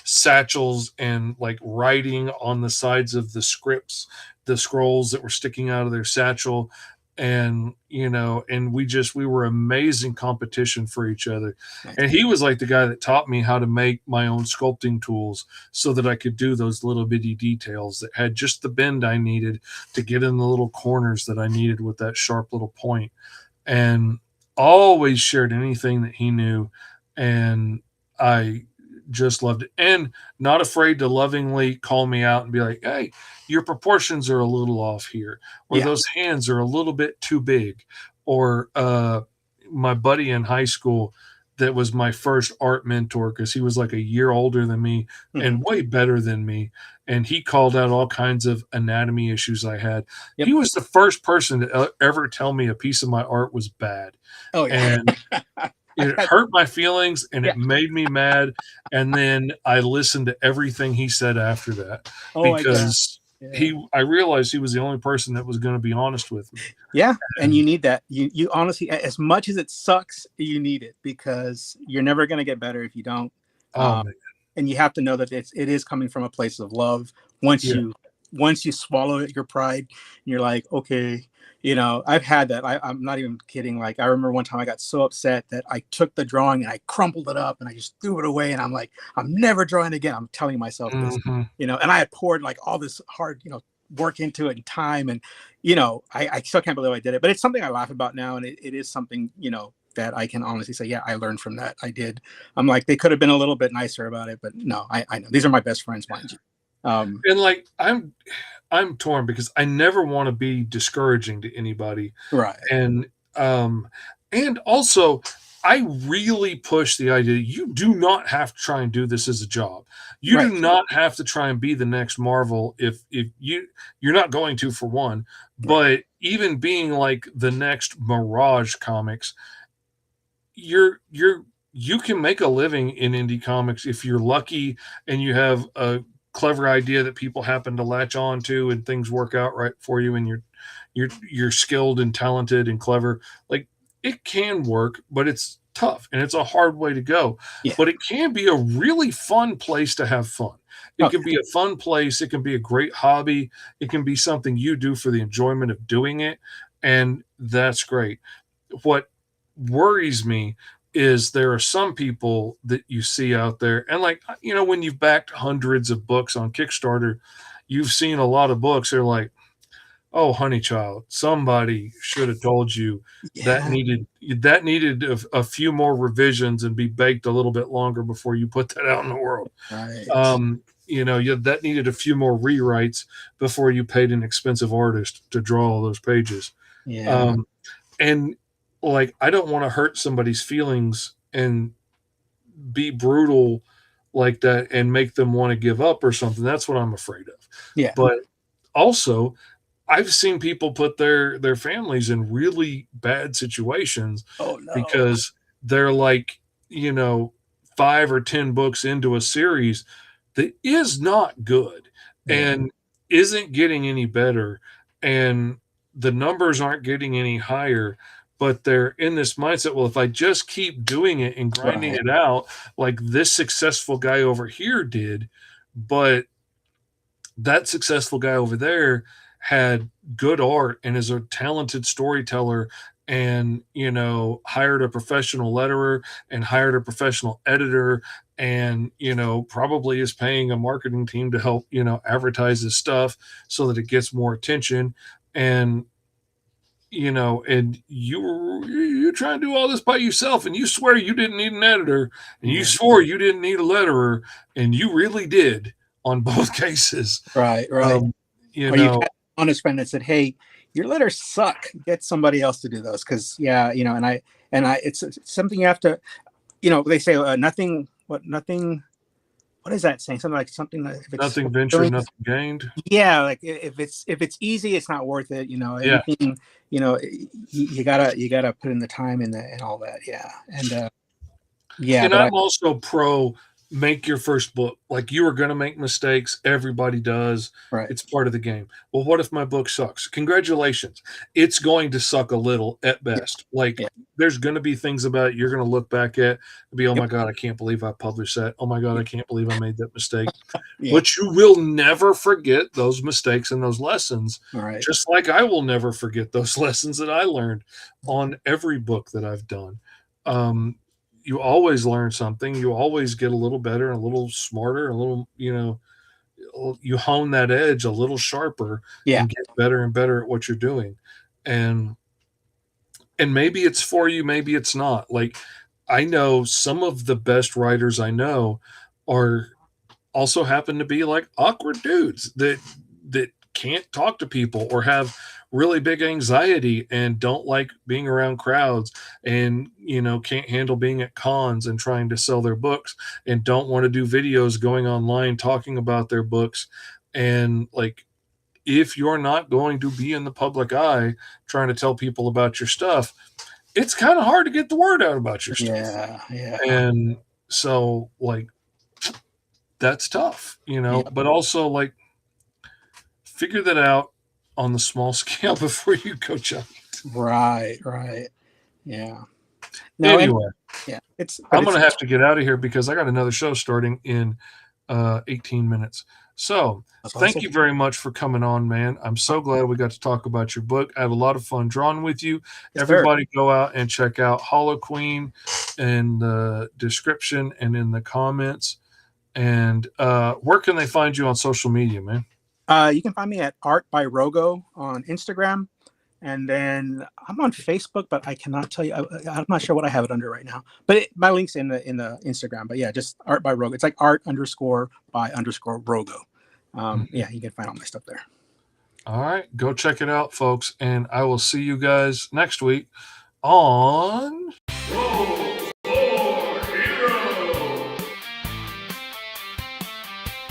satchels, and like writing on the sides of the scripts, the scrolls that were sticking out of their satchel. And and we were amazing competition for each other. And he was like the guy that taught me how to make my own sculpting tools so that I could do those little bitty details that had just the bend I needed to get in the little corners that I needed with that sharp little point. And always shared anything that he knew, and I just loved it. And not afraid to lovingly call me out and be like, hey, your proportions are a little off here, or those hands are a little bit too big. Or my buddy in high school that was my first art mentor, because he was like a year older than me and way better than me, and he called out all kinds of anatomy issues I had. He was the first person to ever tell me a piece of my art was bad. And it hurt my feelings, and it made me mad. And then I listened to everything he said after that, because I realized he was the only person that was going to be honest with me. Yeah. And you need that. You honestly, as much as it sucks, you need it, because you're never going to get better if you don't. And you have to know that it is coming from a place of love once you once you swallow it, your pride, you're like, okay, I've had that. I'm not even kidding. Like, I remember one time I got so upset that I took the drawing and I crumpled it up and I just threw it away. And I'm like, I'm never drawing again. I'm telling myself this, and I had poured like all this hard, work into it and time. And, I still can't believe I did it, but it's something I laugh about now. And it is something, that I can honestly say, yeah, I learned from that. I did. I'm like, they could have been a little bit nicer about it, but no, I know these are my best friends, mind you. And like, I'm torn because I never want to be discouraging to anybody. Right. And also I really push the idea you do not have to try and do this as a job. You Right. do not have to try and be the next Marvel if you're not going to, for one. But even being like the next Mirage Comics, you can make a living in indie comics if you're lucky and you have a clever idea that people happen to latch on to and things work out right for you and you're skilled and talented and clever. Like, it can work, but it's tough and it's a hard way to go. Yeah. But it can be a really fun place to have fun. It can be a fun place. It can be a great hobby. It can be something you do for the enjoyment of doing it. And that's great. What worries me is there are some people that you see out there, and like, when you've backed hundreds of books on Kickstarter, you've seen a lot of books. They're like, oh, honey child, somebody should have told you that needed a few more revisions and be baked a little bit longer before you put that out in the world. Right. That needed a few more rewrites before you paid an expensive artist to draw all those pages. Yeah. And like, I don't want to hurt somebody's feelings and be brutal like that and make them want to give up or something. That's what I'm afraid of. Yeah. But also, I've seen people put their families in really bad situations because they're like, 5 or 10 books into a series that is not good and isn't getting any better, and the numbers aren't getting any higher, but they're in this mindset, well, if I just keep doing it and grinding it out like this successful guy over here did, but that successful guy over there had good art and is a talented storyteller and, hired a professional letterer and hired a professional editor and, probably is paying a marketing team to help, advertise his stuff so that it gets more attention. And, and you try and do all this by yourself and you swear you didn't need an editor and you swore you didn't need a letterer and you really did on both cases. Right. You had an honest friend that said, hey, your letters suck. Get somebody else to do those. Cause and I, it's something you have to, they say nothing, what is that saying? Something like if it's nothing ventured, nothing gained. Yeah. Like if it's easy, it's not worth it. Everything, you gotta put in the time and all that. Yeah. And and I'm also pro make your first book. Like, you are going to make mistakes. Everybody does. Right. It's part of the game. Well, what if my book sucks? Congratulations. It's going to suck a little at best. There's going to be things about it you're going to look back at and be, oh my God, I can't believe I published that. Oh my God, I can't believe I made that mistake. But you will never forget those mistakes and those lessons. Right. Just like I will never forget those lessons that I learned on every book that I've done. You always learn something. You always get a little better, a little smarter, a little, you hone that edge a little sharper and get better and better at what you're doing. And maybe it's for you, maybe it's not. Like, I know some of the best writers I know are also happen to be like awkward dudes that can't talk to people or have really big anxiety and don't like being around crowds and, can't handle being at cons and trying to sell their books and don't want to do videos going online talking about their books. And like, if you're not going to be in the public eye trying to tell people about your stuff, it's kind of hard to get the word out about your stuff. Yeah. And so, like, that's tough, but also, like, figure that out on the small scale before you go giant. Right. Yeah. Anyway, it's. I'm going to have to get out of here because I got another show starting in 18 minutes. So That's thank awesome. you very much for coming on, man. I'm so glad we got to talk about your book. I had a lot of fun drawing with you. Yes, sir. Everybody go out and check out Hallow Queen in the description and in the comments. And where can they find you on social media, man? You can find me at Art by Rogo on Instagram. And then I'm on Facebook, but I cannot tell you. I'm not sure what I have it under right now. But my link's in the Instagram. But yeah, just Art by Rogo. It's like art_by_Rogo. Yeah, you can find all my stuff there. All right, go check it out, folks. And I will see you guys next week on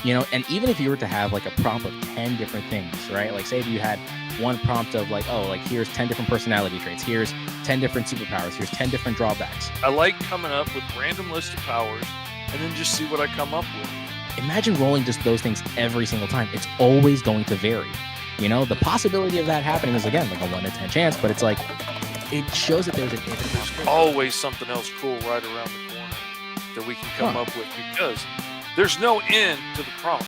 You know, and even if you were to have like a prompt of 10 different things, right? Like say if you had one prompt of like, oh, like here's 10 different personality traits, here's 10 different superpowers, here's 10 different drawbacks. I like coming up with random list of powers and then just see what I come up with. Imagine rolling just those things every single time. It's always going to vary. You know, the possibility of that happening is again like a 1 in 10 chance, but it's like it shows that there's an infinite There's possibility. always something else cool right around the corner that we can come up with because there's no end to the prompt.